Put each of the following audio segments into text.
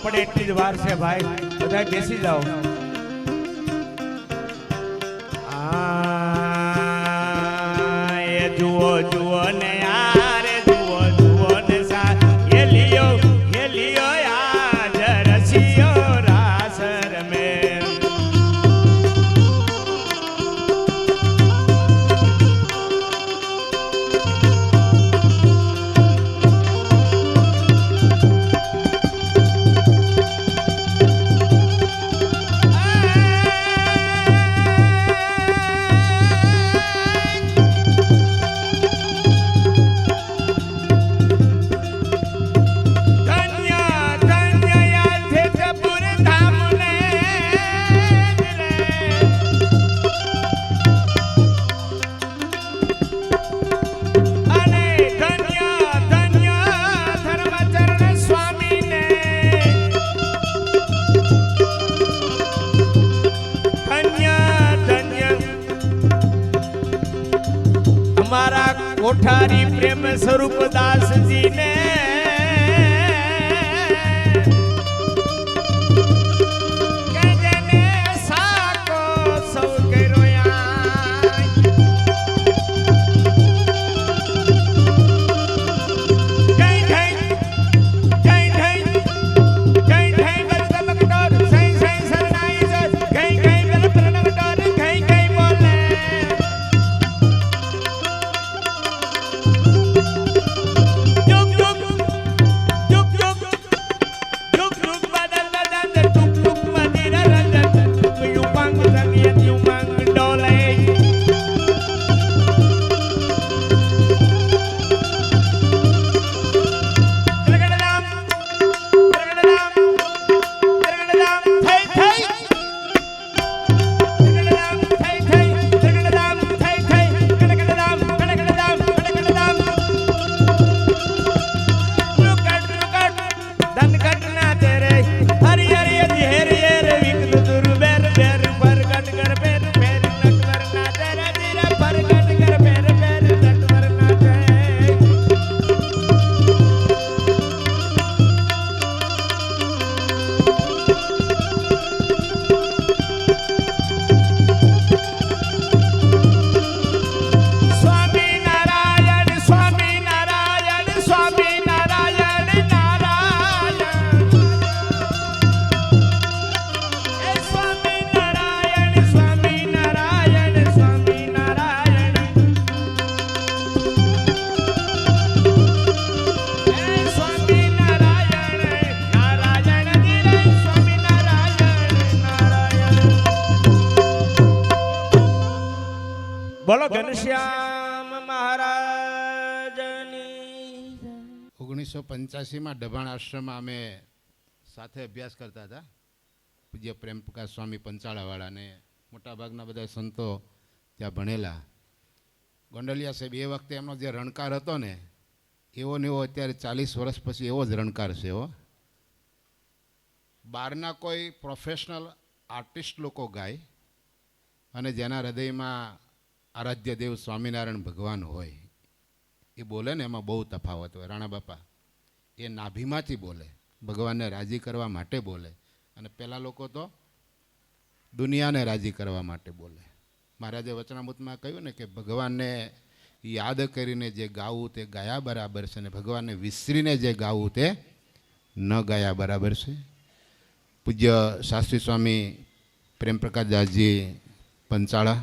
પડે એટલી જ વાર છે ભાઈ, બધા બેસી જાઓ. એ જુઓ જુઓ ને યાર, જુઓ જુઓ ને સા હેલિયો હેલિયો યાર રસિયો રાસર મે. कोठारी प्रेम स्वरूप दास जी ने कहने साको सौ के रोया कहीं कहीं कहीं कहीं कहीं कहीं बल मकटोर सही सही सरनाई कहीं कहीं बल प्रणवटोर कहीं कहीं बोले जुग जुग ઘનશ્યામ મહારાજની 1985માં ડભાણ આશ્રમમાં અમે સાથે અભ્યાસ કરતા હતા. પૂજ્ય પ્રેમપ્રકાશ સ્વામી પંચાળાવાળાને મોટાભાગના બધા સંતો ત્યાં ભણેલા. ગોંડલિયા સાહેબ એ વખતે એમનો જે રણકાર હતો ને એવો ને એવો અત્યારે 40 વર્ષ પછી એવો જ રણકાર છે. એવો બહારના કોઈ પ્રોફેશનલ આર્ટિસ્ટ લોકો ગાય અને જેના હૃદયમાં આરાધ્ય દેવ સ્વામિનારાયણ ભગવાન હોય એ બોલે ને એમાં બહુ તફાવત હોય. રાણા બાપા એ નાભીમાંથી બોલે, ભગવાનને રાજી કરવા માટે બોલે, અને પહેલાં લોકો તો દુનિયાને રાજી કરવા માટે બોલે. મહારાજે વચનામૃતમાં કહ્યું ને કે ભગવાનને યાદ કરીને જે ગાવું તે ગાયા બરાબર છે, ને ભગવાનને વિસરીને જે ગાવું તે ન ગાયા બરાબર છે. પૂજ્ય શાસ્ત્રી સ્વામી પ્રેમપ્રકાશદાસજી પંચાળા,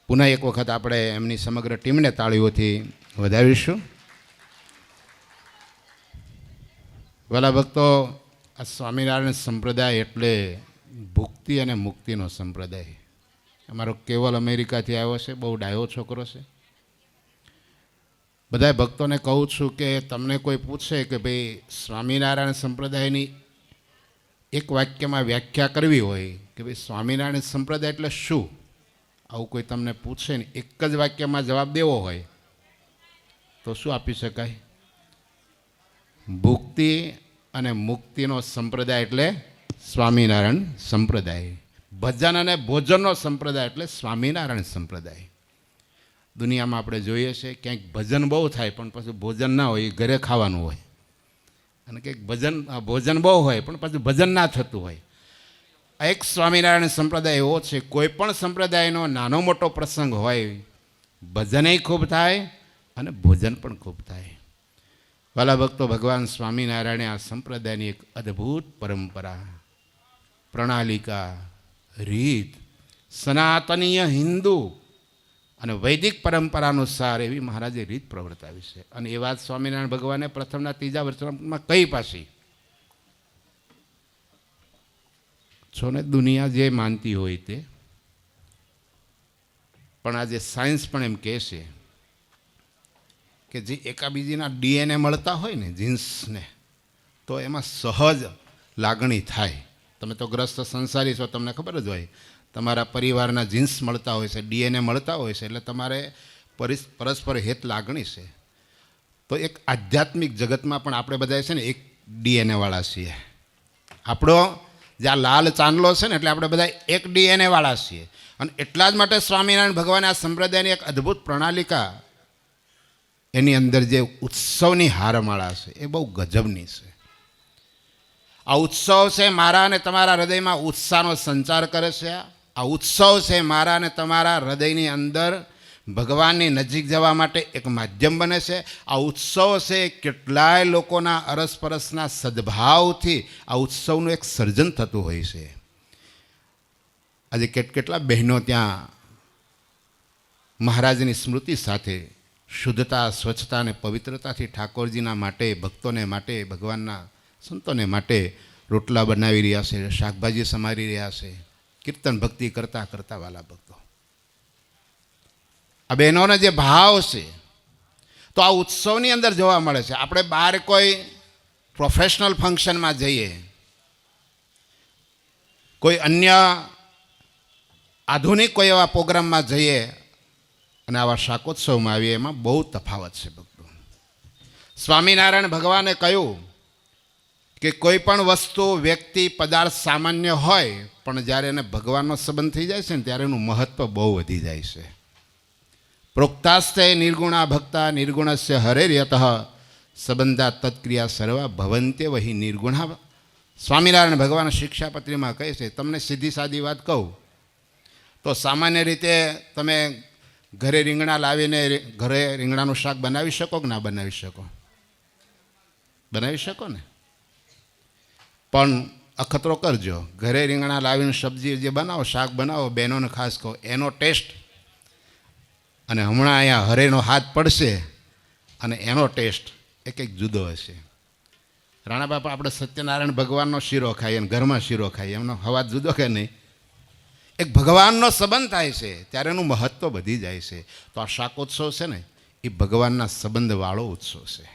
પુનઃ એક વખત આપણે એમની સમગ્ર ટીમને તાળીઓથી વધાવીશું. ભલા ભક્તો, આ સ્વામિનારાયણ સંપ્રદાય એટલે ભુક્તિ અને મુક્તિનો સંપ્રદાય. અમારો કેવલ અમેરિકાથી આવ્યો છે, બહુ ડાયો છોકરો છે. બધા ભક્તોને કહું છું કે તમને કોઈ પૂછે કે ભાઈ સ્વામિનારાયણ સંપ્રદાયની એક વાક્યમાં વ્યાખ્યા કરવી હોય કે ભાઈ સ્વામિનારાયણ સંપ્રદાય એટલે શું, આવું કોઈ તમને પૂછે ને એક જ વાક્યમાં જવાબ દેવો હોય તો શું આપી શકાય? ભુક્તિ અને મુક્તિનો સંપ્રદાય એટલે સ્વામિનારાયણ સંપ્રદાય. ભજન અને ભોજનનો સંપ્રદાય એટલે સ્વામિનારાયણ સંપ્રદાય. દુનિયામાં આપણે જોઈએ છીએ ક્યાંક ભજન બહુ થાય પણ પછી ભોજન ના હોય, એ ઘરે ખાવાનું હોય, અને કંઈક ભોજન બહુ હોય પણ પછી ભજન ના થતું હોય. આ એક સ્વામિનારાયણ સંપ્રદાય એવો છે, કોઈ પણ સંપ્રદાયનો નાનો મોટો પ્રસંગ હોય ભજનય ખૂબ થાય અને ભોજન પણ ખૂબ થાય. વાલા ભક્તો, ભગવાન સ્વામિનારાયણે આ સંપ્રદાયની એક અદ્ભુત પરંપરા, પ્રણાલિકા, રીત, સનાતનીય હિન્દુ અને વૈદિક પરંપરા અનુસાર એવી મહારાજે રીત પ્રવર્તાવી છે. અને એ વાત સ્વામિનારાયણ ભગવાને પ્રથમના 3જા વચનામૃતમાં કહી પાછી. છો ને દુનિયા જે માનતી હોય તે, પણ આજે સાયન્સ પણ એમ કહે છે કે જે એકાબીજીના DNA મળતા હોય ને જીન્સને, તો એમાં સહજ લાગણી થાય. તમે તો ગ્રસ્ત સંસારી છો, તમને ખબર જ હોય, તમારા પરિવારના જીન્સ મળતા હોય છે, DNA મળતા હોય છે, એટલે તમારે પરસ્પર હેત લાગણી છે. તો એક આધ્યાત્મિક જગતમાં પણ આપણે બધા છે ને એક DNA વાળા છીએ. આપણો જ્યાં લાલ ચાંદલો છે ને એટલે આપણે બધા એક DNA વાળા છીએ. અને એટલા જ માટે સ્વામિનારાયણ ભગવાને આ સંપ્રદાયની એક અદ્ભુત પ્રણાલિકા, એની અંદર જે ઉત્સવની હારમાળા છે એ બહુ ગજબની છે. આ ઉત્સવ છે મારા અને તમારા હૃદયમાં ઉત્સાહનો સંચાર કરે છે. આ ઉત્સવ છે મારા અને તમારા હૃદયની અંદર ભગવાનની નજીક જવા માટે એક માધ્યમ બને છે. આ ઉત્સવ છે કેટલાય લોકોના અરસપરસના સદભાવથી આ ઉત્સવનું એક સર્જન થતું હોય છે. આજે કેટલા બહેનો ત્યાં મહારાજની સ્મૃતિ સાથે શુદ્ધતા, સ્વચ્છતા અને પવિત્રતાથી ઠાકોરજીના માટે, ભક્તોને માટે, ભગવાનના સંતોને માટે રોટલા બનાવી રહ્યા છે, શાકભાજી સમારી રહ્યા છે, કીર્તન ભક્તિ કરતા કરતા. વાલા ભક્તો, આ બહેનોનો જે ભાવ છે તો આ ઉત્સવની અંદર જોવા મળે છે. આપણે બહાર કોઈ પ્રોફેશનલ ફંક્શનમાં જઈએ, કોઈ અન્ય આધુનિક કોઈ એવા પ્રોગ્રામમાં જઈએ અને આવા શાકોત્સવમાં આવીએ, એમાં બહુ તફાવત છે ભક્તો. સ્વામિનારાયણ ભગવાને કહ્યું કે કોઈ પણ વસ્તુ, વ્યક્તિ, પદાર્થ સામાન્ય હોય પણ જ્યારે એને ભગવાનનો સંબંધ થઈ જાય છે ને ત્યારે એનું મહત્વ બહુ વધી જાય છે. પ્રોક્તાસ્તે નિર્ગુણા ભક્તા નિર્ગુણસ્ય હરેર્યતઃ સંબંધા તત્ક્રિયા સર્વા ભવંત્ય વહી નિર્ગુણા. સ્વામિનારાયણ ભગવાન શિક્ષાપત્રીમાં કહે છે, તમને સીધી સાદી વાત કહું તો સામાન્ય રીતે તમે ઘરે રીંગણા લાવીને ઘરે રીંગણાનું શાક બનાવી શકો કે ના બનાવી શકો? બનાવી શકો ને. પણ અખતરો કરજો, ઘરે રીંગણા લાવીને સબ્જી જે બનાવો, શાક બનાવો, બહેનોને ખાસ કહો, એનો ટેસ્ટ અને હમણાં અહીંયા હરેનો હાથ પડશે અને એનો ટેસ્ટ એક જુદો હશે. રાણા બાપા, આપણે સત્યનારાયણ ભગવાનનો શીરો ખાઈએ અને ઘરમાં શીરો ખાઈએ, એમનો હવાજ જુદો કે નહીં? એક ભગવાનનો સંબંધ થાય છે ત્યારે એનું મહત્ત્વ વધી જાય છે. તો આ શાકોત્સવ છે ને એ ભગવાનના સંબંધવાળો ઉત્સવ છે.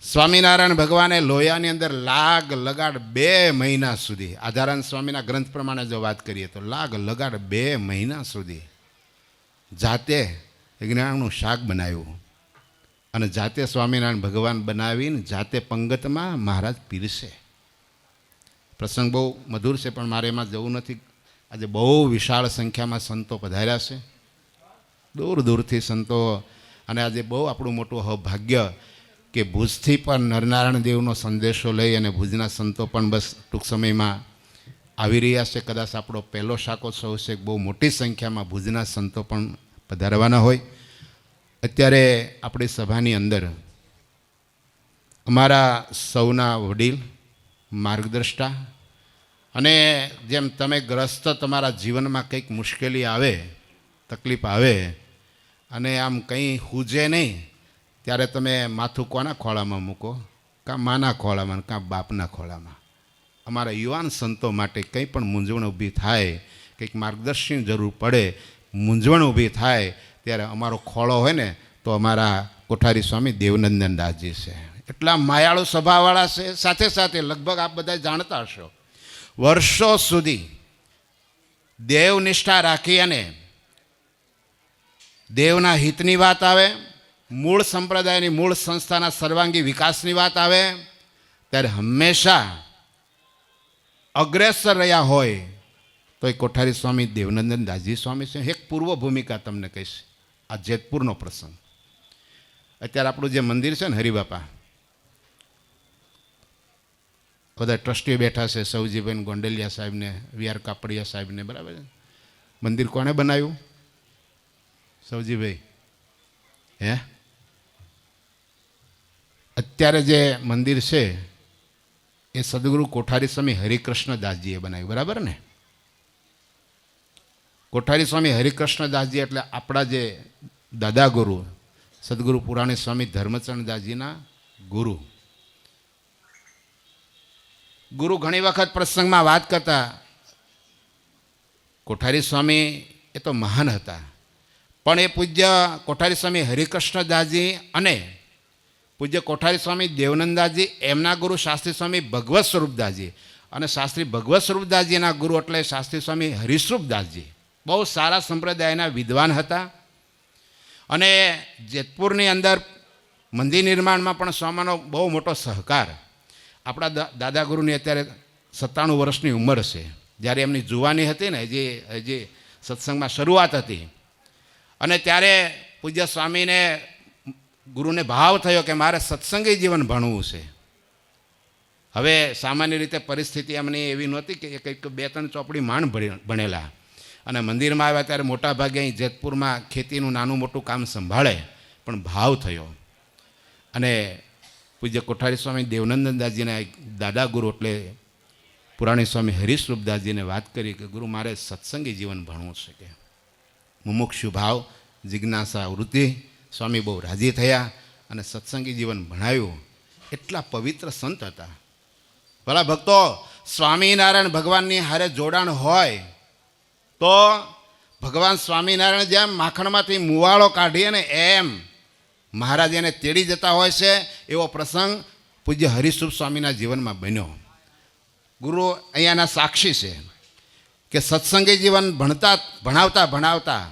સ્વામિનારાયણ ભગવાને લોયાની અંદર લાગ લગાડ 2 મહિના સુધી, આધારાનંદ સ્વામીના ગ્રંથ પ્રમાણે જો વાત કરીએ તો લાગ લગાડ 2 મહિના સુધી જાતે જ્ઞાનનું શાક બનાવ્યું અને જાતે સ્વામિનારાયણ ભગવાન બનાવીને જાતે પંગતમાં મહારાજ પીરસે. પ્રસંગ બહુ મધુર છે પણ મારે એમાં જવું નથી. આજે બહુ વિશાળ સંખ્યામાં સંતો પધાર્યા છે, દૂર દૂરથી સંતો. અને આજે બહુ આપણું મોટું સૌભાગ્ય કે ભુજથી પણ નરનારાયણ દેવનો સંદેશો લઈ અને ભુજના સંતો પણ બસ ટૂંક સમયમાં આવી રહ્યા છે. કદાચ આપણો પહેલો શાકોત્સવ છે, બહુ મોટી સંખ્યામાં ભુજના સંતો પણ પધારવાના હોય. અત્યારે આપણી સભાની અંદર અમારા સૌના વડીલ માર્ગદર્શતા, અને જેમ તમે ગ્રસ્ત તમારા જીવનમાં કંઈક મુશ્કેલી આવે, તકલીફ આવે અને આમ કંઈ સૂઝે નહીં ત્યારે તમે માથું કોના ખોળામાં મૂકો? કાં માના ખોળામાં, કાં બાપના ખોળામાં. અમારા યુવાન સંતો માટે કંઈ પણ મૂંઝવણ ઊભી થાય, કંઈક માર્ગદર્શનની જરૂર પડે, મૂંઝવણ ઊભી થાય ત્યારે અમારો ખોળો હોય ને તો અમારા કોઠારી સ્વામી દેવનંદન દાસજી છે. એટલા માયાળુ સ્વભાવવાળા છે. સાથે સાથે લગભગ આપ બધા જાણતા હશો, વર્ષો સુધી દેવનિષ્ઠા રાખી અને દેવના હિતની વાત આવે, મૂળ સંપ્રદાયની મૂળ સંસ્થાના સર્વાંગી વિકાસની વાત આવે ત્યારે હંમેશા અગ્રેસર રહ્યા હોય તો એ કોઠારી સ્વામી દેવનંદન દાસજી સ્વામી છે. એક પૂર્વ ભૂમિકા તમને કહીશ. આ જેતપુરનો પ્રસંગ. અત્યારે આપણું જે મંદિર છે ને હરિબાપા, બધા ટ્રસ્ટીઓ બેઠા છે, સૌજીભાઈ ગોંડલિયા સાહેબને, વીઆર કાપડિયા સાહેબને, બરાબર છે. મંદિર કોણે બનાવ્યું? સૌજીભાઈ. હે, અત્યારે જે મંદિર છે એ સદગુરુ કોઠારી સ્વામી હરિકૃષ્ણદાસજીએ બનાવ્યું, બરાબર ને? કોઠારી સ્વામી હરિકૃષ્ણદાસજી એટલે આપણા જે દાદા ગુરુ સદગુરુ પુરાણી સ્વામી ધર્મચરણદાસજીના ગુરુ. ગુરુ ઘણી વખત પ્રસંગમાં વાત કરતા, કોઠારી સ્વામી એ તો મહાન હતા, પણ એ પૂજ્ય કોઠારી સ્વામી હરિકૃષ્ણદાસજી અને પૂજ્ય કોઠારી સ્વામી દેવનંદદાસજી, એમના ગુરુ શાસ્ત્રી સ્વામી ભગવત સ્વરૂપદાસજી, અને શાસ્ત્રી ભગવત સ્વરૂપદાસજીના ગુરુ એટલે શાસ્ત્રી સ્વામી હરિસ્વરૂપદાસજી બહુ સારા સંપ્રદાયના વિદ્વાન હતા. અને જેતપુરની અંદર મંદિર નિર્માણમાં પણ સ્વામીનો બહુ મોટો સહકાર. આપણા દાદા ગુરુની અત્યારે 97 વર્ષની ઉંમર છે. જ્યારે એમની જુવાની હતી ને, હજી સત્સંગમાં શરૂઆત હતી, અને ત્યારે પૂજ્ય સ્વામીને ગુરુને ભાવ થયો કે મારે સત્સંગી જીવન ભણવું છે. હવે સામાન્ય રીતે પરિસ્થિતિ એમની એવી નહોતી કે કંઈક 2-3 ચોપડી માંડ ભણેલા, અને મંદિરમાં આવ્યા ત્યારે મોટાભાગે અહીં જેતપુરમાં ખેતીનું નાનું મોટું કામ સંભાળે, પણ ભાવ થયો અને પૂજ્ય કોઠારી સ્વામી દેવનંદનદાસજીના દાદા ગુરુ એટલે પુરાણી સ્વામી હરિસ્વરૂપદાસજીને વાત કરી કે ગુરુ મારે સત્સંગી જીવન ભણવું છે. કે મુમુક્ષુ ભાવ, જિજ્ઞાસા વૃત્તિ. સ્વામી બહુ રાજી થયા અને સત્સંગી જીવન ભણાવ્યું. એટલા પવિત્ર સંત હતા. ભલા ભક્તો, સ્વામિનારાયણ ભગવાનની હારે જોડાણ હોય તો ભગવાન સ્વામિનારાયણ જેમ માખણમાંથી મુવાળો કાઢીએ ને એમ મહારાજ એને તેડી જતા હોય છે. એવો પ્રસંગ પૂજ્ય હરિસ્વરૂપ સ્વામીના જીવનમાં બન્યો. ગુરુ અહીંયાના સાક્ષી છે કે સત્સંગી જીવન ભણાવતા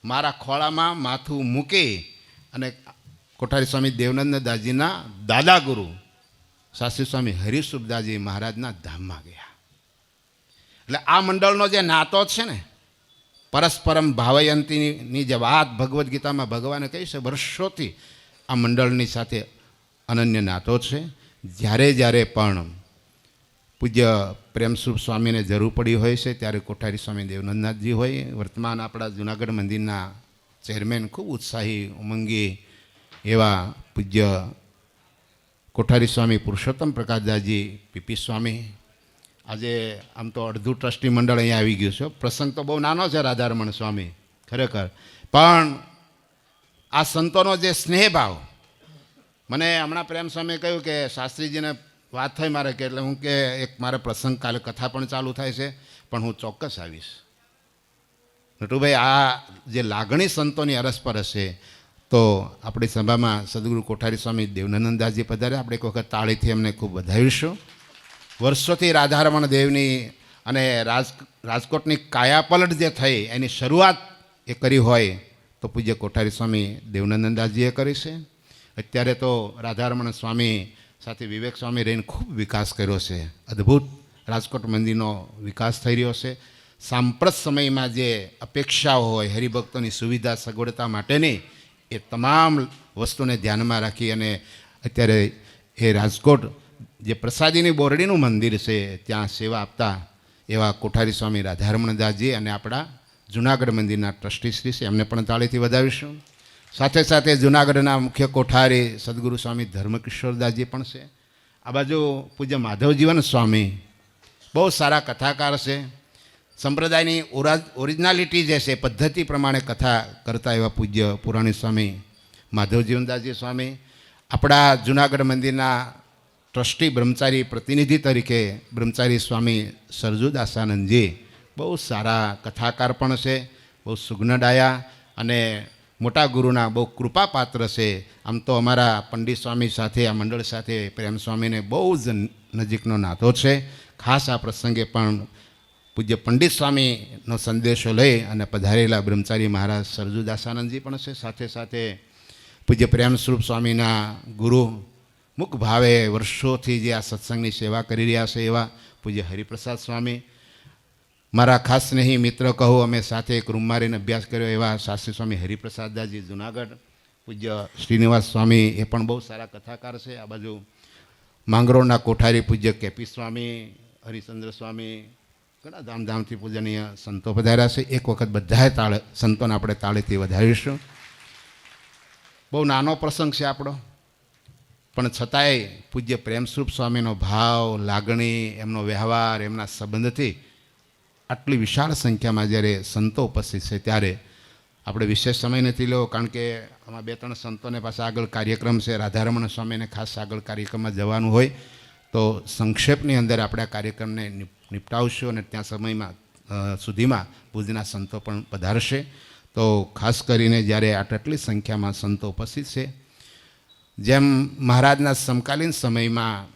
મારા ખોળામાં માથું મૂકી અને કોઠારી સ્વામી દેવનંદદાસજીના દાદા ગુરુ શાસ્ત્રી સ્વામી હરિસ્વરૂપદાસજી મહારાજના ધામમાં ગયા. એટલે આ મંડળનો જે નાતો છે ને, પરસ્પરમ ભાવયંતીની જે વાત ભગવદ્ ગીતામાં ભગવાને કહી છે, વર્ષોથી આ મંડળની સાથે અનન્ય નાતો છે. જ્યારે પણ પૂજ્ય પ્રેમસ્વરૂપ સ્વામીને જરૂર પડી હોય છે ત્યારે કોઠારી સ્વામી દેવનંદનાથજી હોય. વર્તમાન આપણા જૂનાગઢ મંદિરના ચેરમેન, ખૂબ ઉત્સાહી ઉમંગી એવા પૂજ્ય કોઠારી સ્વામી પુરુષોત્તમ પ્રકાશદાસજી પીપી સ્વામી. આજે આમ તો અડધું ટ્રસ્ટી મંડળ અહીંયા આવી ગયું છે. પ્રસંગ તો બહુ નાનો છે, રાધારમણ સ્વામી ખરેખર, પણ આ સંતોનો જે સ્નેહભાવ, મને હમણાં પ્રેમ સ્વામીએ કહ્યું કે શાસ્ત્રીજીને વાત થઈ મારે કે એટલે હું કે એક મારે પ્રસંગ કાલે કથા પણ ચાલુ થાય છે, પણ હું ચોક્કસ આવીશ. નટુભાઈ, આ જે લાગણી સંતોની અરસપરસ છે, તો આપણી સભામાં સદગુરુ કોઠારી સ્વામી દેવનાનંદદાસજી પધાર્યા. આપણે એક વખત તાળીથી એમને ખૂબ વધાવીશું. વર્ષોથી રાધારમણ દેવની અને રાજકોટની કાયાપલટ જે થઈ એની શરૂઆત એ કરી હોય તો પૂજ્ય કોઠારી સ્વામી દેવનાનંદદાસજીએ કરી છે. અત્યારે તો રાધારમણ સ્વામી સાથે વિવેક સ્વામી રહીને ખૂબ વિકાસ કર્યો છે. અદ્ભુત રાજકોટ મંદિરનો વિકાસ થઈ રહ્યો છે. સાંપ્રત સમયમાં જે અપેક્ષાઓ હોય હરિભક્તોની સુવિધા સગવડતા માટેની, એ તમામ વસ્તુને ધ્યાનમાં રાખી અને અત્યારે એ રાજકોટ જે પ્રસાદીની બોરડીનું મંદિર છે ત્યાં સેવા આપતા એવા કોઠારી સ્વામી રાધારમણદાસજી અને આપણા જૂનાગઢ મંદિરના ટ્રસ્ટી શ્રી છે, એમને પણ તાળીથી વધાવીશું. સાથે સાથે જૂનાગઢના મુખ્ય કોઠારી સદગુરુ સ્વામી ધર્મકિશોરદાસજી પણ છે. આ બાજુ પૂજ્ય માધવજીવન સ્વામી બહુ સારા કથાકાર છે. સંપ્રદાયની ઓરિજિનાલિટી જે છે પદ્ધતિ પ્રમાણે કથા કરતા એવા પૂજ્ય પુરાણી સ્વામી માધવજીવનદાસજી સ્વામી, આપણા જૂનાગઢ મંદિરના ટ્રસ્ટી બ્રહ્મચારી પ્રતિનિધિ તરીકે બ્રહ્મચારી સ્વામી સરજુદાસાનંદજી બહુ સારા કથાકાર પણ છે, બહુ સુગ્નડાયા અને મોટા ગુરુના બહુ કૃપાપાત્ર છે. આમ તો અમારા પંડિત સ્વામી સાથે, આ મંડળ સાથે પ્રેમ સ્વામીને બહુ જ નજીકનો નાતો છે. ખાસ આ પ્રસંગે પણ પૂજ્ય પંડિત સ્વામીનો સંદેશો લઈ અને પધારેલા બ્રહ્મચારી મહારાજ સરજુદાસાનંદજી પણ છે. સાથે સાથે પૂજ્ય પ્રેમ સ્વરૂપ સ્વામીના ગુરુ મુખ ભાવે વર્ષોથી જે આ સત્સંગની સેવા કરી રહ્યા છે એવા પૂજ્ય હરિપ્રસાદ સ્વામી, મારા ખાસ સ્નેહી મિત્ર કહો, અમે સાથે એક રૂમ મારીને અભ્યાસ કર્યો એવા શાસ્ત્રી સ્વામી હરિપ્રસાદદાસજી જુનાગઢ, પૂજ્ય શ્રીનિવાસ સ્વામી એ પણ બહુ સારા કથાકાર છે. આ બાજુ માંગરોળના કોઠારી પૂજ્ય કેપી સ્વામી, હરિચંદ્ર સ્વામી, ઘણા ધામધામથી પૂજનીય સંતો પધાર્યા છે. એક વખત બધાએ સંતોને આપણે તાળીથી વધારીશું. બહુ નાનો પ્રસંગ છે આપણો, પણ છતાંય પૂજ્ય પ્રેમ સ્વરૂપ સ્વામીનો ભાવ, લાગણી, એમનો વ્યવહાર, એમના સંબંધથી આટલી વિશાળ સંખ્યામાં જ્યારે સંતો ઉપસ્થિત છે ત્યારે આપણે વિશેષ સમય નથી લેવો, કારણ કે આમાં 2-3 સંતોને પાસે આગળ કાર્યક્રમ છે. રાધારમણ સ્વામીને ખાસ આગળ કાર્યક્રમમાં જવાનું હોય, તો સંક્ષેપની અંદર આપણે આ કાર્યક્રમને નિપટાવશું અને ત્યાં સમયમાં સુધીમાં ભુજના સંતો પણ પધારશે. તો ખાસ કરીને જ્યારે આટલી સંખ્યામાં સંતો ઉપસ્થિત છે, જેમ મહારાજના સમકાલીન સમયમાં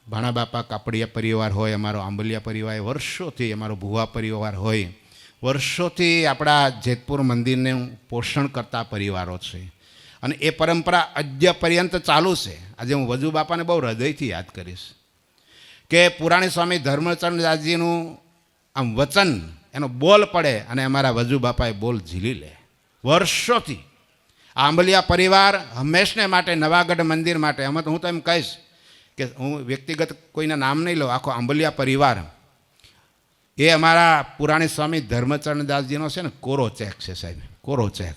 ભાણા બાપા કાપડિયા પરિવાર હોય, અમારો આંબલિયા પરિવાર, વર્ષોથી અમારો ભુવા પરિવાર હોય, વર્ષોથી આપણા જેતપુર મંદિરને પોષણ કરતા પરિવારો છે અને એ પરંપરા અદ્ય પર્યંત ચાલુ છે. આજે હું વજુ બાપાને બહુ હૃદયથી યાદ કરીશ કે પુરાણી સ્વામી ધર્મચંદ્રદાસજીનું આમ વચન, એનો બોલ પડે અને અમારા વજુ બાપાએ બોલ ઝીલી લે. વર્ષોથી આંબલિયા પરિવાર હંમેશને માટે, નવાગઢ મંદિર માટે, આમાં તો હું તો એમ કહીશ કે હું વ્યક્તિગત કોઈના નામ નહીં લઉં, આખો આંબલિયા પરિવાર એ અમારા પુરાણી સ્વામી ધર્મચરણદાસજીનો છે ને કોરો ચેક છે સાહેબ, કોરો ચેક.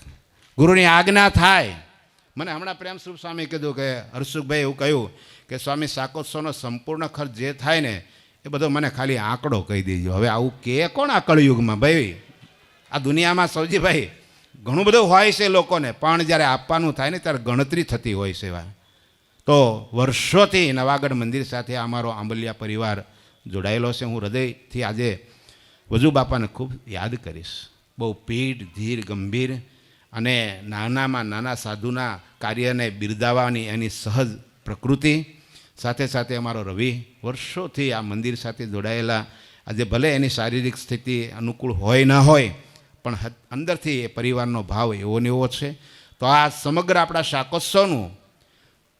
ગુરુની આજ્ઞા થાય. મને હમણાં પ્રેમ સ્વરૂપ સ્વામી કીધું કે હર્ષુખભાઈ એવું કહ્યું કે સ્વામી શાકોત્સવનો સંપૂર્ણ ખર્ચ જે થાય ને એ બધો મને ખાલી આંકડો કહી દેજો. હવે આવું કે કોણ આ કળયુગમાં ભાઈ? આ દુનિયામાં સૌજીભાઈ ઘણું બધું હોય છે લોકોને, પણ જ્યારે આપવાનું થાય ને ત્યારે ગણતરી થતી હોય છે. તો વર્ષોથી નવાગઢ મંદિર સાથે અમારો આંબલિયા પરિવાર જોડાયેલો છે. હું હૃદયથી આજે વજુ બાપાને ખૂબ યાદ કરીશ. બહુ પીઢ, ધીર, ગંભીર અને નાનામાં નાના સાધુના કાર્યને બિરદાવવાની એની સહજ પ્રકૃતિ, સાથે સાથે અમારો રવિ વર્ષોથી આ મંદિર સાથે જોડાયેલા. આજે ભલે એની શારીરિક સ્થિતિ અનુકૂળ હોય ન હોય, પણ અંદરથી એ પરિવારનો ભાવ એવો ને એવો છે. તો આ સમગ્ર આપણા શાકોત્સવનું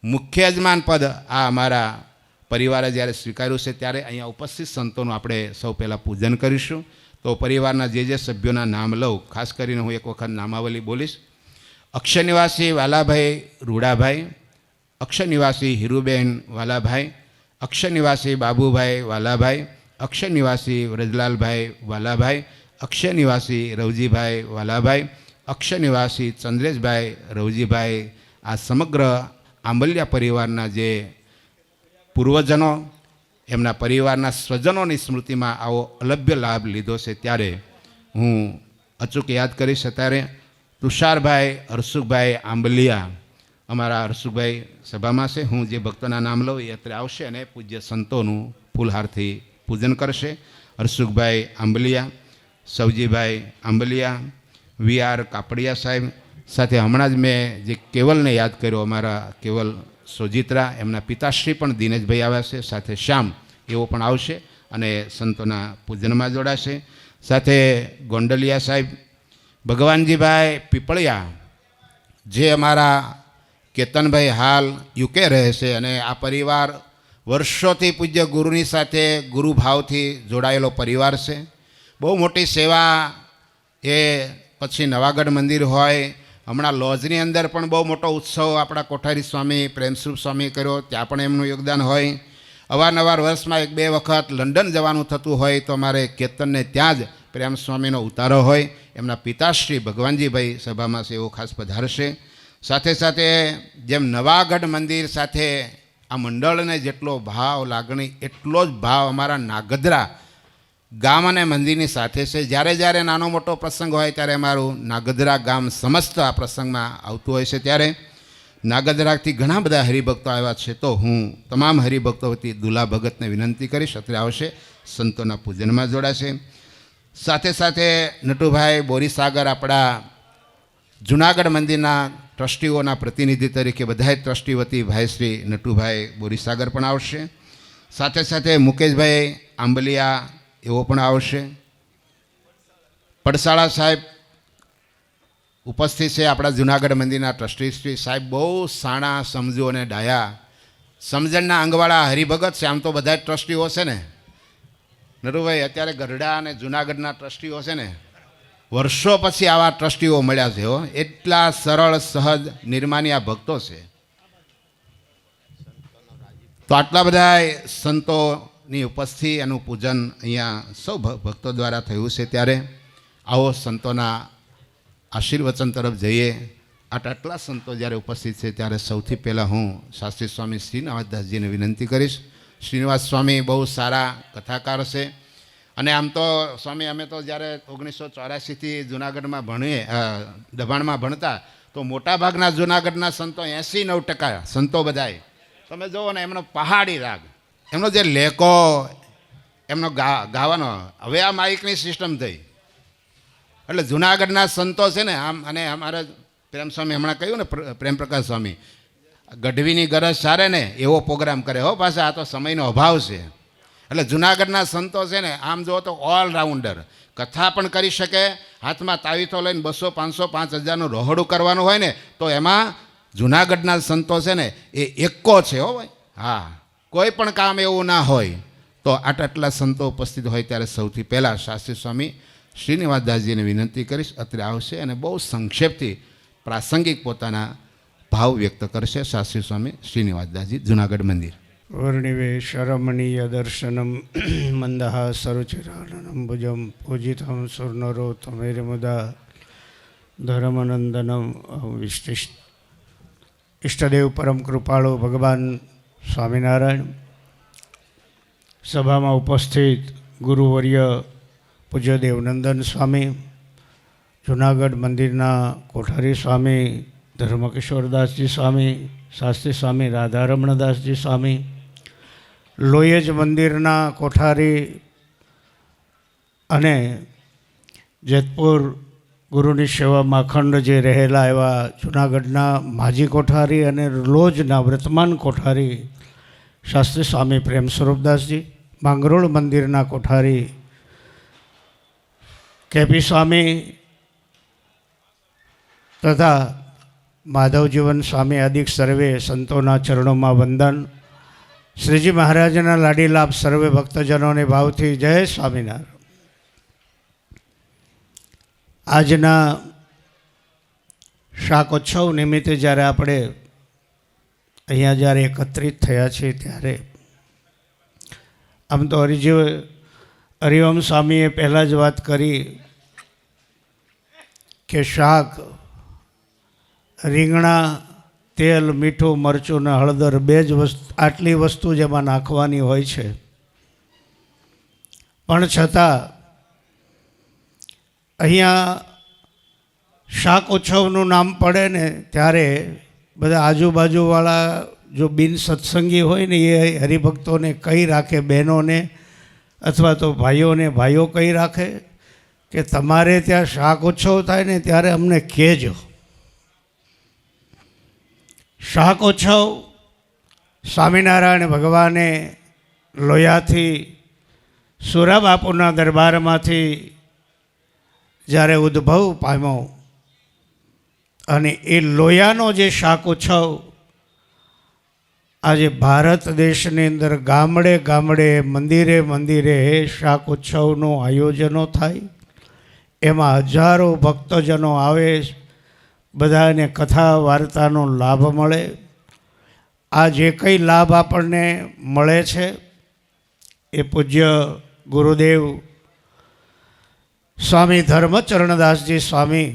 મુખ્ય યજમાન પદ આ અમારા પરિવારે જ્યારે સ્વીકાર્યું છે, ત્યારે અહીંયા ઉપસ્થિત સંતોનું આપણે સૌ પહેલાં પૂજન કરીશું. તો પરિવારના જે સભ્યોના નામ લઉં, ખાસ કરીને હું એક વખત નામાવલી બોલીશ. અક્ષર નિવાસી વાલાભાઈ રૂડાભાઈ, અક્ષર નિવાસી હીરુબેન વાલાભાઈ, અક્ષર નિવાસી બાબુભાઈ વાલાભાઈ, અક્ષર નિવાસી વ્રજલાલભાઈ વાલાભાઈ, અક્ષર નિવાસી રવજીભાઈ વાલાભાઈ, અક્ષર નિવાસી ચંદ્રેશભાઈ રવજીભાઈ. આ સમગ્ર આંબલિયા પરિવારના જે પૂર્વજનો, એમના પરિવારના સ્વજનોની સ્મૃતિમાં આવો અલભ્ય લાભ લીધો છે, ત્યારે હું અચૂક યાદ કરીશ. અત્યારે તુષારભાઈ હર્ષુખભાઈ આંબલિયા અમારા હર્ષુભાઈ સભામાં છે. હું જે ભક્તોના નામ લઉં એ અત્યારે આવશે અને પૂજ્ય સંતોનું ફૂલહારથી પૂજન કરશે. હર્ષુભાઈ આંબલિયા, સવજીભાઈ આંબલિયા, વી.આર. કાપડિયા સાહેબ, સાથે હમણાં જ મેં જે કેવલને યાદ કર્યો, અમારા કેવલ સોજિત્રા, એમના પિતાશ્રી પણ દિનેશભાઈ આવ્યા છે, સાથે શ્યામ એવો પણ આવશે અને સંતોના પૂજનમાં જોડાશે. સાથે ગોંડલિયા સાહેબ, ભગવાનજીભાઈ પીપળિયા, જે અમારા કેતનભાઈ હાલ યુકે રહે છે અને આ પરિવાર વર્ષોથી પૂજ્ય ગુરુની સાથે ગુરુભાવથી જોડાયેલો પરિવાર છે. બહુ મોટી સેવા એ પછી નવાગઢ મંદિર હોય, હમણાં લોજની અંદર પણ બહુ મોટો ઉત્સવ આપણા કોઠારી સ્વામી પ્રેમસ્વરૂપ સ્વામી કર્યો, ત્યાં પણ એમનું યોગદાન હોય. અવારનવાર વર્ષમાં 1-2 વખત લંડન જવાનું થતું હોય તો અમારે કેતનને ત્યાં જ પ્રેમ સ્વામીનો ઉતારો હોય. એમના પિતાશ્રી ભગવાનજીભાઈ સભામાં છે, એવો ખાસ પધારશે. સાથે સાથે જેમ નવાગઢ મંદિર સાથે આ મંડળને જેટલો ભાવ લાગણી એટલો જ ભાવ અમારા નાગદરા ગામ અને મંદિરની સાથે છે. જ્યારે જ્યારે નાનો મોટો પ્રસંગ હોય ત્યારે અમારું નાગદરા ગામ સમસ્ત આ પ્રસંગમાં આવતું હોય છે. ત્યારે નાગદરાથી ઘણા બધા હરિભક્તો આવ્યા છે, તો હું તમામ હરિભક્તો વતી દુલા ભગતને વિનંતી કરીશ અત્યારે આવશે, સંતોના પૂજનમાં જોડાશે. સાથે સાથે નટુભાઈ બોરીસાગર, આપણા જુનાગઢ મંદિરના ટ્રસ્ટીઓના પ્રતિનિધિ તરીકે બધા ટ્રસ્ટી વતી ભાઈ શ્રી નટુભાઈ બોરીસાગર પણ આવશે. સાથે સાથે મુકેશભાઈ આંબલિયા એવો પણ આવશે. પડસાળા સાહેબ ઉપસ્થિત છે, આપણા જુનાગઢ મંદિરના ટ્રસ્ટી શ્રી સાહેબ. બહુ સાણા, સમજુ અને ડાયા, સમજણના અંગવાળા હરિભગત છે. આમ તો બધા જ ટ્રસ્ટીઓ છે ને નટુભાઈ, અત્યારે ગઢડા અને જુનાગઢના ટ્રસ્ટીઓ છે ને, વર્ષો પછી આવા ટ્રસ્ટીઓ મળ્યા છે. એટલા સરળ, સહજ, નિર્માની ભક્તો છે. તો આટલા બધા સંતોની ઉપસ્થિતિ, એનું પૂજન અહીંયા સૌ ભક્તો દ્વારા થયું છે. ત્યારે આવો સંતોના આશીર્વચન તરફ જઈએ. આટલા સંતો જ્યારે ઉપસ્થિત છે ત્યારે સૌથી પહેલાં હું શાસ્ત્રી સ્વામી શ્રીનિવાસદાસજીને વિનંતી કરીશ. શ્રીનિવાસ સ્વામી બહુ સારા કથાકાર છે અને આમ તો સ્વામી અમે તો જ્યારે 1984થી જુનાગઢમાં ભણીએ, દભાણમાં ભણતા, તો મોટાભાગના જુનાગઢના સંતો 89% સંતો બધાય તમે જુઓ ને, એમનો પહાડી રાગ, એમનો જે લેકો, એમનો ગાવાનો. હવે આ માઇકની સિસ્ટમ થઈ એટલે જુનાગઢના સંતો છે ને આમ, અને અમારે પ્રેમ સ્વામી હમણાં કહ્યું ને, પ્રેમપ્રકાશ સ્વામી, ગઢવીની ગરજ સારે ને એવો પ્રોગ્રામ કરે હો. પાછા આ તો સમયનો અભાવ છે. એટલે જુનાગઢના સંતો છે ને આમ જુઓ તો ઓલરાઉન્ડર, કથા પણ કરી શકે, હાથમાં તાવીથો લઈને 200, 500, 5000નું રોહડું કરવાનું હોય ને તો એમાં જુનાગઢના સંતો છે ને એ એકો છે હો ભાઈ. હા, કોઈ પણ કામ એવું ના હોય તો આટલા સંતો ઉપસ્થિત હોય ત્યારે સૌથી પહેલાં શાસ્ત્રી સ્વામી શ્રીનિવાસદાસજીને વિનંતી કરીશ, અત્રે આવશે અને બહુ સંક્ષેપથી પ્રાસંગિક પોતાના ભાવ વ્યક્ત કરશે. શાસ્ત્રી સ્વામી શ્રીનિવાસદાસજી, જુનાગઢ મંદિર. વર્ણિવેશ રમણીય દર્શનમ મંદહા સરુચિરાનનમ ભુજમ પૂજિતમ સુરનરો તમેરમુદા ધર્મનંદનમ વિશિષ્ટ. ઈષ્ટદેવ પરમ કૃપાળુ ભગવાન સ્વામિનારાયણ, સભામાં ઉપસ્થિત ગુરુવર્ય પૂજ્ય દેવનંદન સ્વામી, જુનાગઢ મંદિરના કોઠારી સ્વામી ધર્મકિશોરદાસજી સ્વામી, શાસ્ત્રી સ્વામી રાધારમણદાસજી સ્વામી, લોયેજ મંદિરના કોઠારી અને જેતપુર ગુરુની સેવામાં અખંડ જે રહેલા એવા જુનાગઢના માજી કોઠારી અને લોજના વર્તમાન કોઠારી શાસ્ત્રી સ્વામી પ્રેમ સ્વરૂપદાસજી, માંગરોળ મંદિરના કોઠારી કેપી સ્વામી તથા માધવજીવન સ્વામી આદિક સર્વે સંતોના ચરણોમાં વંદન. શ્રીજી મહારાજના લાડીલાભ સર્વે ભક્તજનોને ભાવથી જય સ્વામિનારાયણ. આજના શાકોત્સવ નિમિત્તે જ્યારે આપણે અહીંયા જ્યારે એકત્રિત થયા છીએ ત્યારે આમ તો હરિઓમ સ્વામીએ પહેલાં જ વાત કરી કે શાક, રીંગણા, તેલ, મીઠું, મરચું ને હળદર, બે જ વસ્તુ, આટલી વસ્તુ જેમાં નાખવાની હોય છે. પણ છતાં અહીંયા શાક ઉત્સવનું નામ પડે ને ત્યારે બધા આજુબાજુવાળા જો બિન સત્સંગી હોય ને એ હરિભક્તોને કહી રાખે, બહેનોને અથવા તો ભાઈઓને ભાઈઓ કહી રાખે કે તમારે ત્યાં શાક ઉત્સવ થાય ને ત્યારે અમને કહેજો. શાક ઉત્સવ સ્વામિનારાયણ ભગવાને લોયાથી સુરા બાપુના દરબારમાંથી જ્યારે ઉદ્ભવ પામ્યો અને એ લોયાનો જે શાક ઉત્સવ આજે ભારત દેશની અંદર ગામડે ગામડે મંદિરે મંદિરે શાક ઉત્સવનું આયોજનો થાય, એમાં હજારો ભક્તજનો આવે, બધાને કથા વાર્તાનો લાભ મળે. આ જે કંઈ લાભ આપણને મળે છે એ પૂજ્ય ગુરુદેવ સ્વામી ધર્મચરણદાસજી સ્વામી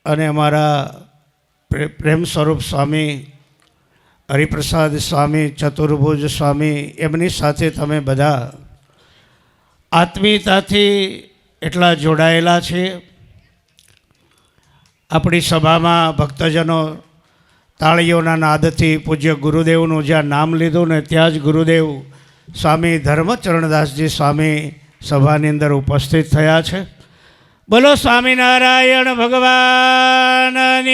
અને અમારા પ્રેમ સ્વરૂપ સ્વામી હરિપ્રસાદ સ્વામી, ચતુર્ભુજ સ્વામી, એમની સાથે તમે બધા આત્મીયતાથી એટલા જોડાયેલા છે. આપણી સભામાં ભક્તજનો તાળીઓના નાદથી પૂજ્ય ગુરુદેવનું જ્યાં નામ લીધું ને ત્યાં જ ગુરુદેવ સ્વામી ધર્મચરણદાસજી સ્વામી સભાની અંદર ઉપસ્થિત થયા છે. બોલો સ્વામિનારાયણ ભગવાનની.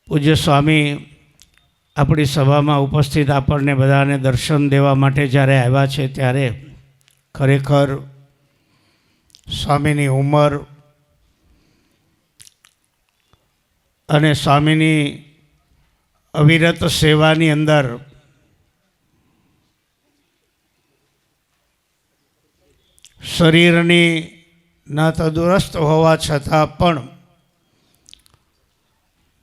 પૂજ્ય સ્વામી આપણી સભામાં ઉપસ્થિત આપણને બધાને દર્શન દેવા માટે જ્યારે આવ્યા છે ત્યારે ખરેખર સ્વામીની ઉંમર અને સ્વામીની અવિરત સેવાની અંદર શરીરની ના તંદુરસ્ત હોવા છતાં પણ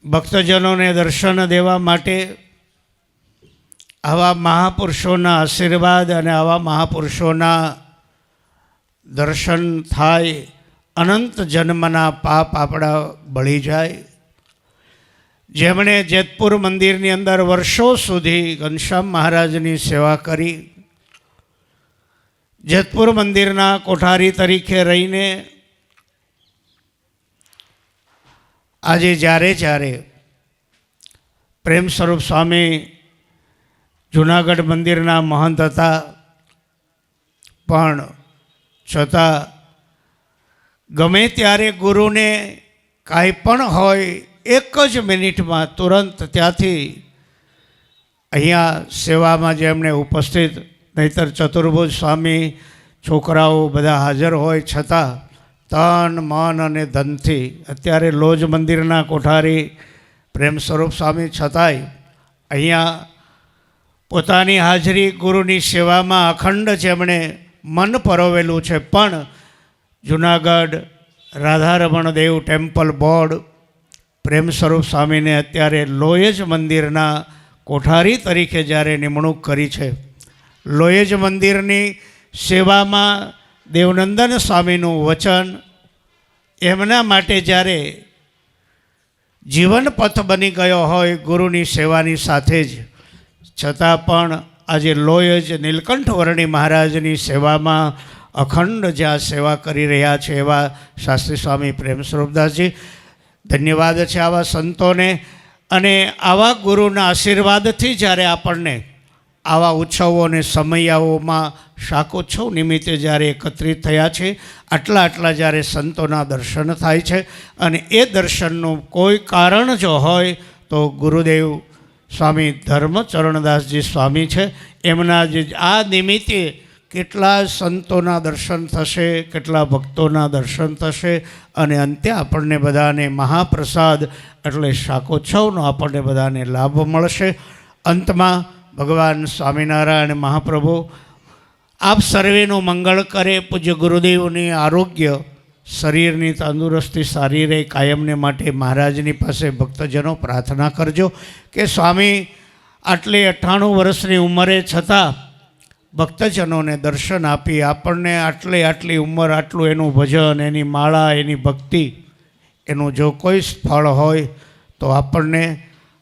ભક્તજનોને દર્શન દેવા માટે આવા મહાપુરુષોના આશીર્વાદ અને આવા મહાપુરુષોના દર્શન થાય, અનંત જન્મના પાપ આપણા બળી જાય. જેમણે જેતપુર મંદિરની અંદર વર્ષો સુધી ઘનશ્યામ મહારાજની સેવા કરી, જેતપુર મંદિરના કોઠારી તરીકે રહીને આજે જ્યારે પ્રેમ સ્વરૂપ સ્વામી જૂનાગઢ મંદિરના મહંત હતા, પણ છતાં ગમે ત્યારે ગુરુને કાંઈ પણ હોય એક જ મિનિટમાં તુરંત ત્યાંથી અહીંયા સેવામાં જેમણે ઉપસ્થિત, નહીતર ચતુર્ભુજ સ્વામી છોકરાઓ બધા હાજર હોય છતાં તન મન અને ધનથી, અત્યારે લોજ મંદિરના કોઠારી પ્રેમ સ્વરૂપ સ્વામી છતાંય અહીંયા પોતાની હાજરી ગુરુની સેવામાં અખંડ જેમણે મન પરોવેલું છે. પણ જૂનાગઢ રાધારમણ દેવ ટેમ્પલ બોર્ડ પ્રેમ સ્વરૂપ સ્વામીને અત્યારે લોયજ મંદિરના કોઠારી તરીકે જ્યારે નિમણૂક કરી છે, લોયજ મંદિરની સેવામાં દેવનંદન સ્વામીનું વચન એમના માટે જ્યારે જીવનપથ બની ગયો હોય ગુરુની સેવાની સાથે જ, છતાં પણ આજે લોયજ નીલકંઠ વર્ણી મહારાજની સેવામાં અખંડ જ્યાં સેવા કરી રહ્યા છે એવા શાસ્ત્રી સ્વામી પ્રેમ સ્વરૂપદાસજી, ધન્યવાદ છે આવા સંતોને. અને આવા ગુરુના આશીર્વાદથી જ્યારે આપણને આવા ઉત્સવો અને સમયાઓમાં શાકોત્સવ નિમિત્તે જ્યારે એકત્રિત થયા છે, આટલા જ્યારે સંતોના દર્શન થાય છે, અને એ દર્શનનું કોઈ કારણ જો હોય તો ગુરુદેવ સ્વામી ધર્મચરણદાસજી સ્વામી છે. એમના જે આ નિમિત્તે કેટલા સંતોના દર્શન થશે, કેટલા ભક્તોના દર્શન થશે, અને અંતે આપણને બધાને મહાપ્રસાદ એટલે શાકોત્સવનો આપણને બધાને લાભ મળશે. અંતમાં ભગવાન સ્વામિનારાયણ મહાપ્રભુ આપ સર્વેનું મંગળ કરે. પૂજ્ય ગુરુદેવની આરોગ્ય, શરીરની તંદુરસ્તી સારી રહે કાયમને માટે મહારાજની પાસે ભક્તજનો પ્રાર્થના કરજો કે સ્વામી આટલી 98 વર્ષની ઉંમરે છતાં ભક્તજનોને દર્શન આપી આપણને આટલી ઉંમર આટલું એનું ભજન, એની માળા, એની ભક્તિ, એનું જો કોઈ ફળ હોય તો આપણને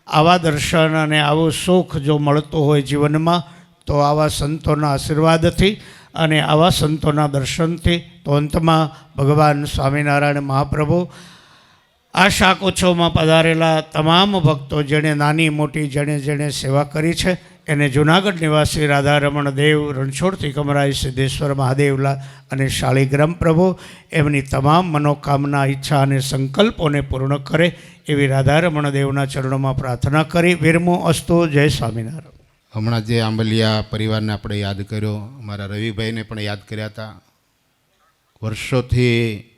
આવા દર્શન અને આવું સુખ જો મળતું હોય જીવનમાં તો આવા સંતોના આશીર્વાદથી અને આવા સંતોના દર્શનથી. તો અંતમાં ભગવાન સ્વામિનારાયણ મહાપ્રભુ આ શાક ઉત્સવમાં પધારેલા તમામ ભક્તો જેણે નાની મોટી જેણે સેવા કરી છે એને જૂનાગઢ નિવાસી રાધારમણ દેવ રણછોડથી કમરાઈ સિદ્ધેશ્વર મહાદેવલા અને શાળીગ્રામ પ્રભુ એમની તમામ મનોકામના ઈચ્છા અને સંકલ્પોને પૂર્ણ કરે એવી રાધારમણ દેવના ચરણોમાં પ્રાર્થના કરી વિરમો અસ્તુ. જય સ્વામિનારાયણ. હમણાં જે આંબલિયા પરિવારને આપણે યાદ કર્યો, અમારા રવિભાઈને પણ યાદ કર્યા હતા. વર્ષોથી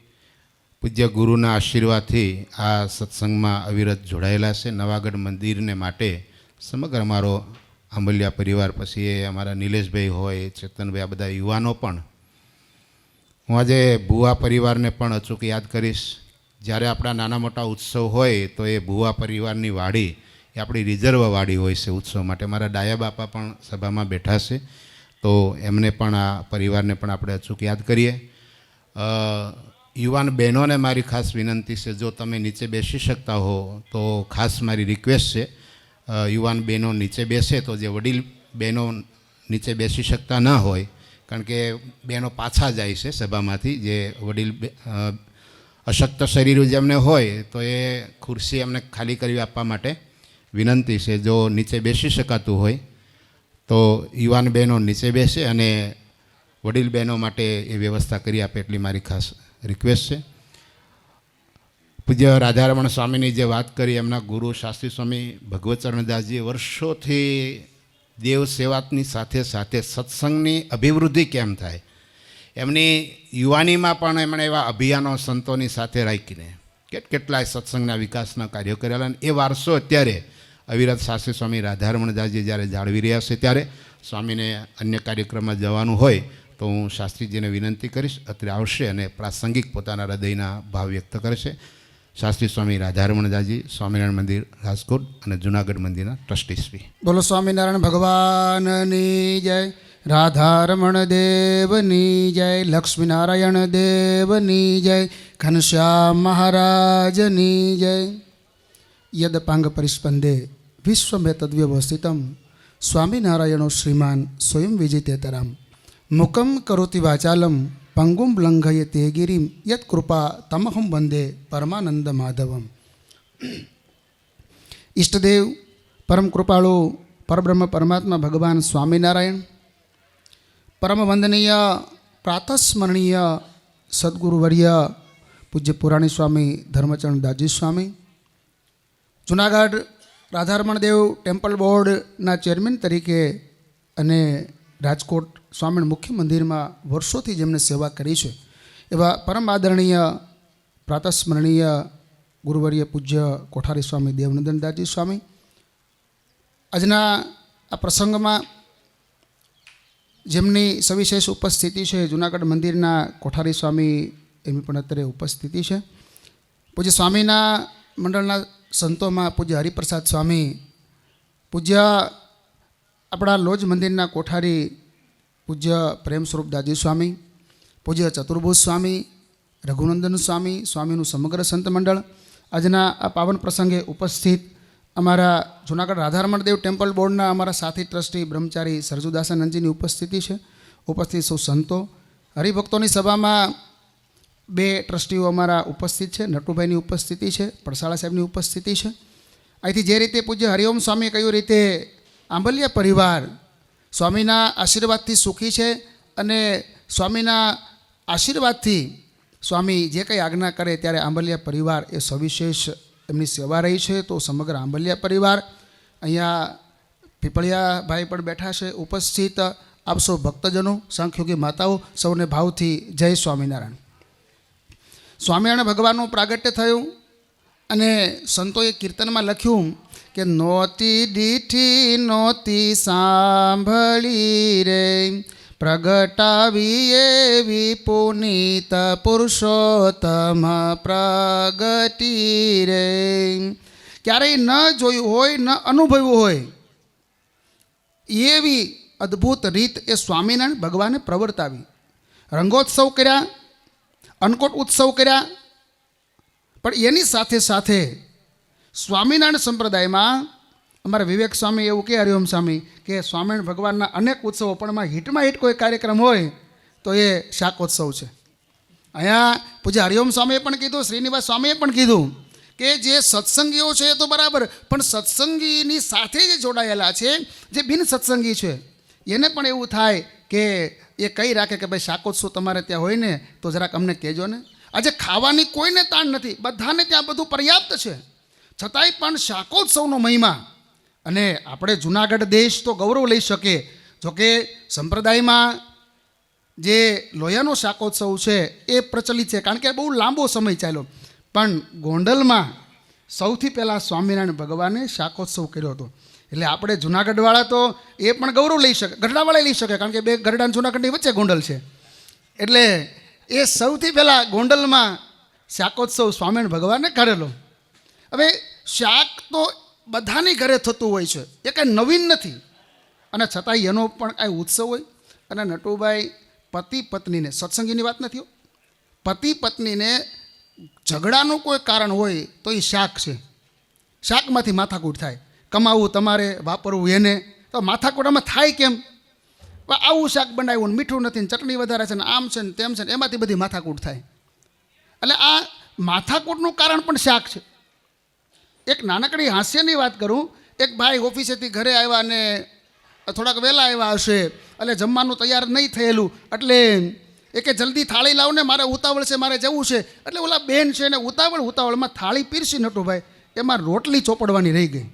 પૂજ્ય ગુરુના આશીર્વાદથી આ સત્સંગમાં અવિરત જોડાયેલા છે. નવાગઢ મંદિરને માટે સમગ્ર અમારો આંબલિયા પરિવાર, પછી એ અમારા નિલેશભાઈ હોય, ચેતનભાઈ, આ બધા યુવાનો પણ. હું આજે ભુવા પરિવારને પણ અચૂક યાદ કરીશ. જ્યારે આપણા નાના મોટા ઉત્સવ હોય તો એ ભુવા પરિવારની વાડી એ આપણી રિઝર્વ વાડી હોય છે ઉત્સવ માટે. મારા ડાયા બાપા પણ સભામાં બેઠા છે, તો એમને પણ આ પરિવારને પણ આપણે અચૂક યાદ કરીએ. યુવાન બહેનોને મારી ખાસ વિનંતી છે, જો તમે નીચે બેસી શકતા હો તો ખાસ મારી રિક્વેસ્ટ છે, યુવાન બહેનો નીચે બેસે તો જે વડીલ બહેનો નીચે બેસી શકતા ન હોય, કારણ કે બહેનો પાછા જાય છે સભામાંથી, જે વડીલ અશક્ત શરીર જેમને હોય તો એ ખુરશી એમને ખાલી કરી આપવા માટે વિનંતી છે. જો નીચે બેસી શકાતું હોય તો યુવાન બહેનો નીચે બેસે અને વડીલ બહેનો માટે એ વ્યવસ્થા કરી આપે એટલી મારી ખાસ રિક્વેસ્ટ છે. પૂજ્ય રાધારમણ સ્વામીની જે વાત કરી, એમના ગુરુ શાસ્ત્રી સ્વામી ભગવતચરણદાસજીએ વર્ષોથી દેવ સેવાની સાથે સાથે સત્સંગની અભિવૃદ્ધિ કેમ થાય, એમની યુવાનીમાં પણ એમણે એવા અભિયાનો સંતોની સાથે રાખીને કેટલાય સત્સંગના વિકાસના કાર્યો કરેલા, અને એ વારસો અત્યારે અવિરત શાસ્ત્રી સ્વામી રાધારમણદાસજી જ્યારે જાળવી રહ્યા છે, ત્યારે સ્વામીને અન્ય કાર્યક્રમમાં જવાનું હોય તો હું શાસ્ત્રીજીને વિનંતી કરીશ, અત્રે આવશે અને પ્રાસંગિક પોતાના હૃદયના ભાવ વ્યક્ત કરશે. શાસ્ત્રી સ્વામી રાધારમણદાસજી, સ્વામિનારાયણ મંદિર રાજકોટ અને જૂનાગઢ મંદિરના ટ્રસ્ટીશ્રી. બોલો સ્વામિનારાયણ ભગવાનની જય, રાધારમણ દેવની જય, લક્ષ્મીનારાયણ દેવની જય, ઘનશ્યામ મહારાજની જય. યદપાંગ પરિસ્પંદે વિશ્વમે તદ્વ્યવસ્થિતમ સ્વામિનારાયણો શ્રીમાન સ્વયં વિજિતેતરામ મુકમ કરોતિ વાચાલમ પંગુમ લંઘય તે ગિરિમ યત કૃપા તમહમ વંદે પરમાનંદ માધવમ. ઈષ્ટદેવ પરમ કૃપાળુ પરબ્રહ્મ પરમાત્મા ભગવાન સ્વામિનારાયણ, પરમ વંદનીય પ્રાતસ્મરણીય સદગુરુવર્ય પૂજ્ય પુરાણી સ્વામી ધર્મચરણ દાસજી સ્વામી, જૂનાગઢ રાધારમણ દેવ ટેમ્પલ બોર્ડના ચેરમેન તરીકે અને રાજકોટ સ્વામિનારાયણ મુખ્ય મંદિરમાં વર્ષોથી જેમને સેવા કરી છે એવા પરમ આદરણીય પ્રાતસ્મરણીય ગુરુવર્ય પૂજ્ય કોઠારી સ્વામી દેવનંદનદાસજી સ્વામી, આજના આ પ્રસંગમાં જેમની સવિશેષ ઉપસ્થિતિ છે, જૂનાગઢ મંદિરના કોઠારી સ્વામી એમની પણ અત્યારે ઉપસ્થિતિ છે. પૂજ્ય સ્વામીના મંડળના સંતોમાં પૂજ્ય હરિપ્રસાદ સ્વામી, પૂજ્ય આપણા લોજ મંદિરના કોઠારી પૂજ્ય પ્રેમ સ્વરૂપ દાસજી સ્વામી, પૂજ્ય ચતુર્ભુજ સ્વામી, રઘુનંદન સ્વામી, સ્વામીનું સમગ્ર સંત મંડળ, આજના આ પાવન પ્રસંગે ઉપસ્થિત અમારા જૂનાગઢ રાધારમણ દેવ ટેમ્પલ બોર્ડના અમારા સાથી ટ્રસ્ટી બ્રહ્મચારી સરજુદાસાનંદજીની ઉપસ્થિતિ છે, ઉપસ્થિત સૌ સંતો, હરિભક્તોની સભામાં 2 ટ્રસ્ટીઓ અમારા ઉપસ્થિત છે, નટુભાઈની ઉપસ્થિતિ છે, પડસાળા સાહેબની ઉપસ્થિતિ છે. અહીંથી જે રીતે પૂજ્ય હરિઓમ સ્વામીએ કહ્યું રીતે આંબલિયા પરિવાર સ્વામીના આશીર્વાદથી સુખી છે અને સ્વામીના આશીર્વાદથી સ્વામી જે કંઈ આજ્ઞા કરે ત્યારે આંબલિયા પરિવાર એ સવિશેષ એમની સેવા રહી છે. તો સમગ્ર આંબલિયા પરિવાર, અહીંયા પીપળિયા ભાઈ પણ બેઠા છે, ઉપસ્થિત આપ સૌ ભક્તજનો, સાંખ્યોગી માતાઓ, સૌને ભાવથી જય સ્વામિનારાયણ. સ્વામિનારાયણ ભગવાનનું પ્રાગટ્ય થયું અને સંતોએ કીર્તનમાં લખ્યું કે નોતી દીઠી નોતી સાંભળી રે, પ્રગટાવી એવી પુનીત પુરુષોત્તમ પ્રગટી રે. ક્યારેય ન જોયું હોય, ન અનુભવ્યું હોય એવી અદ્ભુત રીત એ સ્વામિનારાયણ ભગવાને પ્રવર્તાવી. રંગોત્સવ કર્યા, અન્નકોટ ઉત્સવ કર્યા, પણ એની સાથે સાથે સ્વામિનારાયણ સંપ્રદાયમાં અમારા વિવેક સ્વામી એવું કહે, હરિઓમ સ્વામી કે સ્વામિનારાયણ ભગવાનના અનેક ઉત્સવો, પણ એમાં હિટ કોઈ કાર્યક્રમ હોય તો એ શાકોત્સવ છે. અહીંયા પૂજ્ય હરિઓમ સ્વામીએ પણ કીધું, શ્રીનિવાસ સ્વામીએ પણ કીધું કે જે સત્સંગીઓ છે એ તો બરાબર, પણ સત્સંગીની સાથે જે જોડાયેલા છે, જે બિન સત્સંગી છે, એને પણ એવું થાય કે એ કહી રાખે કે ભાઈ શાકોત્સવ તમારે ત્યાં હોય ને તો જરાક અમને કહેજો ને. આજે ખાવાની કોઈને તાણ નથી, બધાને ત્યાં બધું પર્યાપ્ત છે, છતાંય પણ શાકોત્સવનો મહિમા. અને આપણે જુનાગઢ દેશ તો ગૌરવ લઈ શકે. જોકે સંપ્રદાયમાં જે લોયાનો શાકોત્સવ છે એ પ્રચલિત છે, કારણ કે બહુ લાંબો સમય ચાલ્યો. પણ ગોંડલમાં સૌથી પહેલાં સ્વામિનારાયણ ભગવાને શાકોત્સવ કર્યો હતો. એટલે આપણે જુનાગઢવાળા તો એ પણ ગૌરવ લઈ શકે, ગઢડાવાળા લઈ શકે, કારણ કે બે ગઢડા અને જુનાગઢની વચ્ચે ગોંડલ છે. એટલે એ સૌથી પહેલાં ગોંડલમાં શાકોત્સવ સ્વામિનારાયણ ભગવાને કરેલો. હવે શાક તો બધાની ઘરે થતું હોય છે, એ કાંઈ નવીન નથી, અને છતાંય એનો પણ કાંઈ ઉત્સવ હોય. અને નટુભાઈ પતિ પત્નીને, સત્સંગીની વાત નથી, પતિ પત્નીને ઝઘડાનું કોઈ કારણ હોય તો એ શાક છે. શાકમાંથી માથાકૂટ થાય. કમાવું તમારે, વાપરવું એને, તો માથાકૂટામાં થાય કેમ? આવું શાક બનાવ્યું, મીઠું નથી, ચટણી વધારે છે, ને આમ છે ને તેમ છે, ને એમાંથી બધી માથાકૂટ થાય. એટલે આ માથાકૂટનું કારણ પણ શાક છે. એક નાનકડી હાસ્યની વાત કરું. એક ભાઈ ઓફિસેથી ઘરે આવ્યા અને થોડાક વહેલા આવ્યા હશે, એટલે જમવાનું તૈયાર નહીં થયેલું, એટલે એ કે જલ્દી થાળી લાવને, મારે ઉતાવળ છે, મારે જવું છે. એટલે ઓલા બેન છે ને ઉતાવળમાં થાળી પીરસી નટુભાઈ, એમાં રોટલી ચોપડવાની રહી ગઈ.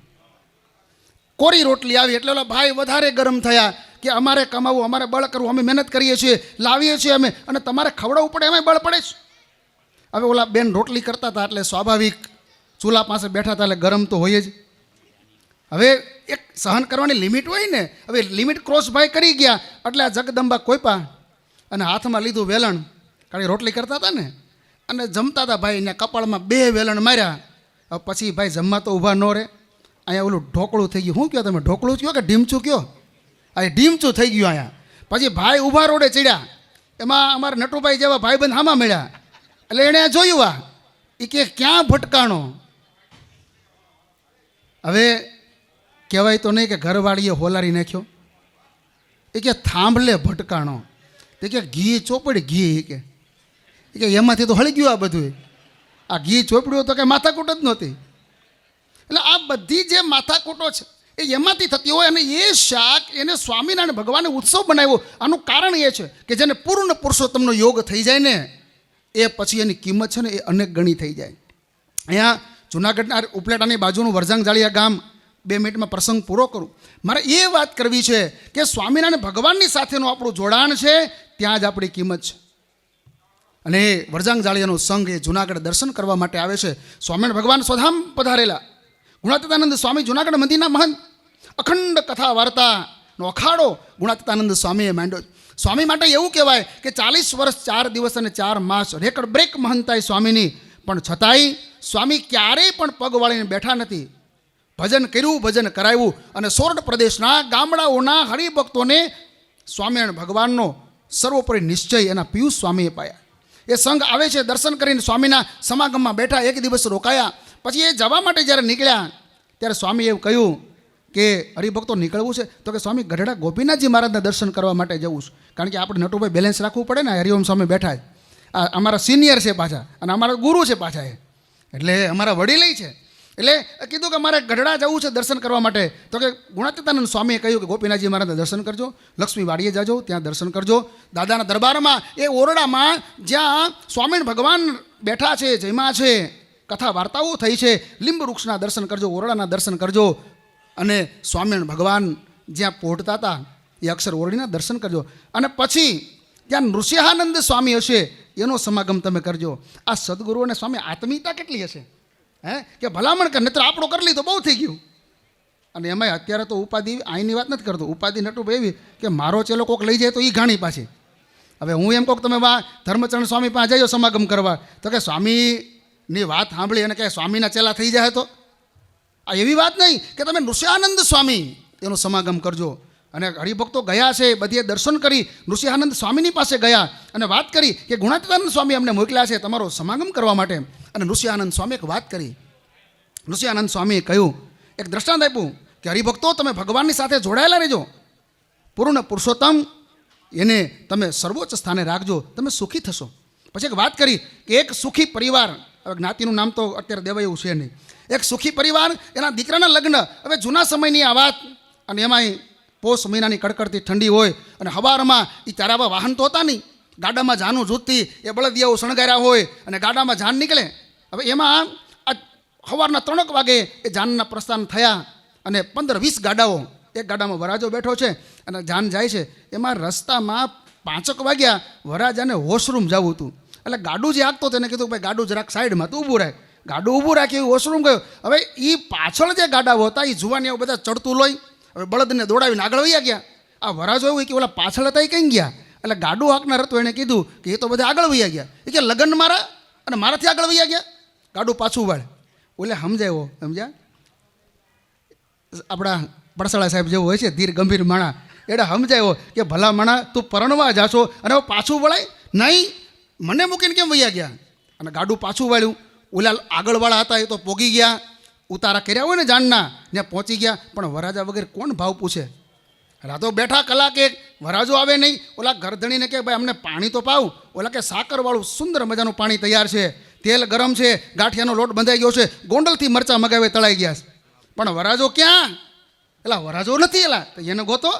કોરી રોટલી આવી. એટલે ઓલા ભાઈ વધારે ગરમ થયા કે અમારે કમાવું, અમારે બળ કરવું, અમે મહેનત કરીએ છીએ, લાવીએ છીએ અમે, અને તમારે ખવડાવવું પડે, એમાં બળ પડે છે. હવે ઓલા બેન રોટલી કરતા હતા એટલે સ્વાભાવિક ચૂલા પાસે બેઠા હતા એટલે ગરમ તો હોય જ. હવે એક સહન કરવાની લિમિટ હોય ને, હવે લિમિટ ક્રોસ ભાઈ કરી ગયા એટલે આ જગદંબા કોઈપા અને હાથમાં લીધું વેલણ, કારણ કે રોટલી કરતા હતા ને, અને જમતા હતા ભાઈ, ને કપાળમાં 2 વેલણ માર્યા. હવે પછી ભાઈ જમવા તો ઊભા ન રહે. અહીંયા ઓલું ઢોકળું થઈ ગયું. શું કહો તમે, ઢોકળું કહો કે ઢીમચું કહો? આ ઢીમચું થઈ ગયું અહીંયા. પછી ભાઈ ઊભા રોડે ચડ્યા. એમાં અમારા નટુભાઈ જેવા ભાઈબંધ હામાં મળ્યા. એટલે એણે જોયું, આ એ કે ક્યાં ભટકાણો. હવે કહેવાય તો નહીં કે ઘરવાળીએ હોલારી નાખ્યો. એ કે થાંભલે ભટકાણો. તે કે ઘી ચોપડી, ઘી કે એમાંથી તો હળી ગયું આ બધું. આ ઘી ચોપડ્યું તો કંઈ માથાકૂટ જ નહોતી. એટલે આ બધી જે માથાકૂટો છે એ એમાંથી થતી હોય. અને એ શાક એને સ્વામિનારાયણ ભગવાને ઉત્સવ બનાવ્યો. આનું કારણ એ છે કે જેને પૂર્ણ પુરુષોત્તમનો યોગ થઈ જાય ને, એ પછી એની કિંમત છે ને એ અનેક ગણી થઈ જાય. અહીંયા જૂનાગઢના ઉપલેટાની બાજુનું વરજાંગ જાળિયા ગામ, 2 મિનિટમાં પ્રસંગ પૂરો કરું. મારે એ વાત કરવી છે કે સ્વામિનારાયણ ભગવાનની સાથેનું આપણું જોડાણ છે, ત્યાં જ આપણી કિંમત છે. અને એ વરજાંગ જાળિયાનો સંઘ એ જૂનાગઢ દર્શન કરવા માટે આવે છે. સ્વામિનારાયણ ભગવાન સ્વધામ પધારેલા ગુણાતીતાનંદ સ્વામી જૂનાગઢ મંદિરના મહંત. અખંડ કથા વાર્તાનો અખાડો ગુણાતીતાનંદ સ્વામીએ માંડ્યો. સ્વામી માટે એવું કહેવાય કે 40 વર્ષ 4 દિવસ અને 4 માસ રેકર્ડ બ્રેક મહંતાઈ સ્વામીની, પણ છતાંય સ્વામી ક્યારેય પણ પગ વાળીને બેઠા નથી. ભજન કર્યું, ભજન કરાવ્યું, અને સોરઠ પ્રદેશના ગામડાઓના હરિભક્તોને સ્વામિનારાયણ ભગવાનનો સર્વોપરી નિશ્ચય એના પિયુષ સ્વામીએ પાયા. એ સંઘ આવે છે, દર્શન કરીને સ્વામીના સમાગમમાં બેઠા, 1 દિવસ રોકાયા. પછી એ જવા માટે જ્યારે નીકળ્યા ત્યારે સ્વામીએ એવું કહ્યું કે હરિભક્તો નીકળવું છે તો કે સ્વામી ગઢડા ગોપીનાથજી મહારાજના દર્શન કરવા માટે જવું છે. કારણ કે આપણે નટુભાઈ બેલેન્સ રાખવું પડે ને, હરિઓમ સ્વામી બેઠા આ અમારા સિનિયર છે પાછા, અને અમારા ગુરુ છે પાછા, એટલે અમારા વડીલ છે. એટલે કીધું કે મારે ગઢડા જવું છે દર્શન કરવા માટે. તો કે ગુણાતીતાનંદ સ્વામીએ કહ્યું કે ગોપીનાથજી મહારાજના દર્શન કરજો, લક્ષ્મી વાડીએ જાજો, ત્યાં દર્શન કરજો. દાદાના દરબારમાં એ ઓરડામાં જ્યાં સ્વામિનારાયણ ભગવાન બેઠા છે, જયમાં છે, કથા વાર્તાઓ થઈ છે, લીંબ વૃક્ષના દર્શન કરજો, ઓરડાના દર્શન કરજો. અને સ્વામિનારાયણ ભગવાન જ્યાં પોઢતા હતા એ અક્ષર ઓરડીના દર્શન કરજો. અને પછી ત્યાં નૃસિંહાનંદ સ્વામી હશે, એનો સમાગમ તમે કરજો. આ સદગુરુ અને સ્વામી આત્મીયતા કેટલી હશે, કે ભલામણ કર, નહીતર આપણો કરી લીધો બહુ થઈ ગયું. અને એમાંય અત્યારે તો ઉપાધિ, અહીંની વાત નથી કરતો, ઉપાધિ નટુભાઈ એવી કે મારો ચેલો કોક લઈ જાય તો એ ઘાણી પાછી. હવે હું એમ કહું તમે ધર્મચરણ સ્વામી પાસે જજો સમાગમ કરવા, તો કે સ્વામીની વાત સાંભળી અને કે સ્વામીના ચેલા થઈ જાય. તો આ એવી વાત નહીં કે તમે નૃસિંહાનંદ સ્વામી એનો સમાગમ કરજો. અને હરિભક્તો ગયા છે, બધીએ દર્શન કરી નૃસિંહાનંદ સ્વામીની પાસે ગયા અને વાત કરી કે ગુણાતીતાનંદ સ્વામી અમને મોકલ્યા છે તમારો સમાગમ કરવા માટે. અને નૃસિંહાનંદ સ્વામી એક વાત કરી. નૃસિંહાનંદ સ્વામીએ કહ્યું, એક દ્રષ્ટાંત આપ્યું કે હરિભક્તો તમે ભગવાનની સાથે જોડાયેલા રહેજો, પૂર્ણ પુરુષોત્તમ એને તમે સર્વોચ્ચ સ્થાને રાખજો, તમે સુખી થશો. પછી એક વાત કરી કે એક સુખી પરિવાર હવે જ્ઞાતિનું નામ તો અત્યારે દેવાય એવું છે નહીં. એક સુખી પરિવાર, એના દીકરાના લગ્ન. હવે જૂના સમયની આ વાત, અને એમાંય પોષ મહિનાની કડકડતી ઠંડી હોય, અને હવારમાં એ ચારાવા વાહન તો હતા નહીં, ગાડામાં જાનું જૂથથી એ બળદિયાઓ શણગાર્યા હોય અને ગાડામાં જાન નીકળે. હવે એમાં આ સવારના 3 વાગે એ જાનના પ્રસ્થાન થયા, અને 15-20 ગાડાઓ, એક ગાડામાં વરાજો બેઠો છે અને જાન જાય છે. એમાં રસ્તામાં 5 વાગ્યા વરાજાને વોશરૂમ જવું હતું. એટલે ગાડું જે આગતો તેને કીધું ભાઈ ગાડું જરાક સાઈડમાં તું ઊભું રહે. ગાડું ઊભું રાખ્યું, વોશરૂમ ગયો. હવે એ પાછળ જે ગાડાઓ હતા એ જુવાનીઓ બધા ચડતું લોહી, હવે બળદને દોડાવીને આગળ વયા ગયા. આ વરાજો એવું કે ઓલા પાછળ હતા એ કઈ ગયા. એટલે ગાડું હાંકનાર હતું એણે કીધું કે એ તો બધા આગળ વયા ગયા. એ કે લગ્ન મારા અને મારાથી આગળ વયા ગયા. ગાડું પાછું વાળે. ઓલે સમજાયો, સમજ્યા? આપણા પડસાળા સાહેબ જેવું હોય છે ધીર ગંભીર માણા, એટલે સમજાયો કે ભલા માણા તું પરણવા જાશો અને હવે પાછું વળાય નહીં, મને મૂકીને કેમ વયા ગયા? અને ગાડું પાછું વાળ્યું. ઓલા આગળવાળા હતા એ તો પોગી ગયા, ઉતારા કર્યા હોય ને જાનના, ત્યાં પહોંચી ગયા. પણ વરાજા વગેરે કોણ ભાવ પૂછે? રાતો બેઠા કલાકે વરાજો આવે નહીં. ઓલા ગરધણીને કે ભાઈ અમને પાણી તો પાવ. ઓલા કે સાકરવાળું સુંદર મજાનું પાણી તૈયાર છે, તેલ ગરમ છે, ગાંઠિયાનો લોટ બંધાઈ ગયો છે, ગોંડલથી મરચાં મગાવે તળાઈ ગયા છે. પણ વરાજો ક્યાં? એલા વરાજો નથી. એલા તો એને ગોતો,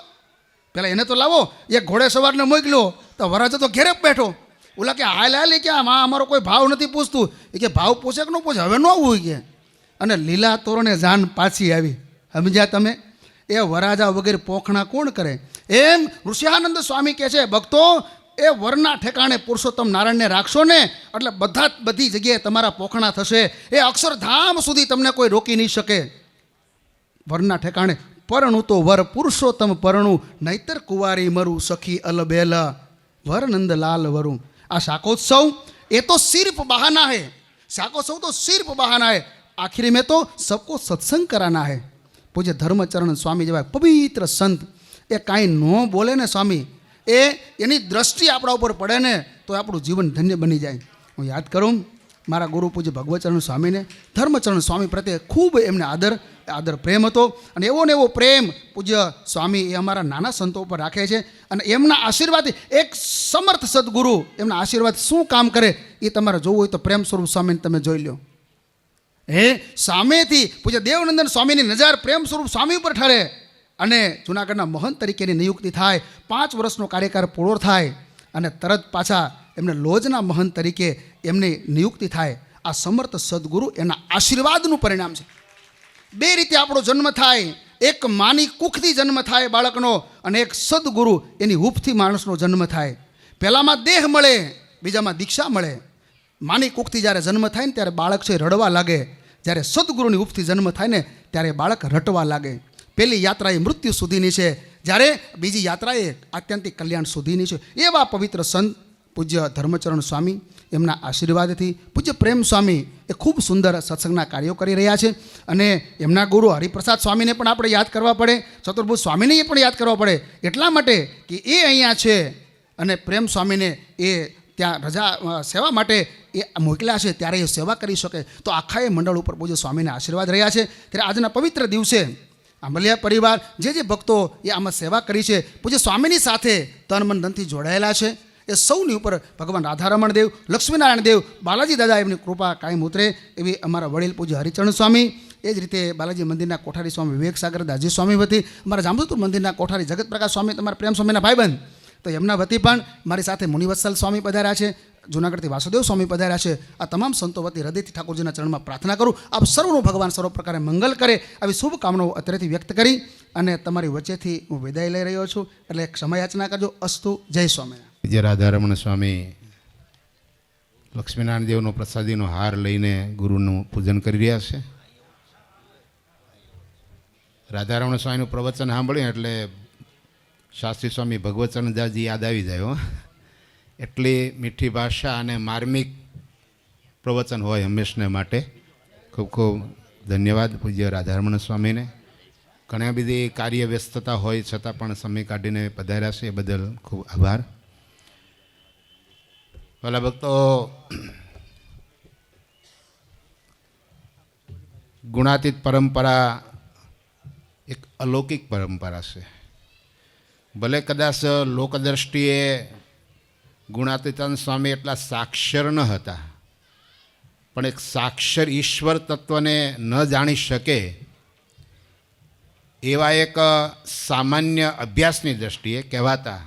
પેલા એને તો લાવો. એક ઘોડે સવારને મોકલ્યો તો વરાજો તો ઘેરે બેઠો. ઓલા કે હાલ કે આમાં અમારો કોઈ ભાવ નથી પૂછતું. એ કે ભાવ પૂછે કે ન પૂછે, હવે ન આવવું કે. અને લીલા તોરણે જાન પાછી આવી. સમજ્યા તમે? એ વરાજા વગેરે પોખણા કોણ કરે? એમ ઋષિયાનંદ સ્વામી કહે છે, ભક્તો એ વરના ઠેકાણે પુરુષોત્તમ નારાયણને રાખશો ને એટલે બધી જગ્યાએ તમારા પોખણા થશે. એ અક્ષરધામ સુધી તમને કોઈ રોકી નહીં શકે. વરના ઠેકાણે પરણું તો વર પુરુષોત્તમ પરણું, નહીતર કુંવારી મરું સખી અલબેલ વર નંદલાલ વરું. આ શાકોત્સવ એ તો સિર્ફ બહાના है. શાકોત્સવ તો સિર્ફ બહાના है. आखिर में तो सबको सत्संग कराना है. પૂજ્ય ધર્મચરણ સ્વામી જેવા પવિત્ર સંત એ કાંઈ ન બોલે ને સ્વામી, એની દ્રષ્ટિ આપણા ઉપર પડે ને તો આપણું જીવન ધન્ય બની જાય. હું યાદ કરું મારા ગુરુ પૂજ્ય ભગવચરણ સ્વામીને, ધર્મચરણ સ્વામી પ્રત્યે ખૂબ એમને આદર પ્રેમ હતો. અને એવો ને એવો પ્રેમ પૂજ્ય સ્વામી એ અમારા નાના સંતો ઉપર રાખે છે. અને એમના આશીર્વાદથી એક સમર્થ સદગુરુ એમના આશીર્વાદ શું કામ કરે એ તમારે જોવું હોય તો પ્રેમ સ્વરૂપ સ્વામીને તમે જોઈ લો. સામેથી પૂજ્ય દેવનંદન સ્વામીની નજર પ્રેમ સ્વરૂપ સ્વામી ઉપર ઠરે અને જૂનાગઢના મહંત તરીકેની નિયુક્તિ થાય. 5 વર્ષનો કાર્યકાળ પૂરો થાય અને તરત પાછા એમને લોજના મહંત તરીકે એમની નિયુક્તિ થાય. આ સમર્થ સદગુરુ એના આશીર્વાદનું પરિણામ છે. 2 રીતે આપણો જન્મ થાય. એક માની કુખથી જન્મ થાય બાળકનો, અને એક સદગુરુ એની હૂંફથી માણસનો જન્મ થાય. પહેલામાં દેહ મળે, બીજામાં દીક્ષા મળે. માની કુખથી જ્યારે જન્મ થાય ને ત્યારે બાળક છે રડવા લાગે. જ્યારે સદગુરુની ઉપથી જન્મ થાય ને ત્યારે બાળક રટવા લાગે. પહેલી યાત્રા એ મૃત્યુ સુધીની છે, જ્યારે બીજી યાત્રા એ આત્યંતિક કલ્યાણ સુધીની છે. એવા પવિત્ર સંત પૂજ્ય ધર્મચરણ સ્વામી એમના આશીર્વાદથી પૂજ્ય પ્રેમ સ્વામી એ ખૂબ સુંદર સત્સંગના કાર્યો કરી રહ્યા છે. અને એમના ગુરુ હરિપ્રસાદ સ્વામીને પણ આપણે યાદ કરવા પડે, ચતુર્ભુજ સ્વામીને એ પણ યાદ કરવા પડે. એટલા માટે કે એ અહીંયા છે અને પ્રેમ સ્વામીને એ ત્યાં રજા સેવા માટે એ મોકલ્યા છે, ત્યારે એ સેવા કરી શકે. તો આખા એ મંડળ ઉપર પૂજ્ય સ્વામીના આશીર્વાદ રહ્યા છે. ત્યારે આજના પવિત્ર દિવસે આંબલિયા પરિવાર જે ભક્તો એ આમાં સેવા કરી છે, પૂજ્ય સ્વામીની સાથે તન મન ધનથી જોડાયેલા છે, એ સૌની ઉપર ભગવાન રાધારમણ દેવ, લક્ષ્મીનારાયણ દેવ, બાલાજી દાદા એમની કૃપા કાયમ ઉતરે એવી અમારા વડીલ પૂજ્ય હરિચરણ સ્વામી, એ જ રીતે બાલાજી મંદિરના કોઠારી સ્વામી વિવેક સાગર દાસજી સ્વામી વતી, અમારા જામજોધપુર મંદિરના કોઠારી જગત પ્રકાશ સ્વામી, તમારા પ્રેમ સ્વામીના ભાઈબંધ, તો એમના વતી પણ મારી સાથે મુનિવત્સલ સ્વામી પધાર્યા છે, જૂનાગઢથી વાસુદેવ સ્વામી પધાર્યા છે. આ તમામ સંતો વતી હૃદયથી ઠાકોરજીના ચરણમાં પ્રાર્થના કરું આપ સર્વનું ભગવાન સર્વ પ્રકારે મંગલ કરે આવી શુભકામનાઓ અત્રેથી વ્યક્ત કરી અને તમારી વચ્ચેથી હું વિદાય લઈ રહ્યો છું. એટલે ક્ષમાયાચના કરજો. અસ્તુ. જય સ્વામિનારાયણ. જય રાધારમણ સ્વામી લક્ષ્મીનારાયણ દેવનો પ્રસાદીનો હાર લઈને ગુરુનું પૂજન કરી રહ્યા છે. રાધારમણ સ્વામીનું પ્રવચન સાંભળ્યું એટલે શાસ્ત્રી સ્વામી ભગવચરણદાસજી યાદ આવી જાય. એટલી મીઠી ભાષા અને માર્મિક પ્રવચન હોય હંમેશને માટે. ખૂબ ખૂબ ધન્યવાદ પૂજ્ય રાધારમણ સ્વામીને. ઘણી બધી કાર્ય વ્યસ્તતા હોય છતાં પણ સમય કાઢીને પધાર્યા છે, એ બદલ ખૂબ આભાર. ભલા ભક્તો, ગુણાતીત પરંપરા એક અલૌકિક પરંપરા છે. ભલે કદાચ લોકદ્રષ્ટિએ ગુણાતીતાનંદ સ્વામી એટલા સાક્ષર ન હતા, પણ એક સાક્ષર ઈશ્વર તત્વને ન જાણી શકે એવા એક સામાન્ય અભ્યાસની દૃષ્ટિએ કહેવાતા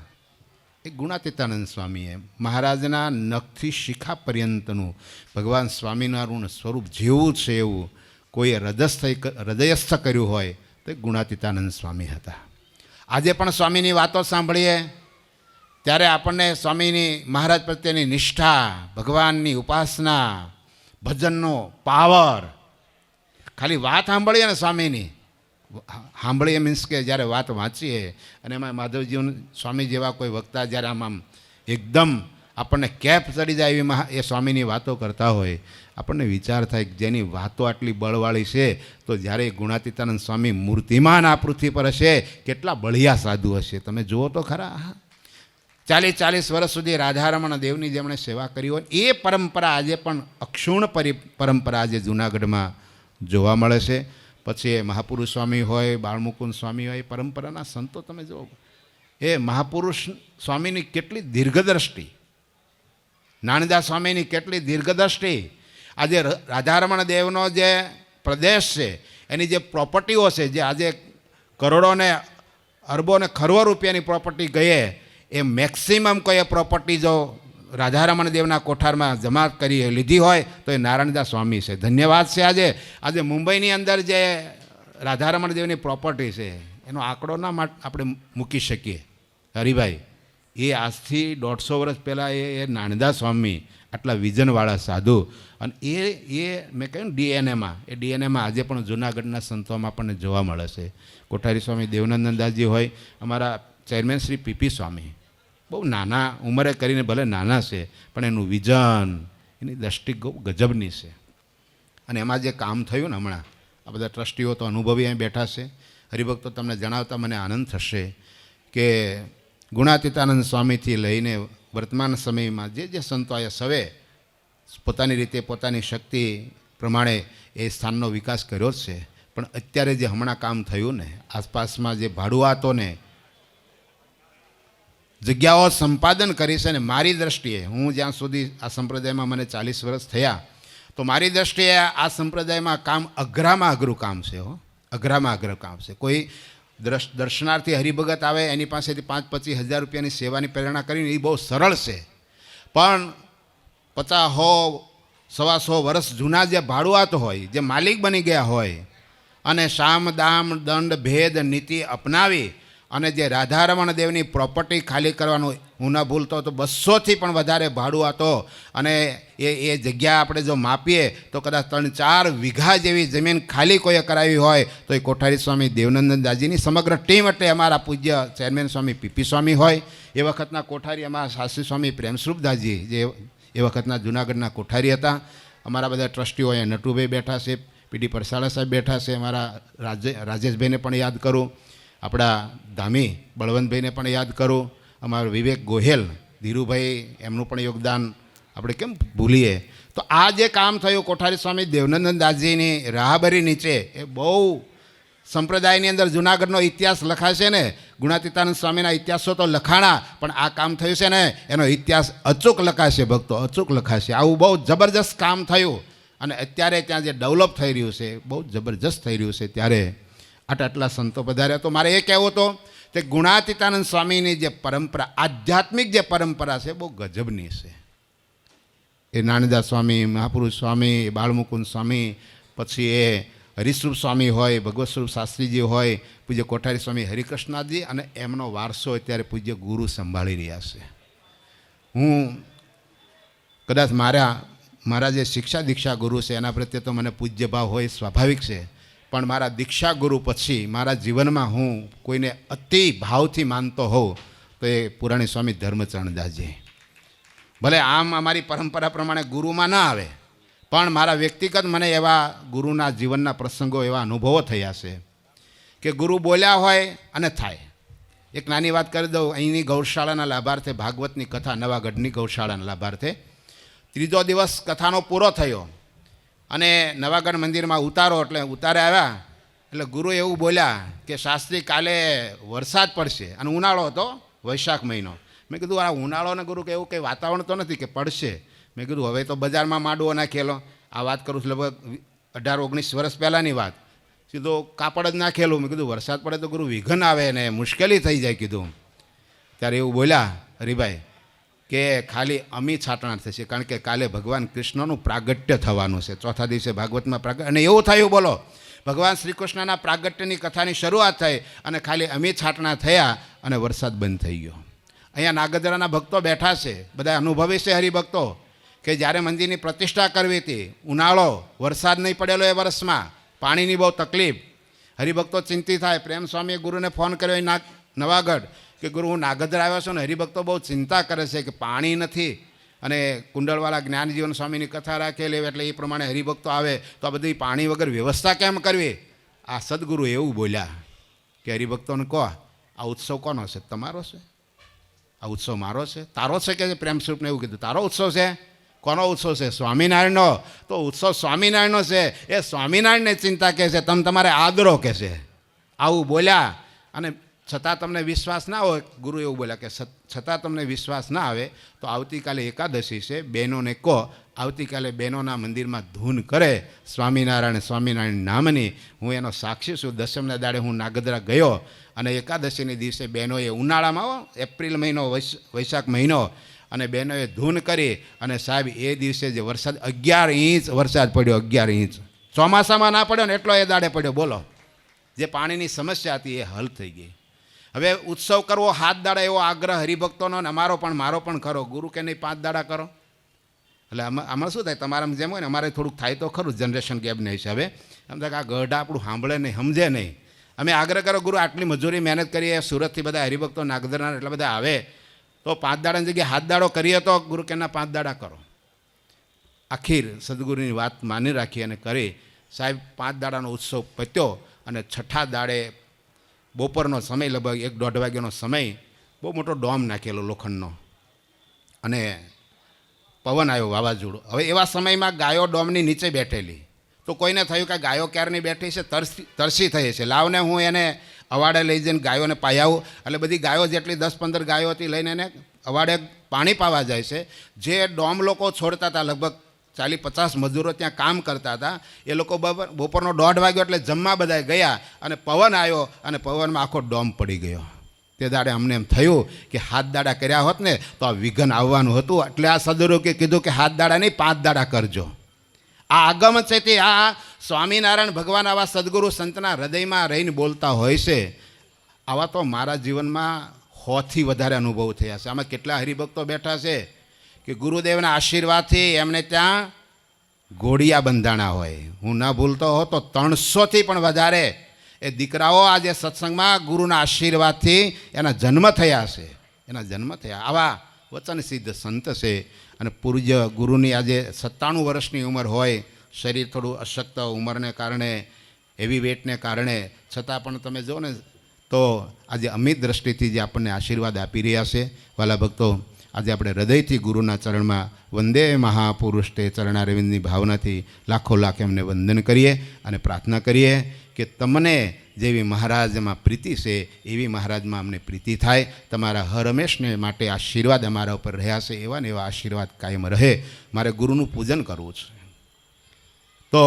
એ ગુણાતીતાનંદ સ્વામીએ મહારાજના નખથી શિખા પર્યંતનું ભગવાન સ્વામિનારાયણ સ્વરૂપ જેવું છે એવું કોઈએ હૃદયસ્થ કર્યું હોય તો એ ગુણાતીતાનંદ સ્વામી હતા. આજે પણ સ્વામીની વાતો સાંભળીએ ત્યારે આપણને સ્વામીની મહારાજ પ્રત્યેની નિષ્ઠા, ભગવાનની ઉપાસના, ભજનનો પાવર, ખાલી વાત સાંભળીએ ને સ્વામીની, સાંભળીએ મીન્સ કે જ્યારે વાત વાંચીએ અને એમાં માધવજીવન સ્વામી જેવા કોઈ વક્તા જ્યારે આમ એકદમ આપણને કેપ ચડી જાય એવી એ સ્વામીની વાતો કરતા હોય, આપણને વિચાર થાય કે જેની વાતો આટલી બળવાળી છે તો જ્યારે ગુણાતીતાનંદ સ્વામી મૂર્તિમાન આ પૃથ્વી પર હશે કેટલા બળિયા સાધુ હશે. તમે જુઓ તો ખરા, 40 વર્ષ સુધી રાધારમણ દેવની જેમણે સેવા કરી હોય એ પરંપરા આજે પણ અક્ષુણ્ણ પરંપરા આજે જૂનાગઢમાં જોવા મળે છે. પછી એ મહાપુરુષ સ્વામી હોય, બાળમુકુંદ સ્વામી હોય, એ પરંપરાના સંતો તમે જુઓ, એ મહાપુરુષ સ્વામીની કેટલી દીર્ઘદ્રષ્ટિ, નાનદાસ સ્વામીની કેટલી દીર્ઘદ્રષ્ટિ. આજે રાધારમણ દેવનો જે પ્રદેશ છે એની જે પ્રોપર્ટીઓ છે, જે આજે કરોડોને અરબોને ખરવો રૂપિયાની પ્રોપર્ટી ગઈ, એ મેક્સિમમ કોઈ પ્રોપર્ટી જો રાધારમણ દેવના કોઠારમાં જમા કરી લીધી હોય તો એ નારાયણદાસ સ્વામી છે. ધન્યવાદ છે. આજે મુંબઈની અંદર જે રાધારમણ દેવની પ્રોપર્ટી છે એનો આંકડો ના આપણે મૂકી શકીએ હરિભાઈ. એ આજથી 150 વર્ષ પહેલાં એ નાનદાસ સ્વામી આટલા વિઝનવાળા સાધુ, અને એ મેં કહ્યું ડીએનએમાં, એ ડીએનએમાં આજે પણ જૂનાગઢના સંતોમાં આપણને જોવા મળે છે. કોઠારી સ્વામી દેવનંદનદાસજી હોય, અમારા ચેરમેન શ્રી પીપી સ્વામી, બહુ નાના ઉંમરે કરીને ભલે નાના છે પણ એનું વિઝન, એની દ્રષ્ટિ બહુ ગજબની છે. અને એમાં જે કામ થયું ને હમણાં, આ બધા ટ્રસ્ટીઓ તો અનુભવી અહીં બેઠા છે, હરિભક્તો તમને જણાવતા મને આનંદ થશે કે ગુણાતીતાનંદ સ્વામીથી લઈને વર્તમાન સમયમાં જે સંતો આવ્યા સવે પોતાની રીતે પોતાની શક્તિ પ્રમાણે એ સ્થાનનો વિકાસ કર્યો જ છે. પણ અત્યારે જે હમણાં કામ થયું ને, આસપાસમાં જે ભાડુઆતોને જગ્યાઓ સંપાદન કરી છે ને, મારી દ્રષ્ટિએ, હું જ્યાં સુધી આ સંપ્રદાયમાં મને 40 વર્ષ થયા, તો મારી દ્રષ્ટિએ આ સંપ્રદાયમાં કામ અઘરામાં અઘરું કામ છે. અઘરામાં અઘરું કામ છે. કોઈ દર્શનાર્થી હરિભગત આવે એની પાસેથી 5-25 હજાર રૂપિયાની સેવાની પ્રેરણા કરીને એ બહુ સરળ છે. પણ 50-100 વર્ષ જૂના જે ભાડુઆત હોય, જે માલિક બની ગયા હોય અને સામ દામ દંડ ભેદ નીતિ અપનાવી અને જે રાધારમણ દેવની પ્રોપર્ટી ખાલી કરવાનું, હું ન ભૂલતો તો 200થી પણ વધારે ભાડુઆતો, અને એ જગ્યા આપણે જો માપીએ તો કદાચ 3-4 વીઘા જેવી જમીન ખાલી કોઈએ કરાવી હોય તો એ કોઠારી સ્વામી દેવનંદનદાસજીની સમગ્ર ટીમ, એટલે અમારા પૂજ્ય ચેરમેન સ્વામી પીપી સ્વામી હોય, એ વખતના કોઠારી અમારા શાસ્ત્રી સ્વામી પ્રેમસ્વરૂપદાસજી જે એ વખતના જૂનાગઢના કોઠારી હતા, અમારા બધા ટ્રસ્ટીઓ અહીંયા નટુભાઈ બેઠા છે, પીડી પરસાળા સાહેબ બેઠા છે, અમારા રાજેશભાઈને પણ યાદ કરું, આપણા ધામી બળવંતભાઈને પણ યાદ કરું, અમારા વિવેક ગોહેલ, ધીરુભાઈ, એમનું પણ યોગદાન આપણે કેમ ભૂલીએ. તો આ જે કામ થયું કોઠારી સ્વામી દેવનંદનદાસજીની રાહબરી નીચે, એ બહુ સંપ્રદાયની અંદર જૂનાગઢનો ઇતિહાસ લખાશે ને, ગુણાતીતાનંદ સ્વામીના ઇતિહાસો તો લખાણા, પણ આ કામ થયું છે ને એનો ઇતિહાસ અચૂક લખાશે ભક્તો, અચૂક લખાશે. આવું બહુ જબરજસ્ત કામ થયું અને અત્યારે ત્યાં જે ડેવલપ થઈ રહ્યું છે બહુ જબરજસ્ત થઈ રહ્યું છે. ત્યારે આટલા સંતો પધાર્યા. તો મારે એ કહેવું તો કે ગુણાતીતાનંદ સ્વામીની જે પરંપરા, આધ્યાત્મિક જે પરંપરા છે બહુ ગજબની છે. એ નાનદાસ સ્વામી, મહાપુરુષ સ્વામી, બાળમુકુંદ સ્વામી, પછી એ હરિસ્વરૂપ સ્વામી હોય, ભગવત સ્વરૂપ શાસ્ત્રીજી હોય, પૂજ્ય કોઠારી સ્વામી હરિકૃષ્ણજી, અને એમનો વારસો અત્યારે પૂજ્ય ગુરુ સંભાળી રહ્યા છે. હું કદાચ મારા જે શિક્ષા દીક્ષા ગુરુ છે એના પ્રત્યે તો મને પૂજ્ય ભાવ હોય, સ્વાભાવિક છે, પણ મારા દીક્ષા ગુરુ પછી મારા જીવનમાં હું કોઈને અતિ ભાવથી માનતો હોઉં તો એ પુરાણી સ્વામી ધર્મચરણદાસજી. ભલે આમ અમારી પરંપરા પ્રમાણે ગુરુમાં ના આવે, પણ મારા વ્યક્તિગત મને એવા ગુરુના જીવનના પ્રસંગો, એવા અનુભવો થયા છે કે ગુરુ બોલ્યા હોય અને થાય. એક નાની વાત કરી દઉં. અહીંની ગૌશાળાના લાભાર્થે, ભાગવતની કથા, નવાગઢની ગૌશાળાના લાભાર્થે 3જો દિવસ કથાનો પૂરો થયો અને નવાગઢ મંદિરમાં ઉતારો, એટલે ઉતારે આવ્યા એટલે ગુરુ એવું બોલ્યા કે શાસ્ત્રી કાલે વરસાદ પડશે, અને ઉનાળો હતો, વૈશાખ મહિનો. મેં કીધું આ ઉનાળો ને ગુરુ કે એવું કંઈ વાતાવરણ તો નથી કે પડશે. મેં કીધું હવે તો બજારમાં માંડવો નાખેલો, આ વાત કરું છું લગભગ 18-19 વર્ષ પહેલાંની વાત. સીધો કાપડ જ નાખેલું. મેં કીધું વરસાદ પડે તો ગુરુ વિઘન આવે ને મુશ્કેલી થઈ જાય કીધું. ત્યારે એવું બોલ્યા હરિભાઈ કે ખાલી અમી છાટણા થશે, કારણ કે કાલે ભગવાન કૃષ્ણનું પ્રાગટ્ય થવાનું છે. ચોથા દિવસે ભાગવતમાં પ્રાગટ્ય, અને એવું થયું બોલો, ભગવાન શ્રી કૃષ્ણના પ્રાગટ્યની કથાની શરૂઆત થઈ અને ખાલી અમી છાટણા થયા અને વરસાદ બંધ થઈ ગયો. અહીંયા નાગદરાના ભક્તો બેઠા છે, બધા અનુભવી છે હરિભક્તો, કે જ્યારે મંદિરની પ્રતિષ્ઠા કરવી હતી, ઉનાળો, વરસાદ નહીં પડેલો એ વર્ષમાં, પાણીની બહુ તકલીફ, હરિભક્તો ચિંતિત થાય. પ્રેમ સ્વામીએ ગુરુને ફોન કર્યો નવાગઢ કે ગુરુ હું નાગદરા આવ્યો છું ને હરિભક્તો બહુ ચિંતા કરે છે કે પાણી નથી, અને કુંડળવાળા જ્ઞાનજીવન સ્વામીની કથા રાખેલી એટલે એ પ્રમાણે હરિભક્તો આવે તો આ બધી પાણી વગર વ્યવસ્થા કેમ કરવી. આ સદગુરુ એવું બોલ્યા કે હરિભક્તોને કહો આ ઉત્સવ કોનો છે? તમારો છે? આ ઉત્સવ મારો છે? તારો છે કે પ્રેમ સ્વરૂપને એવું કીધું, તારો ઉત્સવ છે? કોનો ઉત્સવ છે? સ્વામિનારાયણનો. તો ઉત્સવ સ્વામિનારાયણનો છે, એ સ્વામિનારાયણને ચિંતા કહે છે, તમે તમારે આદરો કહે છે. આવું બોલ્યા. અને છતાં તમને વિશ્વાસ ના હોય, ગુરુ એવું બોલ્યા કે છતાં તમને વિશ્વાસ ના આવે તો આવતીકાલે એકાદશી છે, બહેનોને કહો આવતીકાલે બહેનોના મંદિરમાં ધૂન કરે સ્વામિનારાયણ સ્વામિનારાયણ નામની. હું એનો સાક્ષી છું. દસમના દાડે હું નાગદરા ગયો અને એકાદશીને દિવસે બહેનોએ ઉનાળામાં, એપ્રિલ મહિનો, વૈશાખ મહિનો, અને બહેનોએ ધૂન કરી. અને સાહેબ એ દિવસે જે વરસાદ 11 ઇંચ વરસાદ પડ્યો, 11 ઇંચ. ચોમાસામાં ના પડ્યો ને એટલો એ દાડે પડ્યો. બોલો, જે પાણીની સમસ્યા હતી એ હલ થઈ ગઈ. હવે ઉત્સવ કરવો 7 દાડા એવો આગ્રહ હરિભક્તોનો, ને અમારો પણ, મારો પણ ખરો. ગુરુ કે નહીં 5 દાડા કરો. એટલે આમાં શું થાય, તમારામાં જેમ હોય ને અમારે થોડુંક થાય તો ખરું જનરેશન ગેપને હિસાબે. એમ થાય કે આ ગઢા આપણું સાંભળે નહીં, સમજે નહીં. અમે આગ્રહ કરો ગુરુ આટલી મજૂરી મહેનત કરીએ, સુરતથી બધા હરિભક્તો નાગદરના એટલા બધા આવે તો 5 દાડાની જગ્યાએ 7 દાડો કરીએ તો ગુરુ કેના 5 દાડા કરો. આખીર સદગુરુની વાત માની રાખી અને કરી. સાહેબ 5 દાડાનો ઉત્સવ પત્યો અને 6ઠા દાડે બપોરનો સમય, લગભગ 1-1.5 વાગ્યાનો સમય, બહુ મોટો ડોમ નાખેલો લોખંડનો, અને પવન આવ્યો, વાવાઝોડું. હવે એવા સમયમાં ગાયો ડોમની નીચે બેઠેલી. તો કોઈને થયું કે ગાયો ક્યારની બેઠી છે, તરસી થઈ છે, લાવને હું એને અવાડે લઈ જઈને ગાયોને પાયાવું. એટલે બધી ગાયો જેટલી 10-15 ગાયો હતી લઈને એને અવાડે પાણી પાવા જાય છે. જે ડોમ લોકો છોડતા હતા, લગભગ 40-50 મજૂરો ત્યાં કામ કરતા હતા, એ લોકો બપોરનો 1:30 વાગ્યો એટલે જમવા બધા ગયા અને પવન આવ્યો અને પવનમાં આખો ડોમ પડી ગયો. તે દાડે અમને એમ થયું કે 7 દાડા કર્યા હોત ને તો આ વિઘન આવવાનું હતું. એટલે આ સદગુરુએ કીધું કે 7 દાડા નહીં 5 દાડા કરજો. આ આગમ છે તે આ સ્વામિનારાયણ ભગવાન આવા સદગુરુ સંતના હૃદયમાં રહીને બોલતા હોય છે. આવા તો મારા જીવનમાં 100થી વધારે અનુભવ થયા છે. આમાં કેટલા હરિભક્તો બેઠા છે કે ગુરુદેવના આશીર્વાદથી એમને ત્યાં ઘોડિયા બંધાણા હોય. હું ના ભૂલતો હો તો 300થી પણ વધારે એ દીકરાઓ આજે સત્સંગમાં ગુરુના આશીર્વાદથી એના જન્મ થયા છે. એના જન્મ થયા. આવા વચન સિદ્ધ સંત છે. અને પૂજ્ય ગુરુની આજે 97 વર્ષની ઉંમર હોય, શરીર થોડું અશક્ત ઉંમરને કારણે, હેવી વેટને કારણે, છતાં પણ તમે જો ને તો આજે અમિત દ્રષ્ટિથી જે આપણને આશીર્વાદ આપી રહ્યા છે. વાલા ભક્તો, આજે આપણે હૃદયથી ગુરુના ચરણમાં વંદે મહાપુરુષ તે ચરણારવિંદની ભાવનાથી લાખો લાખ એમને વંદન કરીએ અને પ્રાર્થના કરીએ કે તમને જેવી મહારાજમાં પ્રીતિ છે એવી મહારાજમાં અમને પ્રીતિ થાય. તમારા હર હંમેશને માટે આશીર્વાદ અમારા ઉપર રહ્યા છે, એવા ને એવા આશીર્વાદ કાયમ રહે. મારે ગુરુનું પૂજન કરવું છે. તો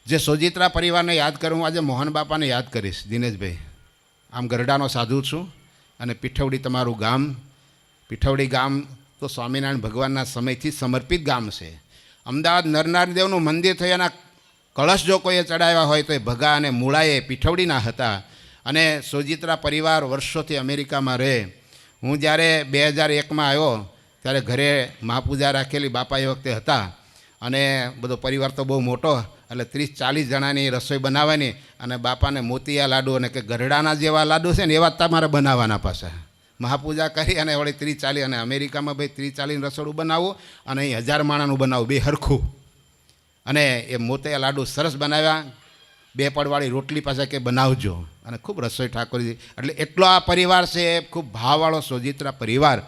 જે સોજિત્રા પરિવારને યાદ કરું, હું આજે મોહન બાપાને યાદ કરીશ. દિનેશભાઈ, આમ ગરડાનો સાધુ છું અને પીઠવડી તમારું ગામ. પીઠવડી ગામ તો સ્વામિનારાયણ ભગવાનના સમયથી સમર્પિત ગામ છે. અમદાવાદ નરનારાયણ દેવનું મંદિર થયું, એના કળશ જો કોઈએ ચડાવ્યા હોય તો એ ભગા અને મૂળાએ પીઠવડીના હતા. અને સોજિત્રા પરિવાર વર્ષોથી અમેરિકામાં રહે. હું જ્યારે 2001માં આવ્યો ત્યારે ઘરે મહાપૂજા રાખેલી બાપા એ વખતે હતા, અને બધો પરિવાર તો બહુ મોટો, એટલે 30-40 જણાની રસોઈ બનાવવાની, અને બાપાને મોતિયા લાડુ અને કે ગરડાના જેવા લાડુ છે ને એવા તમારે બનાવવાના પાછા. મહાપૂજા કરી અને વળી 30-40, અને અમેરિકામાં ભાઈ 30-40 રસોડું બનાવવું અને અહીં 1000 માણાનું બનાવવું, બે હરખું. અને એ મોતિયા લાડુ સરસ બનાવ્યા. 2 પડવાળી રોટલી પાસે કે બનાવજો, અને ખૂબ રસોઈ ઠાકોરજી. એટલે એટલો આ પરિવાર છે, ખૂબ ભાવવાળો સોજિત્રા પરિવાર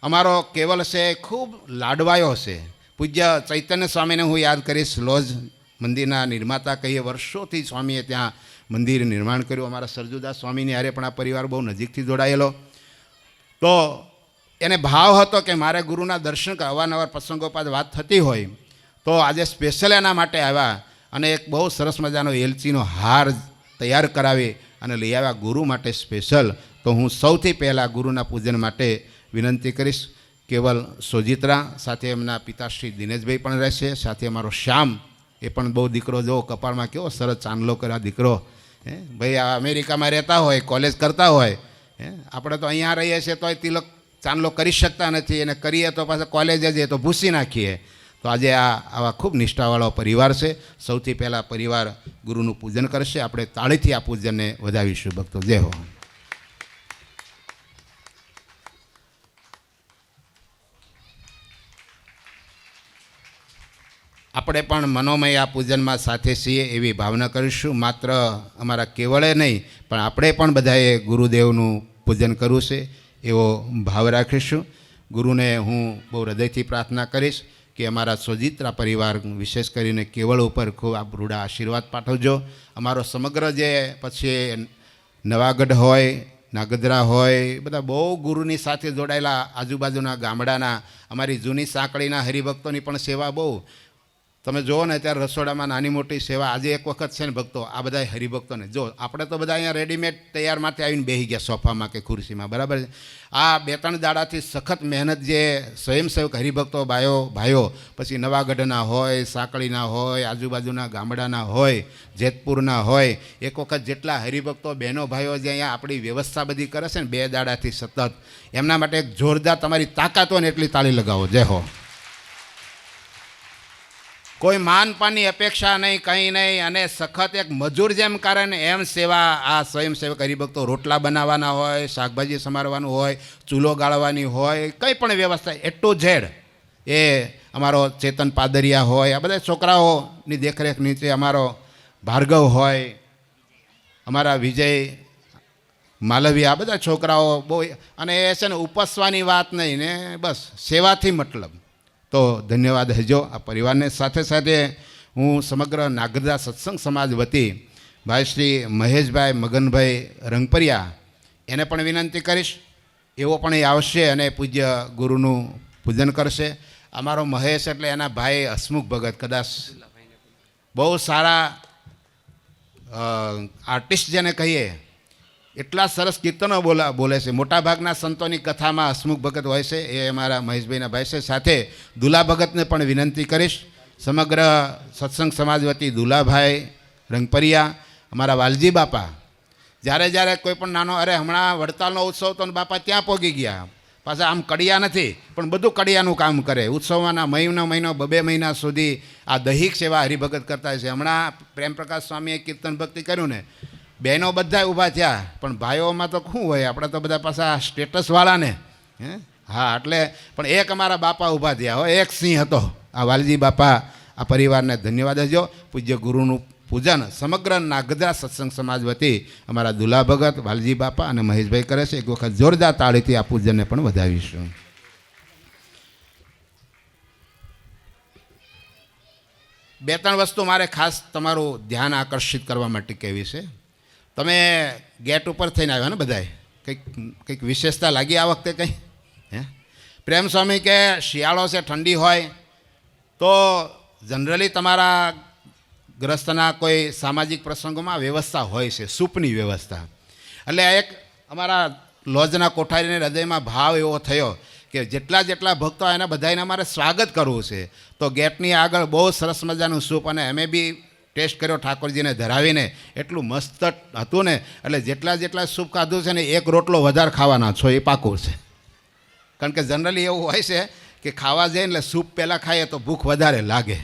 અમારો કેવલ છે, ખૂબ લાડવાયો છે. પૂજ્ય ચૈતન્ય સ્વામીને હું યાદ કરીશ. લોજ મંદિરના નિર્માતા કહીએ, વર્ષોથી સ્વામીએ ત્યાં મંદિર નિર્માણ કર્યું. અમારા સરજુદાસ સ્વામીની હારે પણ આ પરિવાર બહુ નજીકથી જોડાયેલો. તો એને ભાવ હતો કે મારે ગુરુના દર્શન કરવા. અવારનવાર પ્રસંગોપાત વાત થતી હોય તો આજે સ્પેશિયલ એના માટે આવ્યા અને એક બહુ સરસ મજાનો એલચીનો હાર તૈયાર કરાવી અને લઈ આવ્યા ગુરુ માટે સ્પેશિયલ. તો હું સૌથી પહેલાં ગુરુના પૂજન માટે વિનંતી કરીશ. કેવલ સોજિત્રા સાથે એમના પિતાશ્રી દિનેશભાઈ પણ રહેશે, સાથે અમારો શ્યામ, એ પણ બહુ દીકરો જો કપાળમાં કેવો સરસ ચાંદલો કર્યા દીકરો. ભાઈ આ અમેરિકામાં રહેતા હોય, કોલેજ કરતા હોય, આપણે તો અહીંયા રહીએ છીએ તોય તિલક ચાંદલો કરી શકતા નથી, અને કરીએ તો પાછા કોલેજ જઈએ તો ભૂસી નાખીએ. તો આજે આવા ખૂબ નિષ્ઠાવાળો પરિવાર છે. સૌથી પહેલાં પરિવાર ગુરુનું પૂજન કરશે. આપણે તાળીથી આ પૂજનને વધાવીશું ભક્તો. જય હો. આપણે પણ મનોમય આ પૂજનમાં સાથે છીએ એવી ભાવના કરીશું. માત્ર અમારા કેવળે નહીં પણ આપણે પણ બધાએ ગુરુદેવનું પૂજન કરવું છે એવો ભાવ રાખીશું. ગુરુને હું બહુ હૃદયથી પ્રાર્થના કરીશ કે અમારા સોજિત્રા પરિવાર વિશેષ કરીને કેવળ ઉપર ખૂબ આ રૂડા આશીર્વાદ પાઠવજો. અમારો સમગ્ર જે પછી નવાગઢ હોય, નાગદરા હોય, બધા બહુ ગુરુની સાથે જોડાયેલા આજુબાજુના ગામડાના અમારી જૂની સાંકળીના હરિભક્તોની પણ સેવા બહુ. તમે જુઓ ને ત્યારે રસોડામાં નાની મોટી સેવા. આજે એક વખત છે ને ભક્તો, આ બધા હરિભક્તોને જો આપણે તો બધા અહીંયા રેડીમેડ તૈયારમાંથી આવીને બેસી ગયા સોફામાં કે ખુરશીમાં, બરાબર છે. આ 2-3 દાડાથી સખત મહેનત જે સ્વયંસેવક હરિભક્તો ભાઈઓ પછી નવાગઢના હોય, સાંકળીના હોય, આજુબાજુના ગામડાના હોય, જેતપુરના હોય, એક વખત જેટલા હરિભક્તો બહેનો ભાઈઓ જે અહીંયા આપણી વ્યવસ્થા બધી કરે છે ને 2 દાડાથી સતત, એમના માટે એક જોરદાર તમારી તાકાત હોય ને એટલી તાળી લગાવો. જય હો. કોઈ માનપાનની અપેક્ષા નહીં, કંઈ નહીં, અને સખત એક મજૂર જેમ કરે ને એમ સેવા આ સ્વયંસેવક હરિભક્તો. રોટલા બનાવવાના હોય, શાકભાજી સમારવાનું હોય, ચૂલો ગાળવાની હોય, કંઈ પણ વ્યવસ્થા એટલું ઝેડ એ અમારો ચેતન પાદરિયા હોય, આ બધા છોકરાઓની દેખરેખ નીચે અમારો ભાર્ગવ હોય, અમારા વિજય માલવિયા, બધા છોકરાઓ બહુ. અને એ છે ને ઉપસવાની વાત નહીં ને, બસ સેવાથી મતલબ. તો ધન્યવાદ હજો આ પરિવારને. સાથે સાથે હું સમગ્ર નાગદરા સત્સંગ સમાજ વતી ભાઈ શ્રી મહેશભાઈ મગનભાઈ રંગપરિયા એને પણ વિનંતી કરીશ. એવો પણ એ આવશે અને પૂજ્ય ગુરુનું પૂજન કરશે. અમારો મહેશ એટલે એના ભાઈ હસમુખ ભગત કદાચ બહુ સારા આર્ટિસ્ટ જેને કહીએ, એટલા સરસ કીર્તનો બોલે છે. મોટાભાગના સંતોની કથામાં હસમુખ ભગત હોય છે. એ અમારા મહેશભાઈના ભાઈ છે. સાથે દુલા ભગતને પણ વિનંતી કરીશ. સમગ્ર સત્સંગ સમાજ વતી દુલાભાઈ રંગપરિયા, અમારા વાલજી બાપા, જ્યારે કોઈ પણ નાનો, અરે હમણાં વડતાલનો ઉત્સવ તો બાપા ત્યાં પહોંચી ગયા, પાછા આમ કડિયા નથી પણ બધું કડિયાનું કામ કરે. ઉત્સવના મહિનો 2 મહિના સુધી આ દૈહિક સેવા હરિભગત કરતા છે. હમણાં પ્રેમપ્રકાશ સ્વામીએ કીર્તન ભક્તિ કર્યું ને, બહેનો બધા ઊભા થયા, પણ ભાઈઓમાં તો શું હોય, આપણે તો બધા પાછા સ્ટેટસવાળાને. હા, એટલે પણ એક અમારા બાપા ઊભા થયા હોય, એક સિંહ હતો આ વાલજી બાપા. આ પરિવારને ધન્યવાદ હજો. પૂજ્ય ગુરુનું પૂજન સમગ્ર નાગદરા સત્સંગ સમાજ વતી અમારા દુલા ભગત, વાલજી બાપા અને મહેશભાઈ કરે છે. એક વખત જોરદાર તાળીથી આ પૂજનને પણ વધાવીશું. બે ત્રણ વસ્તુ મારે ખાસ તમારું ધ્યાન આકર્ષિત કરવા માટે કહેવી છે. તમે ગેટ ઉપર થઈને આવ્યા ને બધાએ, કંઈક વિશેષતા લાગી આ વખતે કંઈ? પ્રેમ સ્વામી કે શિયાળો છે, ઠંડી હોય તો જનરલી તમારા ગ્રસ્તના કોઈ સામાજિક પ્રસંગોમાં વ્યવસ્થા હોય છે, સૂપની વ્યવસ્થા. એટલે એક અમારા લોજના કોઠારીને હૃદયમાં ભાવ એવો થયો કે જેટલા ભક્તો એને બધાને અમારે સ્વાગત કરવું છે. તો ગેટની આગળ બહુ સરસ મજાનું સૂપ, અને અમે બી ટેસ્ટ કર્યો ઠાકોરજીને ધરાવીને, એટલું મસ્ત હતું ને. એટલે જેટલા સૂપ ખાધું છે ને, એક રોટલો વધારે ખાવાના છો એ પાકું છે. કારણ કે જનરલી એવું હોય છે કે ખાવા જાય એટલે સૂપ પહેલાં ખાઈએ તો ભૂખ વધારે લાગે.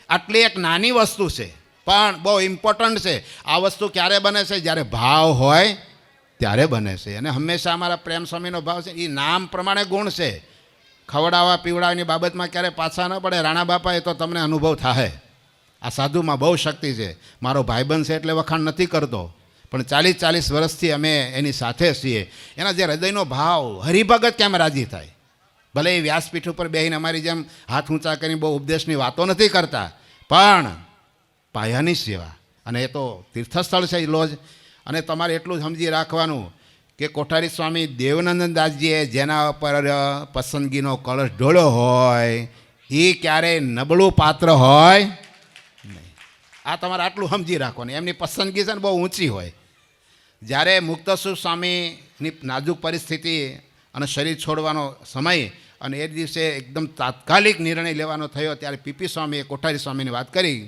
આટલી એક નાની વસ્તુ છે પણ બહુ ઇમ્પોર્ટન્ટ છે. આ વસ્તુ ક્યારે બને છે? જ્યારે ભાવ હોય ત્યારે બને છે. અને હંમેશા અમારા પ્રેમ સ્વામીનો ભાવ છે એ નામ પ્રમાણે ગુણ છે. ખવડાવવા પીવડાવવાની બાબતમાં ક્યારે પાછા ન પડે. રાણા બાપા એ તો તમને અનુભવ થાય. આ સાધુમાં બહુ શક્તિ છે. મારો ભાઈબંધ છે એટલે વખાણ નથી કરતો, પણ 40 વર્ષથી અમે એની સાથે છીએ. એના જે હૃદયનો ભાવ, હરિભગત કેમ રાજી થાય. ભલે એ વ્યાસપીઠ ઉપર બેસીને અમારી જેમ હાથ ઊંચા કરીને બહુ ઉપદેશની વાતો નથી કરતા, પણ પાયાની સેવા. અને એ તો તીર્થસ્થળ છે લોજ. અને તમારે એટલું જ સમજી રાખવાનું કે કોઠારી સ્વામી દેવનંદન દાસજીએ જેના પર પસંદગીનો કળશ ઢોળ્યો હોય એ ક્યારેય નબળું પાત્ર હોય નહીં. આ તમારે આટલું સમજી રાખવાનું. એમની પસંદગી છે ને બહુ ઊંચી હોય. જ્યારે મુક્તસ્વરૂપ સ્વામીની નાજુક પરિસ્થિતિ અને શરીર છોડવાનો સમય અને એ દિવસે એકદમ તાત્કાલિક નિર્ણય લેવાનો થયો ત્યારે પીપી સ્વામીએ કોઠારી સ્વામીને વાત કરી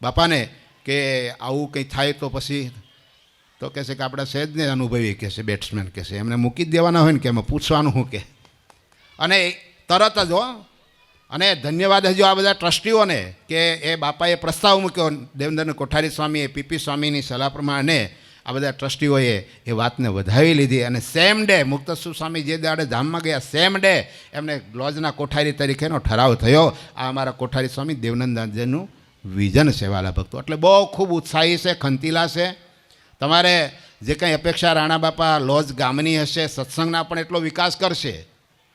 બાપાને કે આવું કંઈ થાય તો પછી તો કહેશે કે આપણે સહેજને અનુભવી કહેશે બેટ્સમેન કહેશે એમને મૂકી જ દેવાના હોય ને કે એમાં પૂછવાનું શું કે. અને તરત જ અને ધન્યવાદ હજુ આ બધા ટ્રસ્ટીઓને કે એ બાપાએ પ્રસ્તાવ મૂક્યો દેવેન્દ્ર કોઠારી સ્વામીએ પીપી સ્વામીની સલાહ પ્રમાણે આ બધા ટ્રસ્ટીઓએ એ વાતને વધાવી લીધી અને સેમ ડે મુક્તસ્વરૂપ સ્વામી જે દાડે ધામમાં ગયા સેમ ડે એમને લોજના કોઠારી તરીકેનો ઠરાવ થયો. આ અમારા કોઠારી સ્વામી દેવનંદાજીનું વિઝન છે વાલા ભક્તો. એટલે બહુ ખૂબ ઉત્સાહી છે, ખંતીલા છે. તમારે જે કંઈ અપેક્ષા રાણા બાપા લોજ ગામની હશે સત્સંગના પણ એટલો વિકાસ કરશે.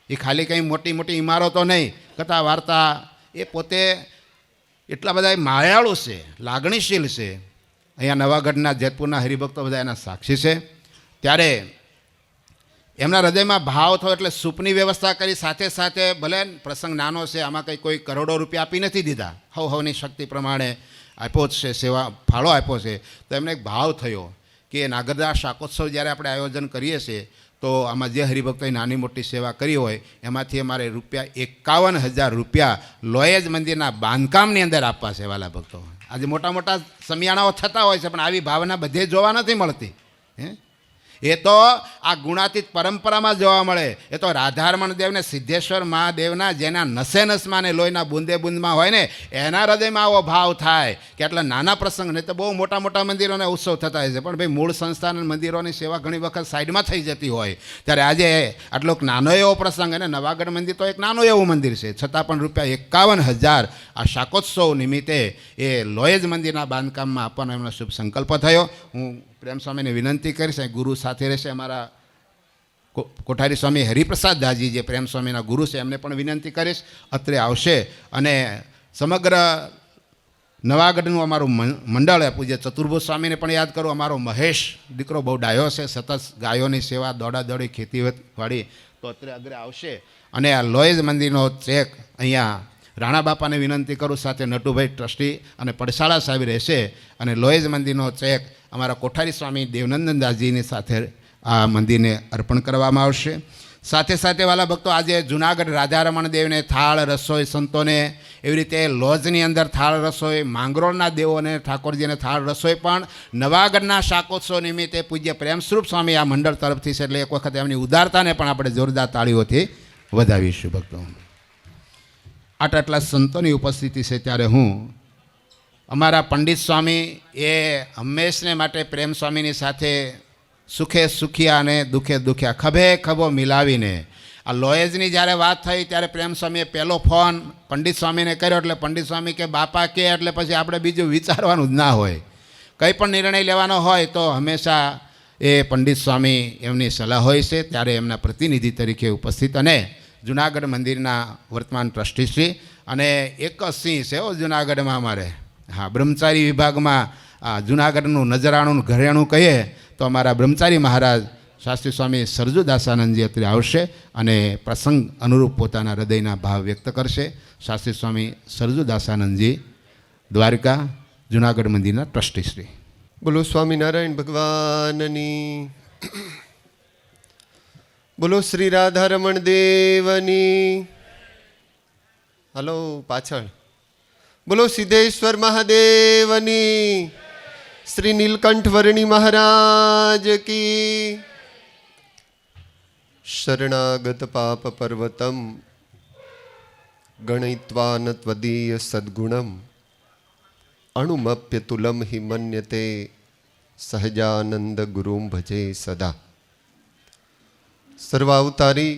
એ ખાલી કંઈ મોટી મોટી ઇમારતો નહીં, કથા વાર્તા એ પોતે એટલા બધા માયાળુ છે, લાગણીશીલ છે. અહીંયા નવાગઢના જેતપુરના હરિભક્તો બધા એના સાક્ષી છે. ત્યારે એમના હૃદયમાં ભાવ થયો એટલે સૂપની વ્યવસ્થા કરી. સાથે સાથે ભલે પ્રસંગ નાનો છે, આમાં કંઈ કોઈ કરોડો રૂપિયા આપી નથી દીધા, હવની શક્તિ પ્રમાણે આપ્યો જ છે, સેવા ફાળો આપ્યો છે. તો એમને એક ભાવ થયો કે નાગરદા શાકોત્સવ જ્યારે આપણે આયોજન કરીએ છીએ તો આમાં જે હરિભક્તોએ નાની મોટી સેવા કરી હોય એમાંથી અમારે ₹51,000 લોયેજ મંદિરના બાંધકામની અંદર આપવા છે વાલા ભક્તો. આજે મોટા મોટા સમિયાણાઓ થતા હોય છે પણ આવી ભાવના બધે જોવા નથી મળતી. એ તો આ ગુણાતીત પરંપરામાં જોવા મળે. એ તો રાધારમણ દેવને સિદ્ધેશ્વર મહાદેવના જેના નસે નસમાં ને લોહીના બુંદે બુંદમાં હોય ને એના હૃદયમાં આવો ભાવ થાય કે આટલા નાના પ્રસંગ નહીં તો બહુ મોટા મોટા મંદિરોને ઉત્સવ થતા હોય છે પણ ભાઈ મૂળ સંસ્થાન મંદિરોની સેવા ઘણી વખત સાઈડમાં થઈ જતી હોય. ત્યારે આજે આટલો નાનો એવો પ્રસંગ અને નવાગઢ મંદિર તો એક નાનું એવું મંદિર છે છતાં પણ ₹51,000 આ શાકોત્સવ નિમિત્તે એ લોયેજ મંદિરના બાંધકામમાં આપવાનો એમનો શુભ સંકલ્પ થયો. હું પ્રેમ સ્વામીને વિનંતી કરીશ, ગુરુ સાથે રહેશે અમારા કોઠારી સ્વામી હરિપ્રસાદ દાજી જે પ્રેમ સ્વામીના ગુરુ છે એમને પણ વિનંતી કરીશ અત્રે આવશે. અને સમગ્ર નવાગઢનું અમારું મંડળ પૂજ્ય ચતુર્ભુજ સ્વામીને પણ યાદ કરું. અમારો મહેશ દીકરો બહુ ડાયો છે, સતત ગાયોની સેવા દોડાદોડી ખેતીવાડી તો અત્રે અગ્રે આવશે. અને આ લોયેજ મંદિરનો ચેક અહીંયા રાણા બાપાને વિનંતી કરું, સાથે નટુભાઈ ટ્રસ્ટી અને પડસાળા સાહેબ રહેશે. અને લોયેજ મંદિરનો ચેક અમારા કોઠારી સ્વામી દેવનંદનદાસજીની સાથે આ મંદિરને અર્પણ કરવામાં આવશે. સાથે સાથે વાલા ભક્તો આજે જૂનાગઢ રાધારમણ દેવને થાળ રસોઈ સંતોને, એવી રીતે લોજની અંદર થાળ રસોઈ, માંગરોળના દેવોને ઠાકોરજીને થાળ રસોઈ પણ નવાગઢના શાકોત્સવ નિમિત્તે પૂજ્ય પ્રેમસ્વરૂપ સ્વામી આ મંડળ તરફથી છે. એટલે એક વખત એમની ઉદારતાને પણ આપણે જોરદાર તાળીઓથી વધાવીશું ભક્તો. આટલા સંતોની ઉપસ્થિતિ છે ત્યારે હું અમારા પંડિત સ્વામી એ હંમેશને માટે પ્રેમ સ્વામીની સાથે સુખે સુખિયા અને દુઃખે દુખ્યા ખભે ખભો મિલાવીને આ લોયેજની જ્યારે વાત થઈ ત્યારે પ્રેમ સ્વામીએ પહેલો ફોન પંડિત સ્વામીને કર્યો. એટલે પંડિત સ્વામી કે બાપા કે એટલે પછી આપણે બીજું વિચારવાનું જ ના હોય. કંઈ પણ નિર્ણય લેવાનો હોય તો હંમેશા એ પંડિત સ્વામી એમની સલાહ હોય છે. ત્યારે એમના પ્રતિનિધિ તરીકે ઉપસ્થિત અને જૂનાગઢ મંદિરના વર્તમાન ટ્રસ્ટીશ્રી અને એક સિંહ છે જૂનાગઢમાં અમારે, હા, બ્રહ્મચારી વિભાગમાં જૂનાગઢનું નજરાણું ઘરેણું કહીએ તો અમારા બ્રહ્મચારી મહારાજ શાસ્ત્રી સ્વામી સરજુદાસાનંદજી અત્રે આવશે અને પ્રસંગ અનુરૂપ પોતાના હૃદયના ભાવ વ્યક્ત કરશે. શાસ્ત્રી સ્વામી સરજુદાસાનંદજી, દ્વારકા, જૂનાગઢ મંદિરના ટ્રસ્ટીશ્રી. બોલો સ્વામિનારાયણ ભગવાનની, બોલો શ્રી રાધારમણ દેવની. હલો પાછળ. બોલો સિદ્ધેશ્વર મહાદેવની, શ્રી નીલકંઠ વર્ણી મહારાજ કી. શરણાગત પાપ પર્વતમ ગણયિત્વા ન ત્વદીય સદ્ગુણમ અણુમપ્ય તુલમ હિ મન્યતે સહજાનંદ ગુરુમ ભજે સદા. સર્વાવતારી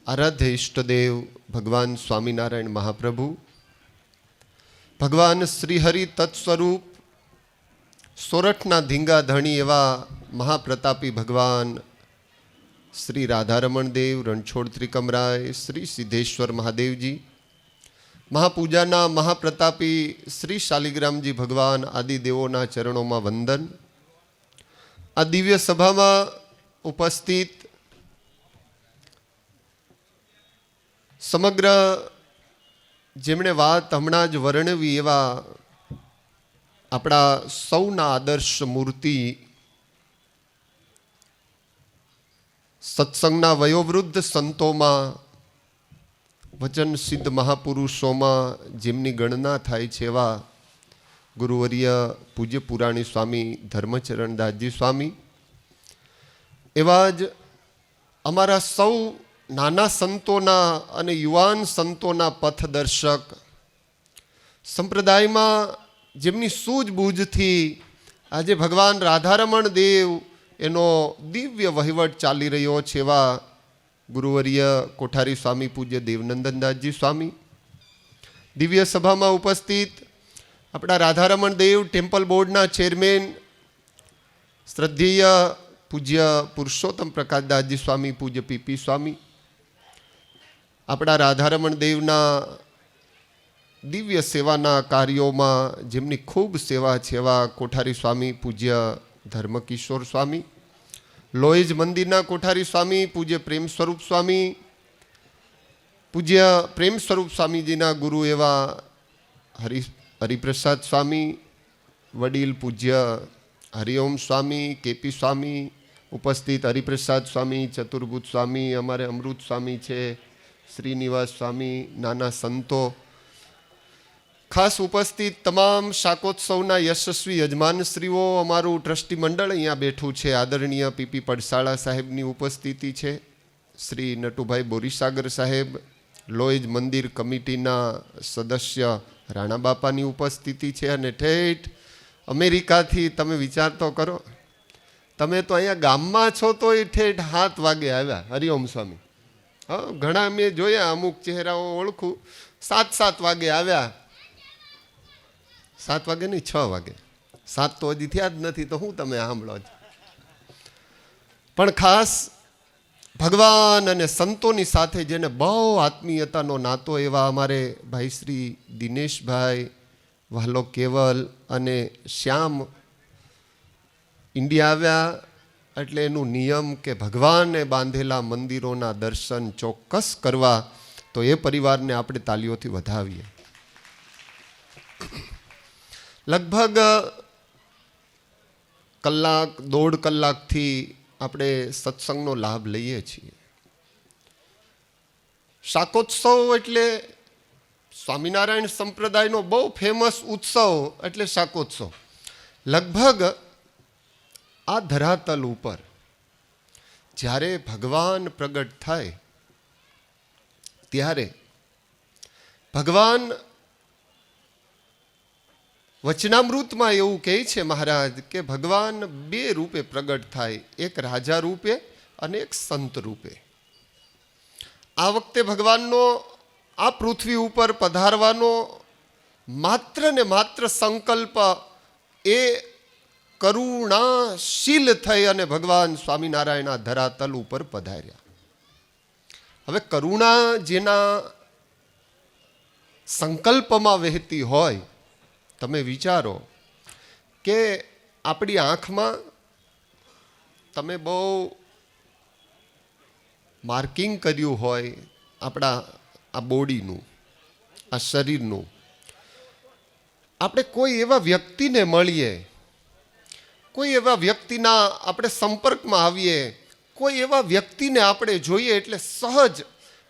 આરાધ્ય ઈષ્ટદેવ ભગવાન સ્વામિનારાયણ મહાપ્રભુ, ભગવાન શ્રીહરિ તત્સ્વરૂપ સોરઠના ધીંગા ધણી એવા મહાપ્રતાપી ભગવાન શ્રી રાધારમણ દેવ, રણછોડ ત્રિકમરાય, શ્રી સિદ્ધેશ્વર મહાદેવજી, મહાપૂજાના મહાપ્રતાપી શ્રી શાલિગ્રામજી ભગવાન આદિ દેવોના ચરણોમાં વંદન. આ દિવ્ય સભામાં ઉપસ્થિત સમગ્ર જેમણે વાત હમણાં જ વર્ણવી એવા આપણા સૌના આદર્શ મૂર્તિ, સત્સંગના વયોવૃદ્ધ સંતોમાં, વચન સિદ્ધ મહાપુરુષોમાં જેમની ગણના થાય છે એવા ગુરુવર્ય પૂજ્ય પુરાણી સ્વામી ધર્મચરણદાસજી સ્વામી, એવા જ અમારા સૌ નાના સંતોના અને યુવાન સંતોના પથદર્શક, સંપ્રદાયમાં જેમની સૂઝબૂઝથી આજે ભગવાન રાધારમણ દેવ એનો દિવ્ય વહીવટ ચાલી રહ્યો છે એવા ગુરુવર્ય કોઠારી સ્વામી પૂજ્ય દેવનંદનદાસજી સ્વામી, દિવ્ય સભામાં ઉપસ્થિત આપણા રાધારમણ દેવ ટેમ્પલ બોર્ડના ચેરમેન શ્રદ્ધેય પૂજ્ય પુરુષોત્તમ પ્રકાશદાસજી સ્વામી પૂજ્ય પીપી સ્વામી, આપણા રાધારમણ દેવના દિવ્ય સેવાના કાર્યોમાં જેમની ખૂબ સેવા છે એવા કોઠારી સ્વામી પૂજ્ય ધર્મકિશોર સ્વામી, લોએજ મંદિરના કોઠારી સ્વામી પૂજ્ય પ્રેમ સ્વરૂપ સ્વામી, પૂજ્ય પ્રેમ સ્વરૂપ સ્વામીજીના ગુરુ એવા હરિપ્રસાદ સ્વામી, વડીલ પૂજ્ય હરિઓમ સ્વામી, કેપી સ્વામી, ઉપસ્થિત હરિપ્રસાદ સ્વામી, ચતુર્ભુજ સ્વામી, અમારે અમૃત સ્વામી છે, શ્રીનિવાસ સ્વામી, નાના સંતો, ખાસ ઉપસ્થિત તમામ શાકોત્સવના યશસ્વી યજમાનશ્રીઓ, અમારું ટ્રસ્ટી મંડળ અહીંયા બેઠું છે, આદરણીય પીપી પડસાળા સાહેબની ઉપસ્થિતિ છે, શ્રી નટુભાઈ બોરીસાગર સાહેબ, લોએજ મંદિર કમિટીના સદસ્ય રાણા બાપાની ઉપસ્થિતિ છે, અને ઠેઠ અમેરિકાથી તમે વિચાર તો કરો, તમે તો અહીંયા ગામમાં છો તો એ ઠેઠ 7 વાગે આવ્યા. હરિઓમ સ્વામી. હા, ઘણા મેં જોયા, અમુક ચહેરાઓ ઓળખું, 7 વાગે આવ્યા. 7 વાગે નહીં, 6 વાગે. 7 તો હજી થયા જ નથી, તો હું તમે સાંભળો જ. પણ ખાસ ભગવાન અને સંતોની સાથે જેને બહુ આત્મીયતાનો નાતો એવા અમારે ભાઈ શ્રી દિનેશભાઈ વાલો કેવલ અને શ્યામ ઇન્ડિયા આવ્યા, એટલે એનું નિયમ કે ભગવાને બાંધેલા મંદિરોના દર્શન ચોક્કસ કરવા, તો એ પરિવારને આપણે તાલીઓથી વધાવીએ. લગભગ 1-1.5 કલાકથી આપણે સત્સંગનો લાભ લઈએ છીએ. શાકોત્સવ એટલે સ્વામિનારાયણ સંપ્રદાયનો બહુ ફેમસ ઉત્સવ એટલે શાકોત્સવ. લગભગ આ ધરાતલ ઉપર જ્યારે ભગવાન પ્રગટ થાય ત્યારે ભગવાન વચનામૃતમાં એવું કહે છે મહારાજ કે ભગવાન 2 રૂપે પ્રગટ થાય, એક રાજા રૂપે અને એક સંત રૂપે. આ વખતે ભગવાનનો આ પૃથ્વી ઉપર પધારવાનો માત્ર ને માત્ર સંકલ્પ એ કરુણાશીલ થઈ અને ભગવાન સ્વામિનારાયણ આ ધરાતલ ઉપર પધાર્યા. હવે કરુણા જેના સંકલ્પમાં વહેતી હોય, તમે વિચારો કે આપણી આંખમાં તમે બહુ માર્કિંગ કર્યું હોય આપણા આ બોડીનું, આ શરીરનું. આપણે કોઈ એવા વ્યક્તિને મળીએ, કોઈ એવા વ્યક્તિના આપણે સંપર્કમાં આવીએ, કોઈ એવા વ્યક્તિને આપણે જોઈએ એટલે સહજ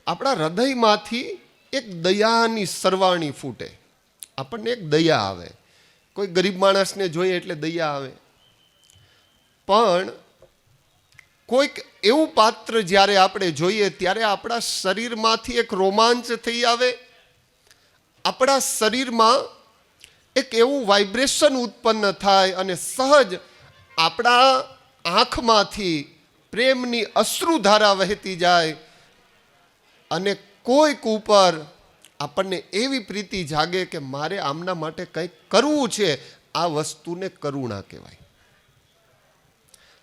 આપણા હૃદયમાંથી એક દયાની સરવાણી ફૂટે, આપણને એક દયા આવે. કોઈ ગરીબ માણસને જોઈએ એટલે દયા આવે. પણ કોઈક એવું પાત્ર જ્યારે આપણે જોઈએ ત્યારે આપણા શરીરમાંથી એક રોમાંચ થઈ આવે, આપણા શરીરમાં એક એવું વાઇબ્રેશન ઉત્પન્ન થાય અને સહજ આપણા આંખમાંથી પ્રેમની અશ્રુધારા વહેતી જાય અને કોઈક ઉપર આપણને એવી પ્રીતિ જાગે કે મારે આમના માટે કંઈક કરવું છે. આ વસ્તુને કરુણા કહેવાય.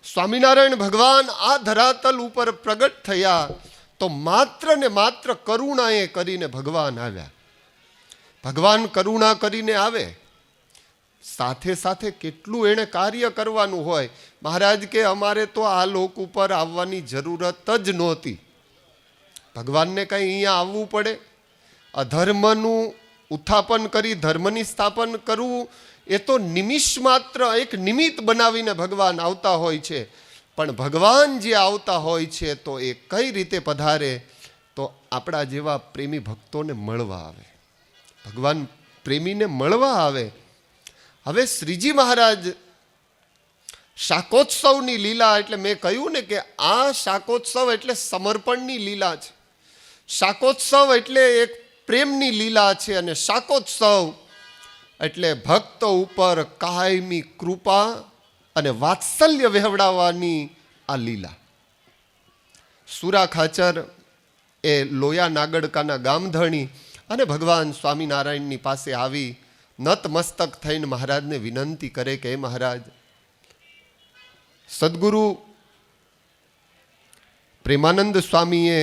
સ્વામિનારાયણ ભગવાન આ ધરાતલ ઉપર પ્રગટ થયા તો માત્ર ને માત્ર કરુણાએ કરીને ભગવાન આવ્યા. ભગવાન કરુણા કરીને આવે, સાથે સાથે કેટલું એણે કાર્ય કરવાનું હોય. મહારાજ કે અમારે તો આ લોક ઉપર આવવાની જરૂરત જ નહોતી. ભગવાનને કંઈ અહીંયા આવવું પડે? અધર્મનું ઉત્થાપન કરી ધર્મની સ્થાપન કરવું એ તો નિમિષ માત્ર એક નિમિત્ત બનાવીને ભગવાન આવતા હોય છે. પણ ભગવાન જે આવતા હોય છે તો એ કઈ રીતે પધારે? તો આપણા જેવા પ્રેમી ભક્તોને મળવા આવે. ભગવાન પ્રેમીને મળવા આવે. હવે શ્રીજી મહારાજ શાકોત્સવની લીલા, એટલે મેં કહ્યું ને કે આ શાકોત્સવ એટલે સમર્પણની લીલા છે. શાકોત્સવ એટલે એક પ્રેમની લીલા છે. અને શાકોત્સવ એટલે ભક્તો ઉપર કાયમી કૃપા અને વાત્સલ્ય વહેવડાવવાની આ લીલા. સુરા ખાચર એ લોયા નાગડકાના ગામધણી અને ભગવાન સ્વામિનારાયણની પાસે આવી નતમસ્તક થઈને મહારાજને વિનંતી કરે કે મહારાજ, સદગુરુ પ્રેમાનંદ સ્વામીએ,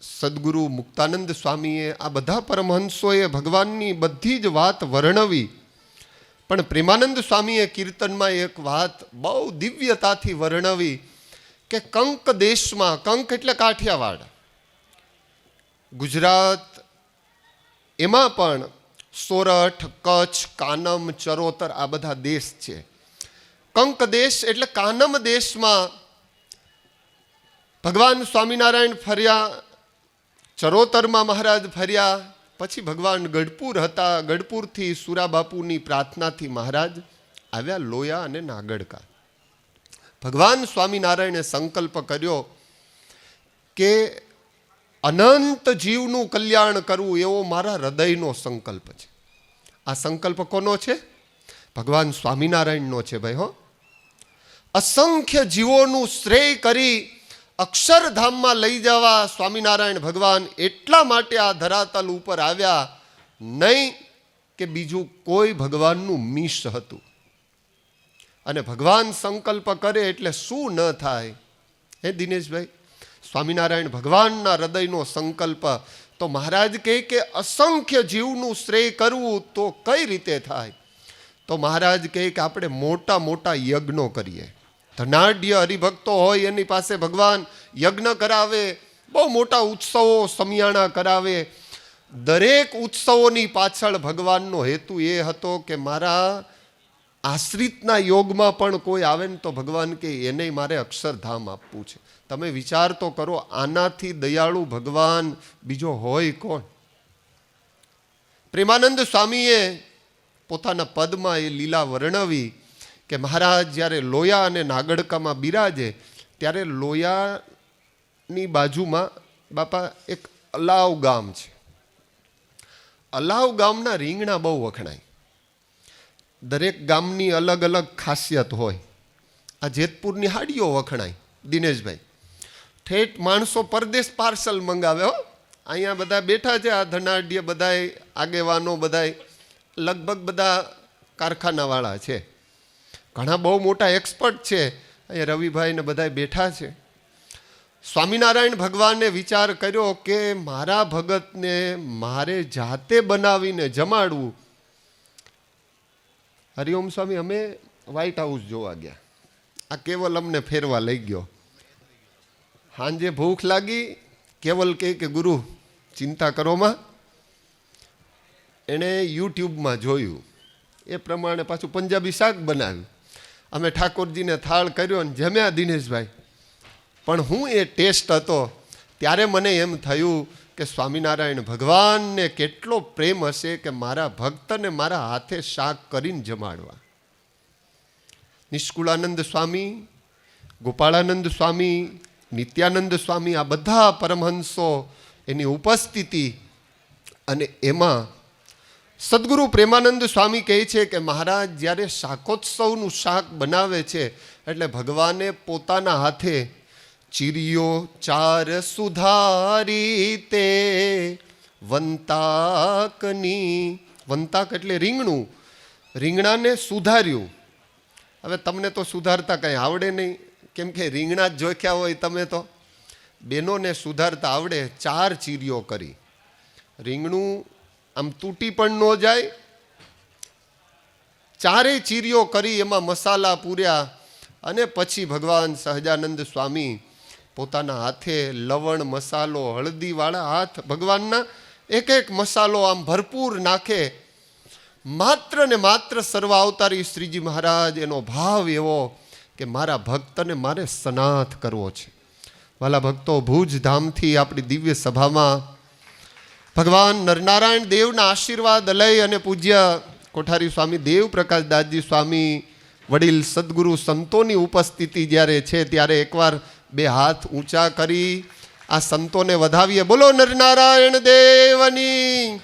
સદગુરુ મુક્તાનંદ સ્વામીએ, આ બધા પરમહંસોએ ભગવાનની બધી જ વાત વર્ણવી. પણ પ્રેમાનંદ સ્વામીએ કીર્તનમાં એક વાત બહુ દિવ્યતાથી વર્ણવી કે કંક દેશમાં, કંક એટલે કાઠિયાવાડ, ગુજરાત, એમાં પણ સોરઠ, કચ્છ, કાનમ, ચરોતર આ બધા દેશ છે. કંક દેશ એટલે કાનમ દેશમાં ભગવાન સ્વામિનારાયણ ફર્યા, ચરોતરમાં મહારાજ ફર્યા, પછી ભગવાન ગઢપુર હતા. ગઢપુરથી સુરાબાપુની પ્રાર્થનાથી મહારાજ આવ્યા લોયા અને નાગડકા. ભગવાન સ્વામિનારાયણે સંકલ્પ કર્યો કે અનંત જીવનું કલ્યાણ કરવું એવો મારા હૃદયનો સંકલ્પ છે. આ સંકલ્પ કોનો છે? ભગવાન સ્વામિનારાયણનો છે ભાઈ. હો, અસંખ્ય જીવોનું શ્રેય કરી અક્ષરધામમાં લઈ જવા સ્વામિનારાયણ ભગવાન એટલા માટે આ ધરાતલ ઉપર આવ્યા, નહીં કે બીજું કોઈ ભગવાનનું મિશ હતું. અને ભગવાન સંકલ્પ કરે એટલે શું ન થાય? હે દિનેશભાઈ, સ્વામિનારાયણ ભગવાનના હૃદયનો સંકલ્પ. તો મહારાજ કહે કે અસંખ્ય જીવનું શ્રેય કરવું તો કઈ રીતે થાય? તો મહારાજ કહે કે આપણે મોટા મોટા યજ્ઞો કરીએ. ધનાઢ્ય હરિભક્તો હોય એની પાસે ભગવાન યજ્ઞ કરાવે, બહુ મોટા ઉત્સવો સમિયાણા કરાવે. દરેક ઉત્સવોની પાછળ ભગવાનનો હેતુ એ હતો કે મારા આશ્રિતના યોગમાં પણ કોઈ આવે ને તો ભગવાન કે એને મારે અક્ષરધામ આપવું છે. તમે વિચાર તો કરો, આનાથી દયાળુ ભગવાન બીજો હોય કોણ? પ્રેમાનંદ સ્વામીએ પોતાના પદમાં એ લીલા વર્ણવી કે મહારાજ જ્યારે લોયા અને નાગડકામાં બિરાજે ત્યારે લોયાની બાજુમાં બાપા એક અલાવ ગામ છે. અલાવ ગામના રીંગણા બહુ વખણાય. દરેક ગામની અલગ અલગ ખાસિયત હોય. આ જેતપુરની હાડીઓ વખણાય દિનેશભાઈ. ઠેઠ માણસો પરદેશ પાર્સલ મંગાવે. હો, અહીંયા બધા બેઠા છે, આ ધનાઢ્ય બધાય આગેવાનો બધાય લગભગ બધા કારખાનાવાળા છે, ઘણા બહુ મોટા એક્સપર્ટ છે. અહીંયા રવિભાઈ ને બધા બેઠા છે. સ્વામિનારાયણ ભગવાને વિચાર કર્યો કે મારા ભગતને મારે જાતે બનાવીને જમાડવું. હરિઓમ સ્વામી, અમે વ્હાઇટ હાઉસ જોવા ગયા. આ કેવલ અમને ફેરવા લઈ ગયો. સાંજે ભૂખ લાગી. કેવલ કહે કે ગુરુ ચિંતા કરોમાં. એણે યુટ્યુબમાં જોયું, એ પ્રમાણે પાછું પંજાબી શાક બનાવ્યું. અમે ઠાકોરજીને થાળ કર્યો ને જમ્યા દિનેશભાઈ. પણ હું એ ટેસ્ટ હતો ત્યારે મને એમ થયું કે સ્વામિનારાયણ ભગવાનને કેટલો પ્રેમ હશે કે મારા ભક્તને મારા હાથે શાક કરીને જમાડવા. નિષ્કુળાનંદ સ્વામી, ગોપાળાનંદ સ્વામી, નિત્યાનંદ સ્વામી, આ બધા પરમહંસો એની ઉપસ્થિતિ. અને એમાં સદગુરુ પ્રેમાનંદ સ્વામી કહે છે કે મહારાજ જ્યારે શાકોત્સવનું શાક બનાવે છે એટલે ભગવાને પોતાના હાથે ચીરિયો ચાર સુધારી તે વંતાકની, વંતાક એટલે રીંગણું, રીંગણાને સુધાર્યું. હવે તમને તો સુધારતા કંઈ આવડે નહીં, કેમ કે રીંગણા જ જોખ્યા હોય તમે તો. બેનોને સુધારતા આવડે. 4 ચીરીઓ કરી. રીંગણું આમ તૂટી પણ ન જાય. 4 ચીરીઓ કરી એમાં મસાલા પૂર્યા. અને પછી ભગવાન સહજાનંદ સ્વામી પોતાના હાથે લવણ મસાલો હળદીવાળા હાથ ભગવાનના એક એક મસાલો આમ ભરપૂર નાખે. માત્ર ને માત્ર સર્વ અવતારી શ્રીજી મહારાજ એનો ભાવ એવો કે મારા ભક્તને મારે સનાથ કરવો છે. વાલા ભક્તો, ભુજ ધામથી આપણી દિવ્ય સભામાં ભગવાન નરનારાયણ દેવના આશીર્વાદ લઈ અને પૂજ્ય કોઠારી સ્વામી દેવ પ્રકાશદાસજી સ્વામી વડીલ સદગુરુ સંતોની ઉપસ્થિતિ જ્યારે છે ત્યારે એકવાર બે હાથ ઊંચા કરી આ સંતોને વધાવીએ. બોલો નરનારાયણ દેવની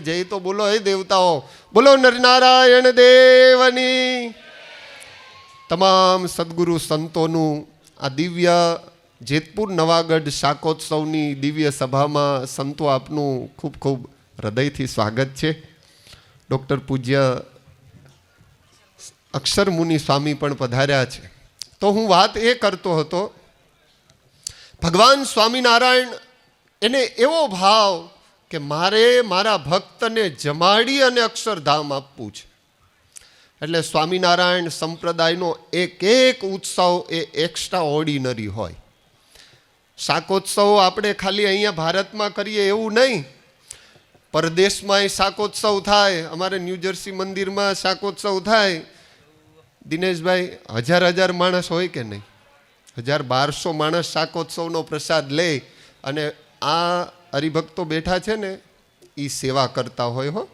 જય. તો બોલો હે દેવતાઓ, બોલો નરનારાયણ દેવની. તમામ સદગુરુ સંતોનું આ દિવ્ય જેતપુર નવાગઢ શાકોત્સવની દિવ્ય સભામાં સંતો આપનું ખૂબ ખૂબ હૃદયથી સ્વાગત છે. ડૉક્ટર પૂજ્ય અક્ષર મુનિ સ્વામી પણ પધાર્યા છે. તો હું વાત એ કરતો હતો, ભગવાન સ્વામિનારાયણ એને એવો ભાવ કે મારે મારા ભક્તને જમાડી અને અક્ષરધામ આપવું છે. એટલે સ્વામિનારાયણ સંપ્રદાયનો એક એક ઉત્સવ એ એક્સ્ટ્રા ઓર્ડિનરી હોય. શાકોત્સવ આપણે ખાલી અહીંયા ભારતમાં કરીએ એવું નહીં, પરદેશમાંય શાકોત્સવ થાય. અમારે ન્યૂજર્સી મંદિરમાં શાકોત્સવ થાય. દિનેશભાઈ, હજાર માણસ હોય કે નહીં? 1200 માણસ શાકોત્સવનો પ્રસાદ લે અને આ હરિભક્તો બેઠા છે ને એ સેવા કરતા હોય. હો,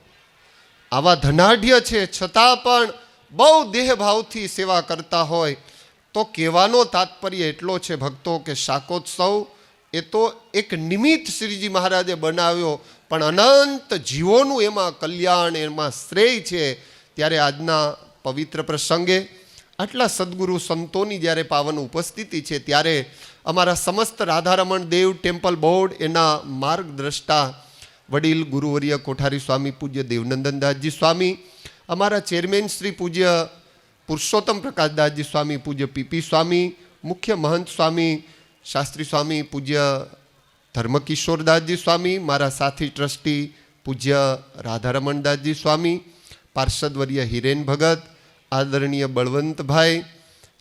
આવા ધનાઢ્ય છે છતાં પણ બહુ દેહભાવથી સેવા કરતા હોય. તો કહેવાનો તાત્પર્ય એટલો છે ભક્તો કે શાકોત્સવ એ તો એક નિમિત્ત શ્રીજી મહારાજે બનાવ્યો, પણ અનંત જીવોનું એમાં કલ્યાણ, એમાં શ્રેય છે. ત્યારે આજના પવિત્ર પ્રસંગે આટલા સદગુરુ સંતોની જ્યારે પાવન ઉપસ્થિતિ છે ત્યારે અમારા સમસ્ત રાધારમણ દેવ ટેમ્પલ બોર્ડ એના માર્ગદ્રષ્ટા વડીલ ગુરુવર્ય કોઠારી સ્વામી પૂજ્ય દેવનંદનદાસજી સ્વામી, અમારા ચેરમેન શ્રી પૂજ્ય પુરુષોત્તમ પ્રકાશદાસજી સ્વામી, પૂજ્ય પીપી સ્વામી, મુખ્ય મહંત સ્વામી શાસ્ત્રી સ્વામી પૂજ્ય ધર્મકિશોરદાસજી સ્વામી, મારા સાથી ટ્રસ્ટી પૂજ્ય રાધારમણદાસજી સ્વામી, પાર્ષદવર્ય હિરેન ભગત, આદરણીય બળવંતભાઈ,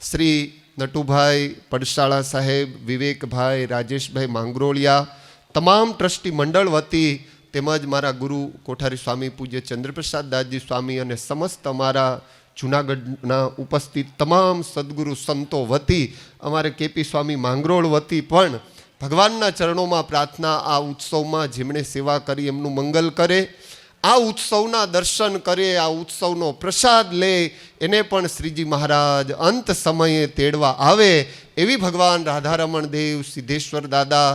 શ્રી નટુભાઈ પડશાળા સાહેબ, વિવેકભાઈ, રાજેશભાઈ માંગરોળિયા, તમામ ટ્રસ્ટી મંડળ વતી તેમજ મારા ગુરુ કોઠારી સ્વામી પૂજ્ય ચંદ્રપ્રસાદદાસજી સ્વામી અને સમસ્ત અમારા જૂનાગઢના ઉપસ્થિત તમામ સદગુરુ સંતો વતી, અમારે કેપી સ્વામી માંગરોળ વતી પણ ભગવાનના ચરણોમાં પ્રાર્થના, આ ઉત્સવમાં જેમણે સેવા કરી એમનું મંગલ કરે, આ ઉત્સવના દર્શન કરે, આ ઉત્સવનો પ્રસાદ લે, એને પણ શ્રીજી મહારાજ અંત સમયે તેડવા આવે એવી ભગવાન રાધારમણ દેવ, સિદ્ધેશ્વર દાદા,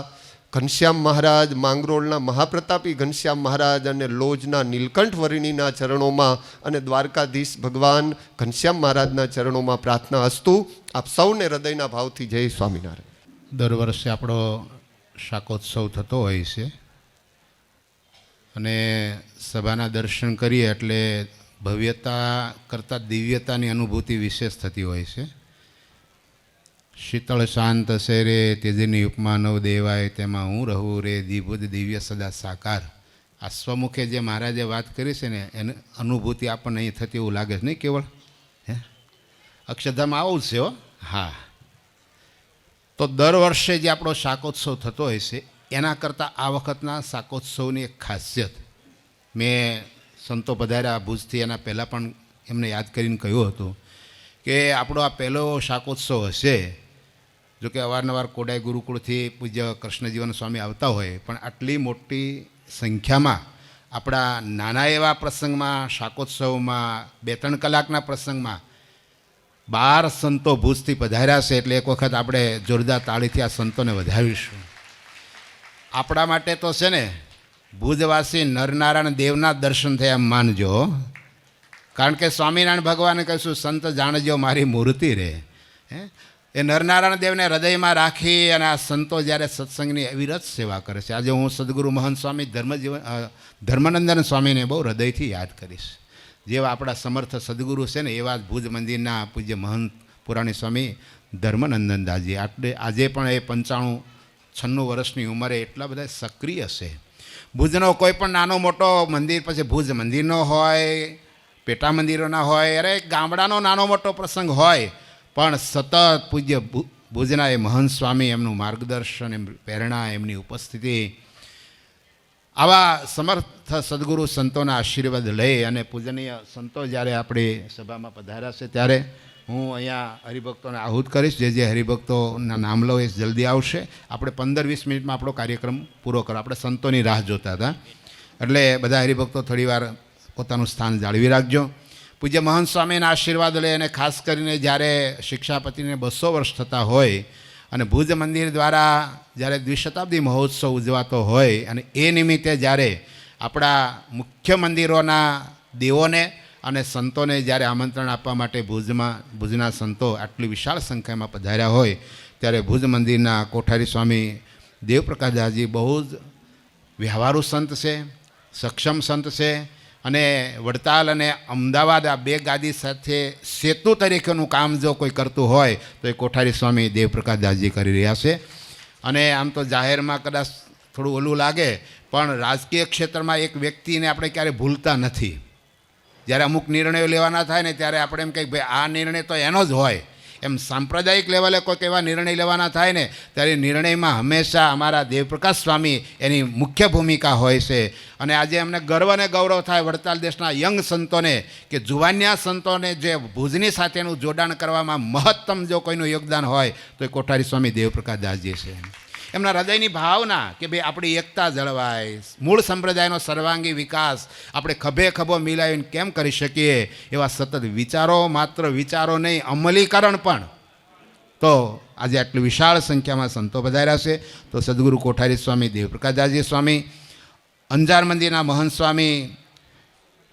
ઘનશ્યામ મહારાજ, માંગરોળના મહાપ્રતાપી ઘનશ્યામ મહારાજ અને લોજના નીલકંઠ વર્ણિના ચરણોમાં અને દ્વારકાધીશ ભગવાન ઘનશ્યામ મહારાજના ચરણોમાં પ્રાર્થના અસ્તુ. આપ સૌને હૃદયના ભાવથી જય સ્વામિનારાયણ. દર વર્ષે આપણો શાકોત્સવ થતો હોય છે અને સભાના દર્શન કરીએ એટલે ભવ્યતા કરતાં દિવ્યતાની અનુભૂતિ વિશેષ થતી હોય છે. શીતળ શાંત છે રે તેજની ઉપમા નવ દેવાય, તેમાં હું રહું રે દિભુજ દિવ્ય સદા સાકાર. આ સ્વમુખે જે મહારાજે વાત કરી છે ને એની અનુભૂતિ આપણને અહીં થતી એવું લાગે છે નહીં કેવળ? હે, અક્ષરધામ આવું જ છે. હો હા. તો દર વર્ષે જે આપણો શાકોત્સવ થતો હોય છે એના કરતાં આ વખતના શાકોત્સવની એક ખાસિયત મેં સંતો પધાર્યા ભુજથી એના પહેલાં પણ એમને યાદ કરીને કહ્યું હતું કે આપણો આ પહેલો શાકોત્સવ હશે. જો કે અવારનવાર કોડાઈ ગુરુકુળથી પૂજ્ય કૃષ્ણજીવન સ્વામી આવતા હોય, પણ આટલી મોટી સંખ્યામાં આપણા નાના એવા પ્રસંગમાં, શાકોત્સવમાં 2-3 કલાકના પ્રસંગમાં 12 સંતો ભુજથી પધાર્યા છે. એટલે એક વખત આપણે જોરદાર તાળીથી આ સંતોને વધાવીશું. આપણા માટે તો છે ને ભુજવાસી નરનારાયણ દેવના દર્શન થયા માનજો, કારણ કે સ્વામિનારાયણ ભગવાને કહીશું સંત જાણજો મારી મૂર્તિ રે. એ નરનારાયણ દેવને હૃદયમાં રાખી અને આ સંતો જ્યારે સત્સંગની અવિરત સેવા કરે છે. આજે હું સદગુરુ મહંત સ્વામી ધર્મનંદન સ્વામીને બહુ હૃદયથી યાદ કરીશ. જેવા આપણા સમર્થ સદગુરુ છે ને એવા ભુજ મંદિરના પૂજ્ય મહંત પુરાણી સ્વામી ધર્મનંદનદાસજી આજે પણ એ 95-96 વર્ષની ઉંમરે એટલા બધા સક્રિય છે. ભુજનો કોઈ પણ નાનો મોટો મંદિર, પછી ભુજ મંદિરનો હોય, પેટા મંદિરોના હોય, અરે ગામડાનો નાનો મોટો પ્રસંગ હોય, પણ સતત પૂજ્ય ભુજના એ મહંત સ્વામી, એમનું માર્ગદર્શન, એમ પ્રેરણા, એમની ઉપસ્થિતિ આવા સમર્થ સદગુરુ સંતોના આશીર્વાદ લઈ અને પૂજનીય સંતો જ્યારે આપણી સભામાં પધાર્યા છે ત્યારે હું અહીંયા હરિભક્તોને આહુત કરીશ. જે હરિભક્તોના નામ લો એ જલ્દી આવશે. આપણે 15-20 મિનિટમાં આપણો કાર્યક્રમ પૂરો કરો. આપણે સંતોની રાહ જોતા હતા એટલે બધા હરિભક્તો થોડીવાર પોતાનું સ્થાન જાળવી રાખજો. પૂજ્ય મહંત સ્વામીના આશીર્વાદ લઈ અને ખાસ કરીને જ્યારે શિક્ષાપતિને 200 વર્ષ થતા હોય અને ભુજ મંદિર દ્વારા જ્યારે દ્વિશતાબ્દી મહોત્સવ ઉજવાતો હોય અને એ નિમિત્તે જ્યારે આપણા મુખ્ય મંદિરોના દેવોને અને સંતોને જ્યારે આમંત્રણ આપવા માટે ભુજના સંતો આટલી વિશાળ સંખ્યામાં પધાર્યા હોય ત્યારે ભુજ મંદિરના કોઠારી સ્વામી દેવપ્રકાશદાસજી બહુ જ વ્યવહારુ સંત છે, સક્ષમ સંત છે અને વડતાલ અને અમદાવાદ આ બે ગાદી સાથે સેતુ તરીકેનું કામ જો કોઈ કરતું હોય તો એ કોઠારી સ્વામી દેવપ્રકાશદાસજી કરી રહ્યા છે. અને આમ તો જાહેરમાં કદાચ થોડું ઓલું લાગે પણ રાજકીય ક્ષેત્રમાં એક વ્યક્તિને આપણે ક્યારેય ભૂલતા નથી. જ્યારે અમુક નિર્ણયો લેવાના થાય ને ત્યારે આપણે એમ કહીએ ભાઈ આ નિર્ણય તો એનો જ હોય. એમ સાંપ્રદાયિક લેવલે કોઈક એવા નિર્ણય લેવાના થાય ને ત્યારે નિર્ણયમાં હંમેશા અમારા દેવપ્રકાશ સ્વામી એની મુખ્ય ભૂમિકા હોય છે. અને આજે અમને ગર્વ અને ગૌરવ થાય વડતાલ દેશના યંગ સંતોને કે જુવાનિયા સંતોને જે ભુજની સાથેનું જોડાણ કરવામાં મહત્તમ જો કોઈનું યોગદાન હોય તો એ કોઠારી સ્વામી દેવપ્રકાશદાસજી છે. એમના હૃદયની ભાવના કે ભાઈ આપણી એકતા જળવાય, મૂળ સંપ્રદાયનો સર્વાંગી વિકાસ આપણે ખભે ખભો મિલાવીને કેમ કરી શકીએ એવા સતત વિચારો, માત્ર વિચારો નહીં અમલીકરણ પણ. તો આજે આટલી વિશાળ સંખ્યામાં સંતો પધાર્યા છે. તો સદગુરુ કોઠારી સ્વામી દેવપ્રકાશદાસજી સ્વામી, અંજાર મંદિરના મહંત સ્વામી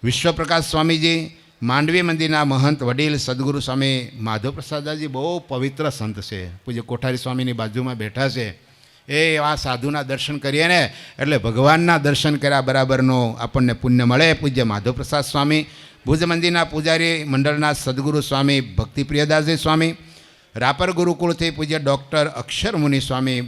વિશ્વપ્રકાશ સ્વામીજી, માંડવી મંદિરના મહંત વડીલ સદગુરુ સ્વામી માધવપ્રસાદજી બહુ પવિત્ર સંત છે. પૂજ્ય કોઠારી સ્વામીની બાજુમાં બેઠા છે. એ આ સાધુના દર્શન કરીએ ને એટલે ભગવાનના દર્શન કર્યા બરાબરનો આપણને પુણ્ય મળે. પૂજ્ય માધવપ્રસાદ સ્વામી, ભુજ મંદિરના પૂજારી મંડળના સદગુરુ સ્વામી ભક્તિપ્રિયદાસજી સ્વામી, રાપર ગુરુકુળથી પૂજ્ય ડૉક્ટર અક્ષરમુનિ સ્વામી,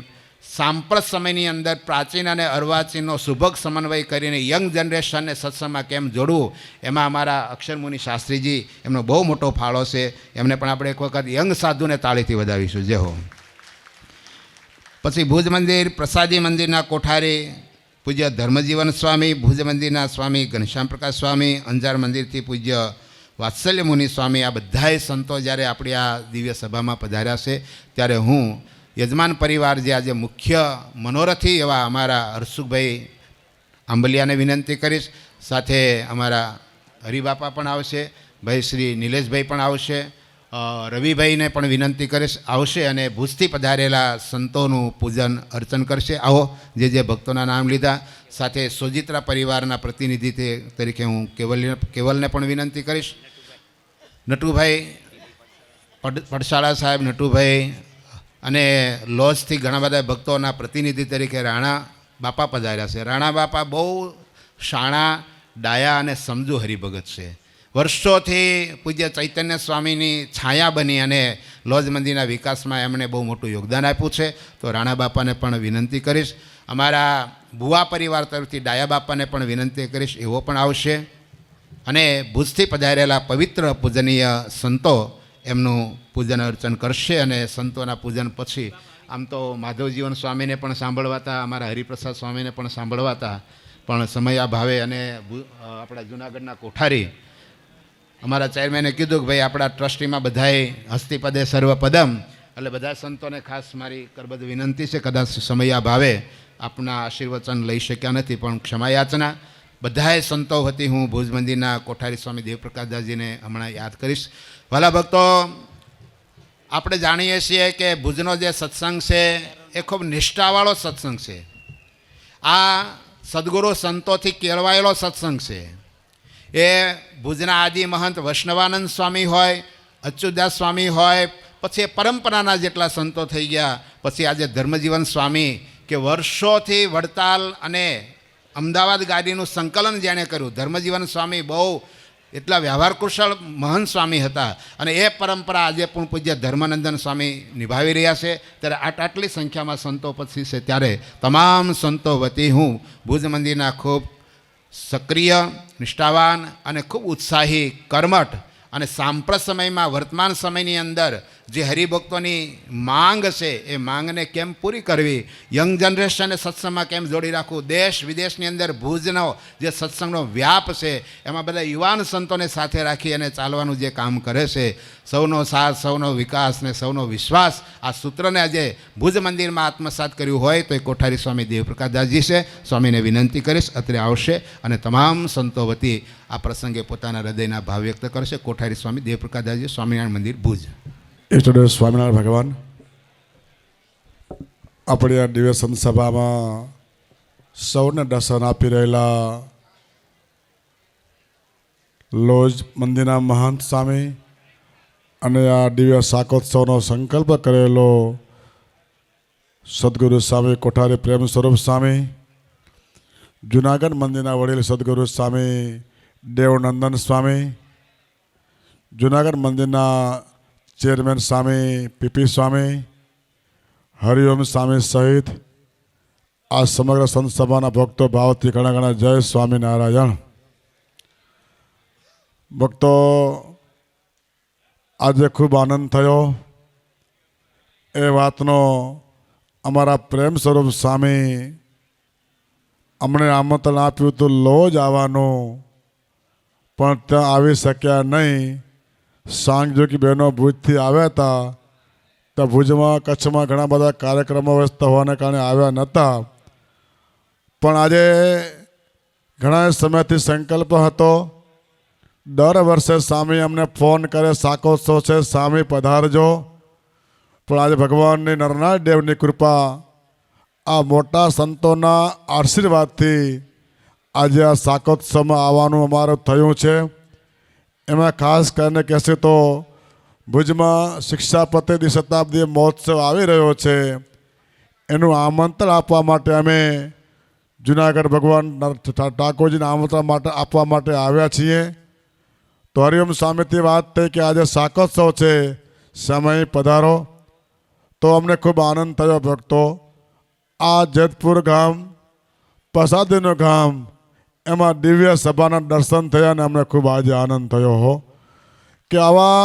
સાંપ્રત સમયની અંદર પ્રાચીન અને અર્વાચીનનો સુભગ સમન્વય કરીને યંગ જનરેશનને સત્સંગમાં કેમ જોડવું એમાં અમારા અક્ષરમુનિ શાસ્ત્રીજી એમનો બહુ મોટો ફાળો છે. એમને પણ આપણે એક વખત યંગ સાધુને તાળીથી વધાવીશું. જય હો. પછી ભુજ મંદિર પ્રસાદી મંદિરના કોઠારી પૂજ્ય ધર્મજીવન સ્વામી, ભુજ મંદિરના સ્વામી ઘનશ્યામ પ્રકાશ સ્વામી, અંજાર મંદિરથી પૂજ્ય વાત્સલ્ય મુનિ સ્વામી, આ બધાય સંતો જ્યારે આપણી આ દિવ્ય સભામાં પધાર્યા છે ત્યારે હું યજમાન પરિવાર જે આજે મુખ્ય મનોરથી એવા અમારા હરસુખભાઈ આંબલિયાને વિનંતી કરીશ. સાથે અમારા હરિબાપા પણ આવશે, ભાઈ શ્રી નિલેશભાઈ પણ આવશે, રવિભાઈને પણ વિનંતી કરીશ આવશે અને ભુજથી પધારેલા સંતોનું પૂજન અર્ચન કરશે. આવો જે ભક્તોના નામ લીધા. સાથે સોજિત્રા પરિવારના પ્રતિનિધિ તરીકે હું કેવલને પણ વિનંતી કરીશ. નટુભાઈ પડશાળા સાહેબ, નટુભાઈ અને લોજથી ઘણા બધા ભક્તોના પ્રતિનિધિ તરીકે રાણા બાપા પધાર્યા છે. રાણા બાપા બહુ શાણા, ડાયા અને સમજુ હરિભગત છે. વર્ષોથી પૂજ્ય ચૈતન્ય સ્વામીની છાયા બની અને લોજ મંદિરના વિકાસમાં એમણે બહુ મોટું યોગદાન આપ્યું છે. તો રાણા બાપાને પણ વિનંતી કરીશ. અમારા ભુવા પરિવાર તરફથી ડાયા બાપાને પણ વિનંતી કરીશ, એવો પણ આવશે. અને ભુજથી પધારેલા પવિત્ર પૂજનીય સંતો એમનું પૂજન અર્ચન કરશે. અને સંતોના પૂજન પછી આમ તો માધવજીવન સ્વામીને પણ સાંભળવાતા, અમારા હરિપ્રસાદ સ્વામીને પણ સાંભળવાતા, પણ સમયાભાવે અને આપણા જૂનાગઢના કોઠારી અમારા ચેરમેને કીધું કે ભાઈ આપણા ટ્રસ્ટીમાં બધાએ હસ્તિપદે સર્વપદમ, એટલે બધા સંતોને ખાસ મારી કરબદ્ધ વિનંતી છે. કદાચ સમયાભાવે આપના આશીર્વચન લઈ શક્યા નથી પણ ક્ષમાયાચના. બધાએ સંતો વતી હું ભુજ મંદિરના કોઠારી સ્વામી દેવપ્રકાશદાસજીને હમણાં યાદ કરીશ. વાલા ભક્તો, આપણે જાણીએ છીએ કે ભુજનો જે સત્સંગ છે એ ખૂબ નિષ્ઠાવાળો સત્સંગ છે. આ સદગુરુ સંતોથી કેળવાયેલો સત્સંગ છે. એ ભુજના આદિ મહંત વૈષ્ણવાનંદ સ્વામી હોય, અચ્યુતદાસ સ્વામી હોય, પછી એ પરંપરાના જેટલા સંતો થઈ ગયા, પછી આજે ધર્મજીવન સ્વામી કે વર્ષોથી વડતાલ અને અમદાવાદ ગાડીનું સંકલન જેણે કર્યું. ધર્મજીવન સ્વામી બહુ એટલા વ્યવહાર કુશળ મહંત સ્વામી હતા અને એ પરંપરા આજે પણ પૂજ્ય ધર્માનંદન સ્વામી નિભાવી રહ્યા છે. ત્યારે આટલી સંખ્યામાં સંતો પછી છે ત્યારે તમામ સંતો વતી હું ભુજ મંદિરના ખૂબ સક્રિય, નિષ્ઠાવાન અને ખૂબ ઉત્સાહી, કર્મઠ અને સાંપ્રત સમયમાં વર્તમાન સમયની અંદર જે હરિભક્તોની માંગ છે એ માંગને કેમ પૂરી કરવી, યંગ જનરેશનને સત્સંગમાં કેમ જોડી રાખવું, દેશ વિદેશની અંદર ભુજનો જે સત્સંગનો વ્યાપ છે એમાં બધા યુવાન સંતોને સાથે રાખી અને ચાલવાનું જે કામ કરે છે, સૌનો સાથ, સૌનો વિકાસ ને સૌનો વિશ્વાસ, આ સૂત્રને આજે ભુજ મંદિરમાં આત્મસાત કર્યું હોય તો એ કોઠારી સ્વામી દેવપ્રકાશદાસજી છે. સ્વામીને વિનંતી કરીશ અત્રે આવશે અને તમામ સંતો વતી આ પ્રસંગે પોતાના હૃદયના ભાવ વ્યક્ત કરશે. કોઠારી સ્વામી દેવપ્રકાશદાસજી, સ્વામિનારાયણ મંદિર, ભુજ. ઈષ્ટદેવ સ્વામિનારાયણ ભગવાન, આપણી આ દિવ્ય સંત સભામાં સૌને દર્શન આપી રહેલા લોજ મંદિરના મહંત સ્વામી અને આ દિવ્ય શાકોત્સવનો સંકલ્પ કરેલો સદગુરુ સ્વામી કોઠારી પ્રેમ સ્વરૂપ સ્વામી, જુનાગઢ મંદિરના વડીલ સદગુરુ સ્વામી દેવનંદન સ્વામી, જુનાગઢ મંદિરના ચેરમેન સ્વામી પીપી સ્વામી, હરિઓમ સ્વામી સહિત આ સમગ્ર સંત સભાના ભક્તો ભાવથી ઘણા ઘણા જય સ્વામિનારાયણ. ભક્તો, આજે ખૂબ આનંદ થયો એ વાતનો. અમારા પ્રેમ સ્વરૂપ સ્વામી અમને આમંત્રણ આપ્યું હતું લોજ આવવાનું, પણ ત્યાં આવી શક્યા નહીં. સાંગજોગી બહેનો ભુજથી આવ્યા હતા, તો ભુજમાં કચ્છમાં ઘણા બધા કાર્યક્રમો વ્યસ્ત હોવાને કારણે આવ્યા નહોતા. પણ આજે ઘણા સમયથી સંકલ્પ હતો, દર વર્ષે સ્વામી અમને ફોન કરે, શાકોત્સવ છે સ્વામી પધારજો. પણ આજે ભગવાનની નરનાથ દેવની કૃપા, આ મોટા સંતોના આશીર્વાદથી આજે આ શાકોત્સવમાં આવવાનું અમારું થયું છે. એમાં ખાસ કરીને કહેશે તો ભુજમાં શિક્ષાપતિ દ્વિશતાબ્દી મહોત્સવ આવી રહ્યો છે, એનું આમંત્રણ આપવા માટે અમે જુનાગઢ ભગવાન ઠાકોરજીને આમંત્રણ માટે આપવા માટે આવ્યા છીએ. તો હરિઓમ સ્વામીથી વાત થઈ કે આજે શાકોત્સવ છે, સમય પધારો. તો અમને ખૂબ આનંદ થયો ભક્તો. આ જેતપુર ગામ પ્રસાદીનું ગામ, એમાં દિવ્ય સભાના દર્શન થયા અને અમને ખૂબ આજે આનંદ થયો હો કે આવા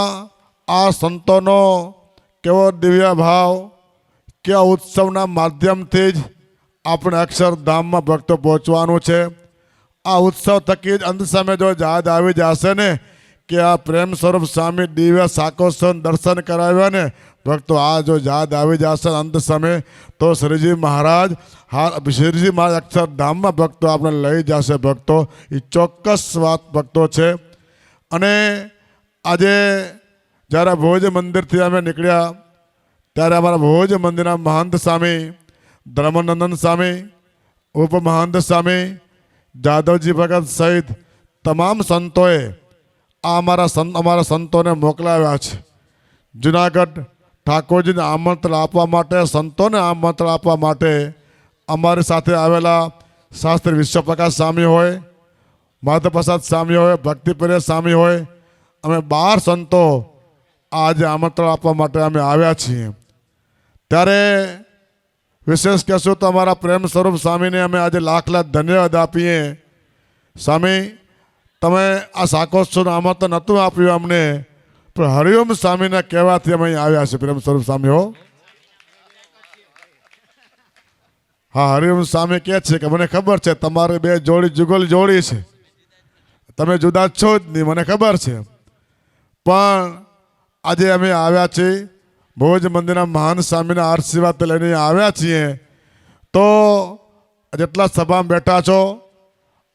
આ સંતોનો કેવો દિવ્ય ભાવ, કે આ ઉત્સવના માધ્યમથી જ આપણે અક્ષરધામમાં ભક્તો પહોંચવાનું છે. આ ઉત્સવ થકી જ અંત સમય જો યાદ આવી જશે ને કે આ પ્રેમ સ્વરૂપ સ્વામી દિવ્ય શાકોત્સવ દર્શન કરાવ્યા ને ભક્તો, આ જો યાદ આવી જશે અંત સમય, તો શ્રીજી મહારાજ અક્ષરધામમાં ભક્તો આપણે લઈ જશે ભક્તો. એ ચોક્કસ વાત ભક્તો છે. અને આજે જ્યારે ભોજ મંદિરથી અમે નીકળ્યા ત્યારે અમારા ભોજ મંદિરના મહંત સ્વામી ધર્મનંદન સ્વામી, ઉપમહંત સ્વામી જાદવજી ભગત સહિત તમામ સંતોએ આ અમારા સંતોને મોકલાવ્યા છે. જુનાગઢ ઠાકોરજીને આમંત્રણ આપવા માટે, સંતોને આમંત્રણ આપવા માટે અમારી સાથે આવેલા શાસ્ત્રી વિશ્વપ્રકાશ સ્વામી હોય, માધવપ્રસાદ સ્વામી હોય, ભક્તિપ્રિય સ્વામી હોય, અમે 12 સંતો આજે આમંત્રણ આપવા માટે અમે આવ્યા છીએ. ત્યારે વિશેષ કહેશું તો અમારા પ્રેમ સ્વરૂપ સ્વામીને અમે આજે લાખ લાખ ધન્યવાદ આપીએ. સ્વામી, તમે આ શાકોત્સવનું આમંત્રણ નહોતું આપ્યું અમને, પણ હરિઓમ સ્વામીના કહેવાથી અમે અહીં આવ્યા છીએ. પ્રેમ સ્વરૂપ સ્વામી હો. હા, હરિઓમ સ્વામી કહે છે કે મને ખબર છે તમારે 2 જોડી જુગલ જોડી છે, તમે જુદા છો જ નહીં, મને ખબર છે. પણ આજે અમે આવ્યા છીએ ભોજ મંદિરના મહાન સ્વામીના આશીર્વાદ લઈને આવ્યા છીએ. તો જેટલા સભામાં બેઠા છો,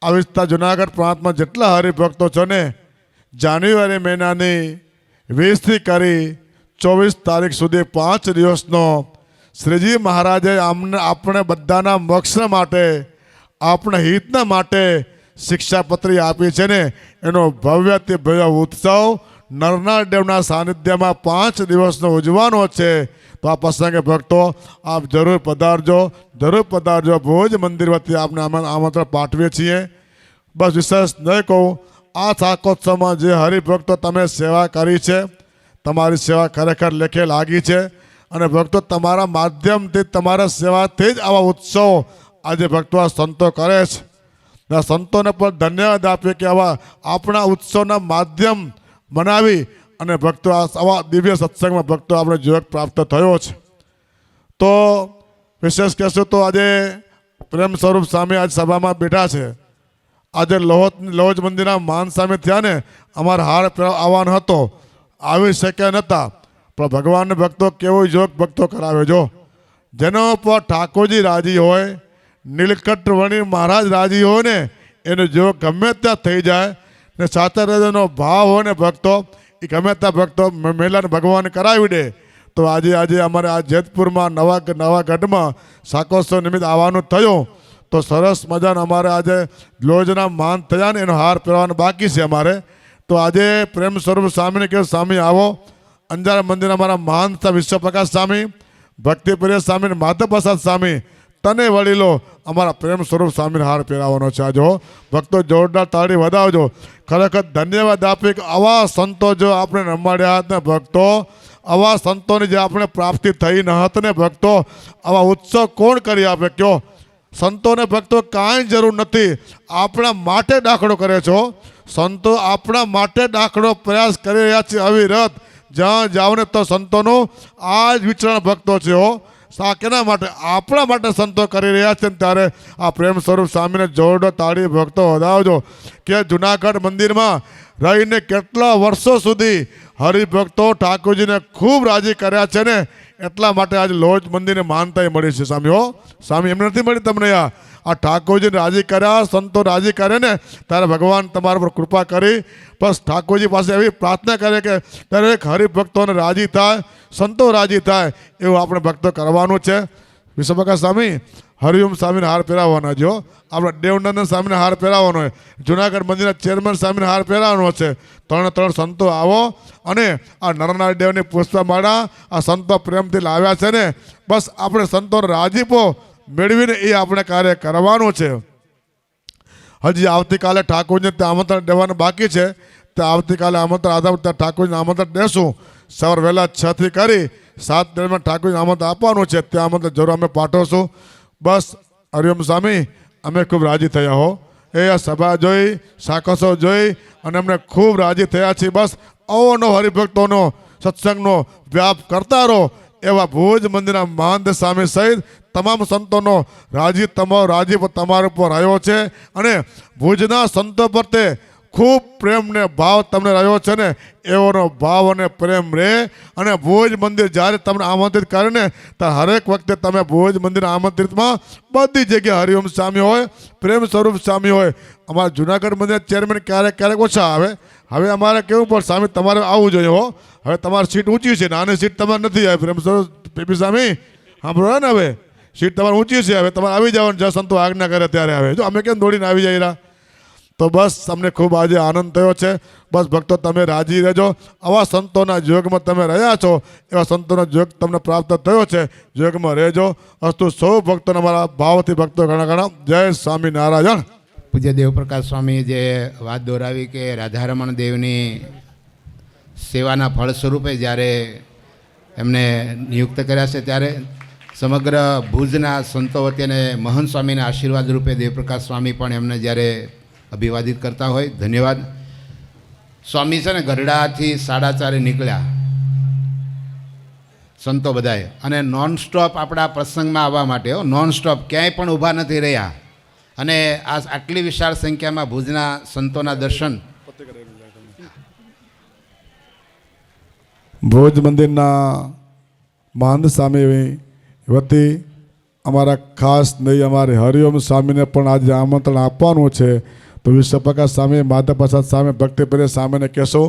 આ વિસ્તાર જુનાગઢ પ્રાંતમાં જેટલા હરિભક્તો છો ને, જાન્યુઆરી મહિનાની 20થી કરી 24 તારીખ સુધી 5 દિવસનો શ્રીજી મહારાજે આપણે બધાના મોક્ષ માટે, આપણા હિતના માટે શિક્ષાપત્રી આપી છે ને, એનો ભવ્યથી ભવ્ય ઉત્સવ નરનાથ દેવના સાનિધ્યમાં 5 દિવસનો ઉજવવાનો છે. તો આ પ્રસંગે ભક્તો આપ જરૂર પધારજો, જરૂર પધારજો. ભોજ મંદિર વતી આપને આમંત્રણ પાઠવીએ છીએ. બસ વિશેષ નહીં કહું, આ શાકોત્સવમાં જે હરિભક્તો તમે સેવા કરી છે, તમારી સેવા ખરેખર લેખે લાગી છે. અને ભક્તો, તમારા માધ્યમથી, તમારા સેવાથી જ આવા ઉત્સવ આજે ભક્તો આ સંતો કરે છે. સંતોને પણ ધન્યવાદ આપીએ કે આવા આપણા ઉત્સવના માધ્યમ બનાવી અને ભક્તો આવા દિવ્ય સત્સંગમાં ભક્તો આપણે જોગ પ્રાપ્ત થયો છે. તો વિશેષ કહેશું તો આજે પ્રેમ સ્વરૂપ સ્વામી આજ સભામાં બેઠા છે. આજે લોજ મંદિરના માન સામે થયા ને અમારા હાર આવવાનો હતો, આવી શક્યા નહોતા, પણ ભગવાન ભક્તો કેવો જોગ ભક્તો કરાવે. જો જેનો પર ઠાકોરજી રાજી હોય, નીલકંઠ વણી મહારાજ રાજી હોય ને એનો જોગ ગમે ત્યાં થઈ જાય ને સાચા હૃદયનો ભાવ હોય ને ભક્તો એ ગમે ત્યાં ભક્તો મેલાને ભગવાન કરાવી દે. તો આજે અમારે આ જેતપુરમાં નવાગઢમાં શાકોત્સવ નિમિત્ત આવવાનું થયું. તો સરસ મજાનો અમારે આજે લોજના માન થયા ને એનો હાર પહેરવાનો બાકી છે અમારે. તો આજે પ્રેમ સ્વરૂપ સ્વામીને કહ્યું સ્વામી આવો. અંજાર મંદિર અમારા મહાન વિશ્વપ્રકાશ સ્વામી, ભક્તિપ્રિય સ્વામી, માધવ પ્રસાદ સ્વામી તને વડીલો અમારા પ્રેમ સ્વરૂપ સ્વામીને હાર પહેરાવવાનો છે. આજો ભક્તો જોરદાર તાળી વધાવજો. ખરેખર ધન્યવાદ આપી કે આવા સંતો જો આપણે રમાડ્યા હતા ને ભક્તો, આવા સંતોની જે આપણે પ્રાપ્તિ થઈ ન હતી ને ભક્તો, આવા ઉત્સવ કોણ કરી આપે કયો? સંતોને ભક્તો કાંઈ જરૂર નથી, આપણા માટે દાખલો કરે છો. સંતો આપણા માટે દાખલો પ્રયાસ કરી રહ્યા છે અવિરત. જ્યાં જાઓ ને તો સંતોનું આ જ વિચરણ ભક્તો છે. આ કેના માટે? આપણા માટે સંતો કરી રહ્યા છે. ત્યારે આ પ્રેમ સ્વરૂપ સ્વામીને જોરદાર તાળી ભક્તો વધાવજો કે જુનાગઢ મંદિરમાં રહીને કેટલા વર્ષો સુધી હરિભક્તો ઠાકોરજીને ખૂબ રાજી કર્યા છે ને એટલા માટે આજે લોજ મંદિરને માનતા મળી છે. સ્વામી સ્વામી એમને નથી મળી તમને આ ઠાકોરજીને રાજી કર્યા, સંતો રાજી કરે ને ત્યારે ભગવાન તમારા પર કૃપા કરી. બસ ઠાકોરજી પાસે એવી પ્રાર્થના કરે કે દરેક હરિભક્તોને રાજી થાય, સંતો રાજી થાય એવું આપણે ભક્તો કરવાનું છે. વિશ્વપ્રકાશ સ્વામી હરિઓમ સ્વામીને હાર પહેરાવવાના જો, આપણે દેવનંદન સ્વામીને હાર પહેરાવવાનો હોય, જુનાગઢ મંદિરના ચેરમેન સ્વામીને હાર પહેરાવવાનો છે. ત્રણ સંતો આવો અને આ નરનારી દેવની પુષ્પમાળા આ સંતો પ્રેમથી લાવ્યા છે ને બસ આપણે સંતોનો રાજીપો મેળવીને એ આપણે કાર્ય કરવાનું છે. હજી આવતીકાલે ઠાકોરજીને ત્યાં આમંત્રણ દેવાનું બાકી છે. ત્યાં આવતીકાલે આમંત્રણ આધાર ત્યાં ઠાકોરજીને આમંત્રણ દેશું. સવાર વહેલા 6 થી કરી 7 દરમિયાન ઠાકોરજીને આમંત્રણ આપવાનું છે. ત્યાં આમંત્રણ જરૂર અમે પાઠવશું. બસ હરિઓમ સ્વામી અમે ખૂબ રાજી થયા હો. એ આ સભા જોઈ, શાકોત્સવ જોઈ અને અમને ખૂબ રાજી થયા છીએ. બસ અવનો હરિભક્તોનો સત્સંગનો વ્યાપ કરતા રહો એવા ભુજ મંદિરના મહાંત સ્વામી સહિત તમામ સંતોનો રાજી તમારા ઉપર રહ્યો છે. અને ભુજના સંતો પ્રત્યે ખૂબ પ્રેમ ને ભાવ તમને રહ્યો છે ને એવોનો ભાવ અને પ્રેમ રહે. અને ભુજ મંદિર જ્યારે તમને આમંત્રિત કરે ને ત્યારે હરેક વખતે તમે ભુજ મંદિર આમંત્રિતમાં બધી જગ્યાએ હરિઓમ સ્વામી હોય, પ્રેમ સ્વરૂપ સ્વામી હોય. અમારા જુનાગઢ મંદિર ચેરમેન ક્યારેક ઓછા આવે. હવે અમારે કેવું પડે સ્વામી તમારે આવવું જોઈએ હો. હવે તમારી સીટ ઊંચી છે, નાની સીટ તમારે નથી આવી. પ્રેમ સ્વરૂપ પીપી સ્વામી સાંભળો ને, હવે સીટ તમારી ઊંચી છે, હવે તમારે આવી જવાનું જ્યાં સંતો આજ્ઞા કરે ત્યારે આવે. જો અમે કેમ દોડીને આવી જઈ રહ્યા. તો બસ અમને ખૂબ આજે આનંદ થયો છે. બસ ભક્તો તમે રાજી રહેજો. આવા સંતોના યોગમાં તમે રહ્યા છો, એવા સંતોનો યોગ તમને પ્રાપ્ત થયો છે. યોગમાં રહેજો. અસ્તુ સૌ ભક્તોને અમારા ભાવથી ભક્તો ઘણા જય સ્વામિનારાયણ. પૂજ્ય દેવપ્રકાશ સ્વામી જે વાત દોરાવી કે રાધારમણ દેવની સેવાના ફળ સ્વરૂપે જ્યારે એમને નિયુક્ત કર્યા છે ત્યારે સમગ્ર ભુજના સંતો વતી અને મહંત સ્વામીના આશીર્વાદ રૂપે દેવપ્રકાશ સ્વામી પણ એમને જ્યારે અભિવાદિત કરતા હોય. ધન્યવાદ. સ્વામી છે ને ગરડાથી 4:30 નીકળ્યા સંતો બધાએ, અને નોનસ્ટોપ આપણા પ્રસંગમાં આવવા માટે નોનસ્ટોપ ક્યાંય પણ ઊભા નથી રહ્યા. અને આ આટલી વિશાળ સંખ્યામાં ભુજના સંતોના દર્શન ભુજ મંદિરના મહાંત સ્વામી વતી અમારા ખાસ નહીં અમારે હરિઓમ સ્વામીને પણ આજે આમંત્રણ આપવાનું છે. તો વિશ્વપ્રકાશ સ્વામી, માધવ પ્રસાદ સ્વામી, ભક્તિપ્રિય સ્વામીને કહેશો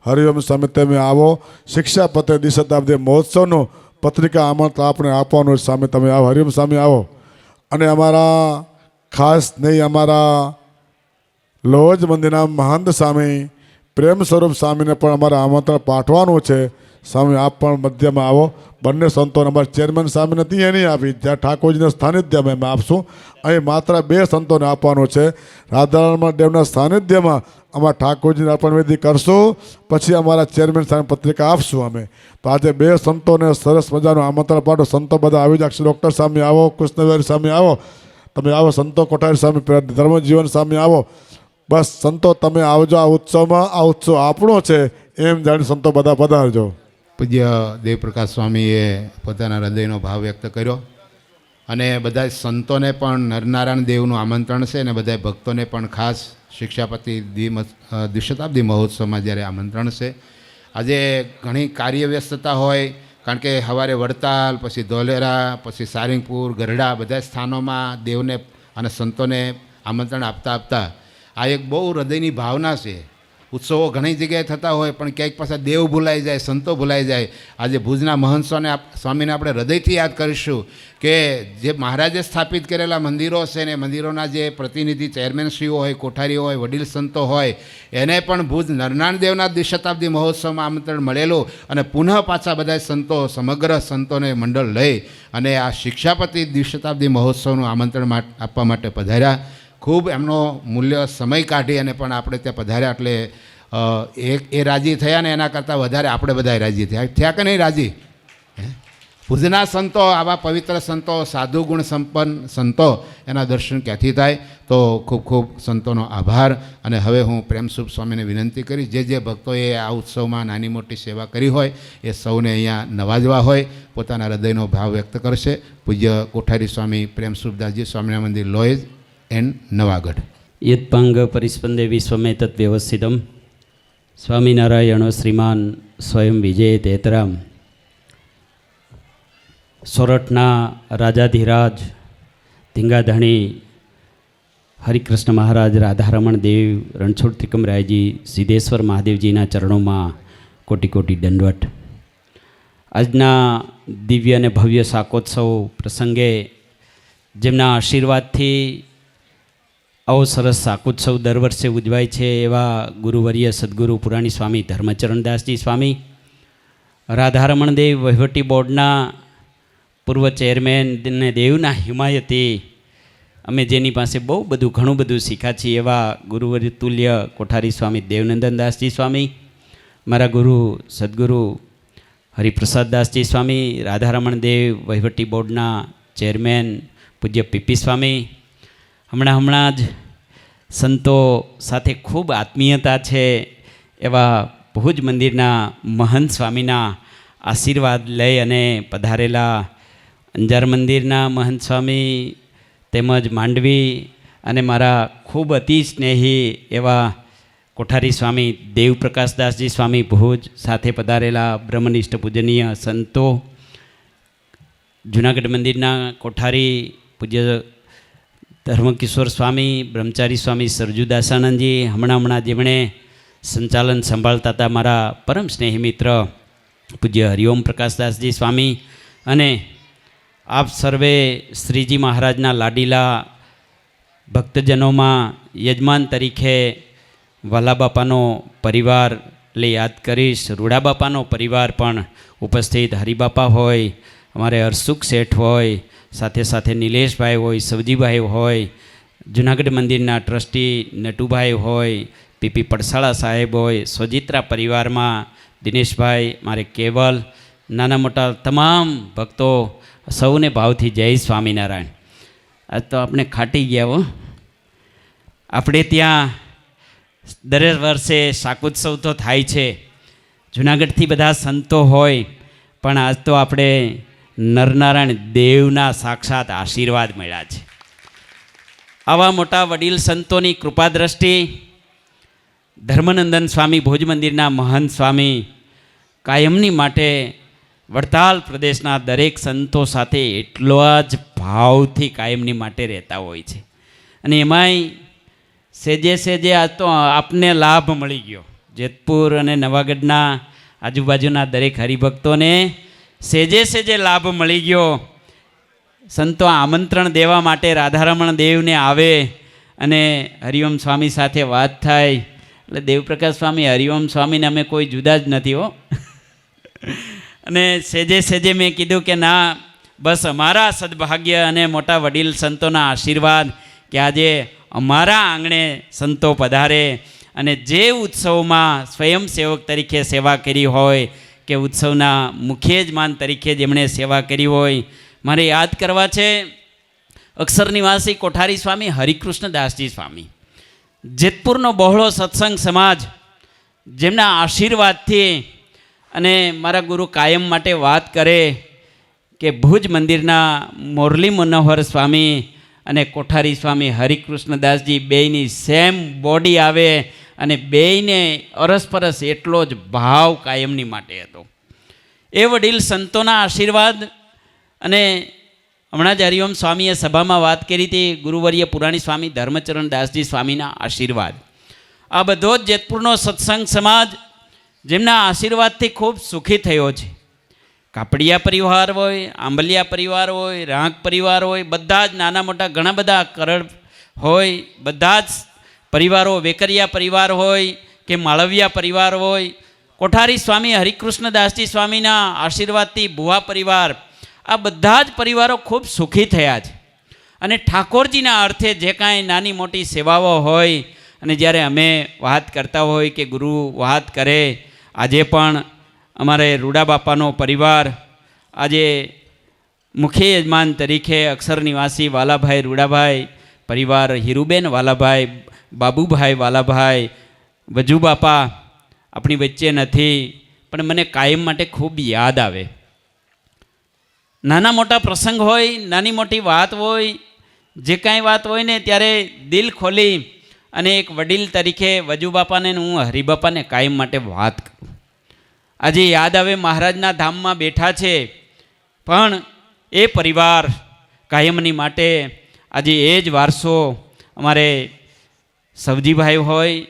હરિઓમ સ્વામી તમે આવો. શિક્ષાપત્ર દ્વિશતાબ્દી મહોત્સવનું પત્રિકા આમંત્રણ આપણે આપવાનું. સ્વામી તમે આવો, હરિઓમ સ્વામી આવો. અને અમારા ખાસ નહીં અમારા લોજ મંદિરના મહંત સ્વામી પ્રેમ સ્વરૂપ સ્વામીને પણ અમારે આમંત્રણ પાઠવાનું છે. સ્વામી આપ પણ મધ્યમાં આવો. બંને સંતોને અમારા ચેરમેન સ્વામીને ત્યાં નહીં આપી, જ્યાં ઠાકોરજીના સાનિધ્યમાં અમે આપશું. અહીં માત્ર 2 સંતોને આપવાનું છે. રાધારમણ દેવના સાનિધ્યમાં અમારા ઠાકોરજીને અર્પણ વિધિ કરશું, પછી અમારા ચેરમેન સામે પત્રિકા આપશું અમે. તો આજે 2 સંતોને સરસ મજાનું આમંત્રણ પાઠો. સંતો બધા આવી જશે. ડૉક્ટર સ્વામી આવો, કૃષ્ણવેર સ્વામી આવો, તમે આવો. સંતો કોઠારી સ્વામી, ધર્મજીવન સ્વામી આવો. બસ સંતો તમે આવજો આ ઉત્સવમાં. આ ઉત્સવ આપણો છે એમ જાણી સંતો બધા પધારજો. પૂજ્ય દેવપ્રકાશ સ્વામીએ પોતાના હૃદયનો ભાવ વ્યક્ત કર્યો અને બધા સંતોને પણ નરનારાયણ દેવનું આમંત્રણ છે અને બધા ભક્તોને પણ ખાસ શિક્ષાપતિ દ્વિશતાબ્દી મહોત્સવમાં જ્યારે આમંત્રણ છે. આજે ઘણી કાર્યવ્યસ્તતા હોય, કારણ કે સવારે વડતાલ, પછી ધોલેરા, પછી સારંગપુર, ગરડા બધા સ્થાનોમાં દેવને અને સંતોને આમંત્રણ આપતા આ એક બહુ હૃદયની ભાવના છે. ઉત્સવો ઘણી જગ્યાએ થતા હોય પણ ક્યાંક પાછા દેવ ભૂલાઈ જાય, સંતો ભૂલાઈ જાય. આજે ભુજના મહંતોને સ્વામીને આપણે હૃદયથી યાદ કરીશું કે જે મહારાજે સ્થાપિત કરેલા મંદિરો છે ને મંદિરોના જે પ્રતિનિધિ ચેરમેનશ્રીઓ હોય, કોઠારીઓ હોય, વડીલ સંતો હોય, એને પણ ભુજ નરનારાયણ દેવના દ્વિશતાબ્દી મહોત્સવમાં આમંત્રણ મળેલું અને પુનઃ પાછા બધા સંતો, સમગ્ર સંતોને મંડળ લઈ અને આ શિક્ષાપતિ દ્વિશતાબ્દી મહોત્સવનું આમંત્રણ આપવા માટે પધાર્યા. ખૂબ એમનો મૂલ્ય સમય કાઢી અને પણ આપણે ત્યાં પધાર્યા એટલે એ રાજી થયા ને એના કરતાં વધારે આપણે બધા રાજી થયા કે નહીં રાજી? ભુજના સંતો, આવા પવિત્ર સંતો, સાધુ ગુણ સંપન્ન સંતો, એના દર્શન ક્યાંથી થાય? તો ખૂબ ખૂબ સંતોનો આભાર. અને હવે હું પ્રેમસુખ સ્વામીને વિનંતી કરીશ, જે ભક્તોએ આ ઉત્સવમાં નાની મોટી સેવા કરી હોય એ સૌને અહીંયા નવાજવા હોય પોતાના હૃદયનો ભાવ વ્યક્ત કરશે. પૂજ્ય કોઠારી સ્વામી પ્રેમસુખદાસજી સ્વામિનારાયણ મંદિર લોહેજ એન્ડ નવાગઢ. યત્પાંગ પરિસ્પંદે વિશ્વમેતત વ્યવસ્થિતમ સ્વામિનારાયણો શ્રીમાન સ્વયં વિજય તેતરામ. સોરઠના રાજાધિરાજ ધીંગાધણી હરિકૃષ્ણ મહારાજ, રાધારમણ દેવ, રણછોડ ત્રિકમરાયજી, સિદ્ધેશ્વર મહાદેવજીના ચરણોમાં કોટી કોટી દંડવટ. આજના દિવ્ય અને ભવ્ય શાકોત્સવ પ્રસંગે જેમના આશીર્વાદથી આવો સરસ શાકોત્સવ દર વર્ષે ઉજવાય છે એવા ગુરુવર્ય સદગુરુ પુરાણી સ્વામી ધર્મચરણદાસજી સ્વામી, રાધારમણ દેવ વહીવટી બોર્ડના પૂર્વ ચેરમેન અને દેવના હિમાયતી, અમે જેની પાસે બહુ બધું ઘણું બધું શીખ્યા છીએ એવા ગુરુવર્ય તુલ્ય કોઠારી સ્વામી દેવનંદનદાસજી સ્વામી, મારા ગુરુ સદગુરુ હરિપ્રસાદદાસજી સ્વામી, રાધારમણ દેવ વહીવટી બોર્ડના ચેરમેન પૂજ્ય પીપી સ્વામી. હમણાં જ સંતો સાથે ખૂબ આત્મીયતા છે એવા ભુજ મંદિરના મહંત સ્વામીના આશીર્વાદ લઈ અને પધારેલા અંજાર મંદિરના મહંત સ્વામી તેમજ માંડવી અને મારા ખૂબ અતિ સ્નેહી એવા કોઠારી સ્વામી દેવપ્રકાશદાસજી સ્વામી ભુજ સાથે પધારેલા બ્રહ્મનિષ્ઠ પૂજનીય સંતો, જૂનાગઢ મંદિરના કોઠારી પૂજ્ય ધર્મકિશોર સ્વામી, બ્રહ્મચારી સ્વામી સરજુદાસાનંદજી, હમણાં જેમણે સંચાલન સંભાળતા હતા મારા પરમ સ્નેહી મિત્ર પૂજ્ય હરિઓમ પ્રકાશદાસજી સ્વામી, અને આપ સર્વે શ્રીજી મહારાજના લાડીલા ભક્તજનોમાં યજમાન તરીકે વાલા બાપાનો પરિવાર એટલે યાદ કરીશ, રૂડા બાપાનો પરિવાર પણ ઉપસ્થિત, હરિબાપા હોય, અમારે હરસુખ શેઠ હોય, સાથે સાથે નિલેશભાઈ હોય, સવજીભાઈ હોય, જૂનાગઢ મંદિરના ટ્રસ્ટી નટુભાઈ હોય, પીપી પડસાળા સાહેબ હોય, સોજિત્રા પરિવારમાં દિનેશભાઈ, મારે કેવલ, નાના મોટા તમામ ભક્તો સૌને ભાવથી જય સ્વામિનારાયણ. આજ તો આપણે ખાટી ગયા હો. આપણે ત્યાં દરેક વર્ષે શાકોત્સવ તો થાય છે, જૂનાગઢથી બધા સંતો હોય, પણ આજ તો આપણે નરનારાયણ દેવના સાક્ષાત આશીર્વાદ મળ્યા છે. આવા મોટા વડીલ સંતોની કૃપા દ્રષ્ટિ ધર્મનંદન સ્વામી ભુજ મંદિરના મહંત સ્વામી કાયમની માટે વડતાલ પ્રદેશના દરેક સંતો સાથે એટલા જ ભાવથી કાયમની માટે રહેતા હોય છે. અને એમાંય સેજે આજ તો આપને લાભ મળી ગયો. જેતપુર અને નવાગઢના આજુબાજુના દરેક હરિભક્તોને સેજે લાભ મળી ગયો. સંતો આમંત્રણ દેવા માટે રાધારમણ દેવને આવે અને હરિઓમ સ્વામી સાથે વાત થાય એટલે દેવપ્રકાશ સ્વામી, હરિઓમ સ્વામીને અમે કોઈ જુદા જ નથી હો. અને સેજે મેં કીધું કે ના, બસ અમારા સદભાગ્ય અને મોટા વડીલ સંતોના આશીર્વાદ કે આજે અમારા આંગણે સંતો પધારે અને જે ઉત્સવમાં સ્વયંસેવક તરીકે સેવા કરી હોય કે ઉત્સવના મુખ્ય યજમાન તરીકે જેમણે સેવા કરી હોય, મારે યાદ કરવા છે અક્ષર નિવાસી કોઠારી સ્વામી હરિકૃષ્ણદાસજી સ્વામી. જેતપુરનો બહોળો સત્સંગ સમાજ જેમના આશીર્વાદથી અને મારા ગુરુ કાયમ માટે વાત કરે કે ભુજ મંદિરના મોરલી મનોહર સ્વામી અને કોઠારી સ્વામી હરિકૃષ્ણદાસજી બેયની સેમ બોડી આવે અને બેયને અરસપરસ એટલો જ ભાવ કાયમની માટે હતો. એ વડીલ સંતોના આશીર્વાદ અને હમણાં જ હરિઓમ સ્વામીએ સભામાં વાત કરી હતી ગુરુવર્ય પુરાણી સ્વામી ધર્મચરણ દાસજી સ્વામીના આશીર્વાદ. આ બધો જ જેતપુરનો સત્સંગ સમાજ જેમના આશીર્વાદથી ખૂબ સુખી થયો છે. કાપડિયા પરિવાર હોય, આંબલિયા પરિવાર હોય, રાંક પરિવાર હોય, બધા જ નાના મોટા ઘણા બધા કરડ હોય, બધા જ પરિવારો, વેકરિયા પરિવાર હોય કે માળવિયા પરિવાર હોય, કોઠારી સ્વામી હરિકૃષ્ણદાસજી સ્વામીના આશીર્વાદથી ભુવા પરિવાર, આ બધા જ પરિવારો ખૂબ સુખી થયા છે. અને ઠાકોરજીના અર્થે જે કાંઈ નાની મોટી સેવાઓ હોય અને જ્યારે અમે વાત કરતા હોય કે ગુરુ વાત કરે, આજે પણ અમારે રૂડા બાપાનો પરિવાર આજે મુખ્ય યજમાન તરીકે અક્ષર નિવાસી વાલાભાઈ રૂડાભાઈ પરિવાર, હીરુબેન વાલાભાઈ, બાબુભાઈ વાલાભાઈ, વજુ બાપા આપણી વચ્ચે નથી, પણ મને કાયમ માટે ખૂબ યાદ આવે. નાના મોટા પ્રસંગ હોય, નાની મોટી વાત હોય, જે કાંઈ વાત હોય ને ત્યારે દિલ ખોલી અને એક વડીલ તરીકે વજુ બાપાને હું હરિબાપાને કાયમ માટે વાત કરું. આજે યાદ આવે મહારાજના ધામમાં બેઠા છે, પણ એ પરિવાર કાયમની માટે આજે એ જ વારસો અમારે સવજીભાઈ હોય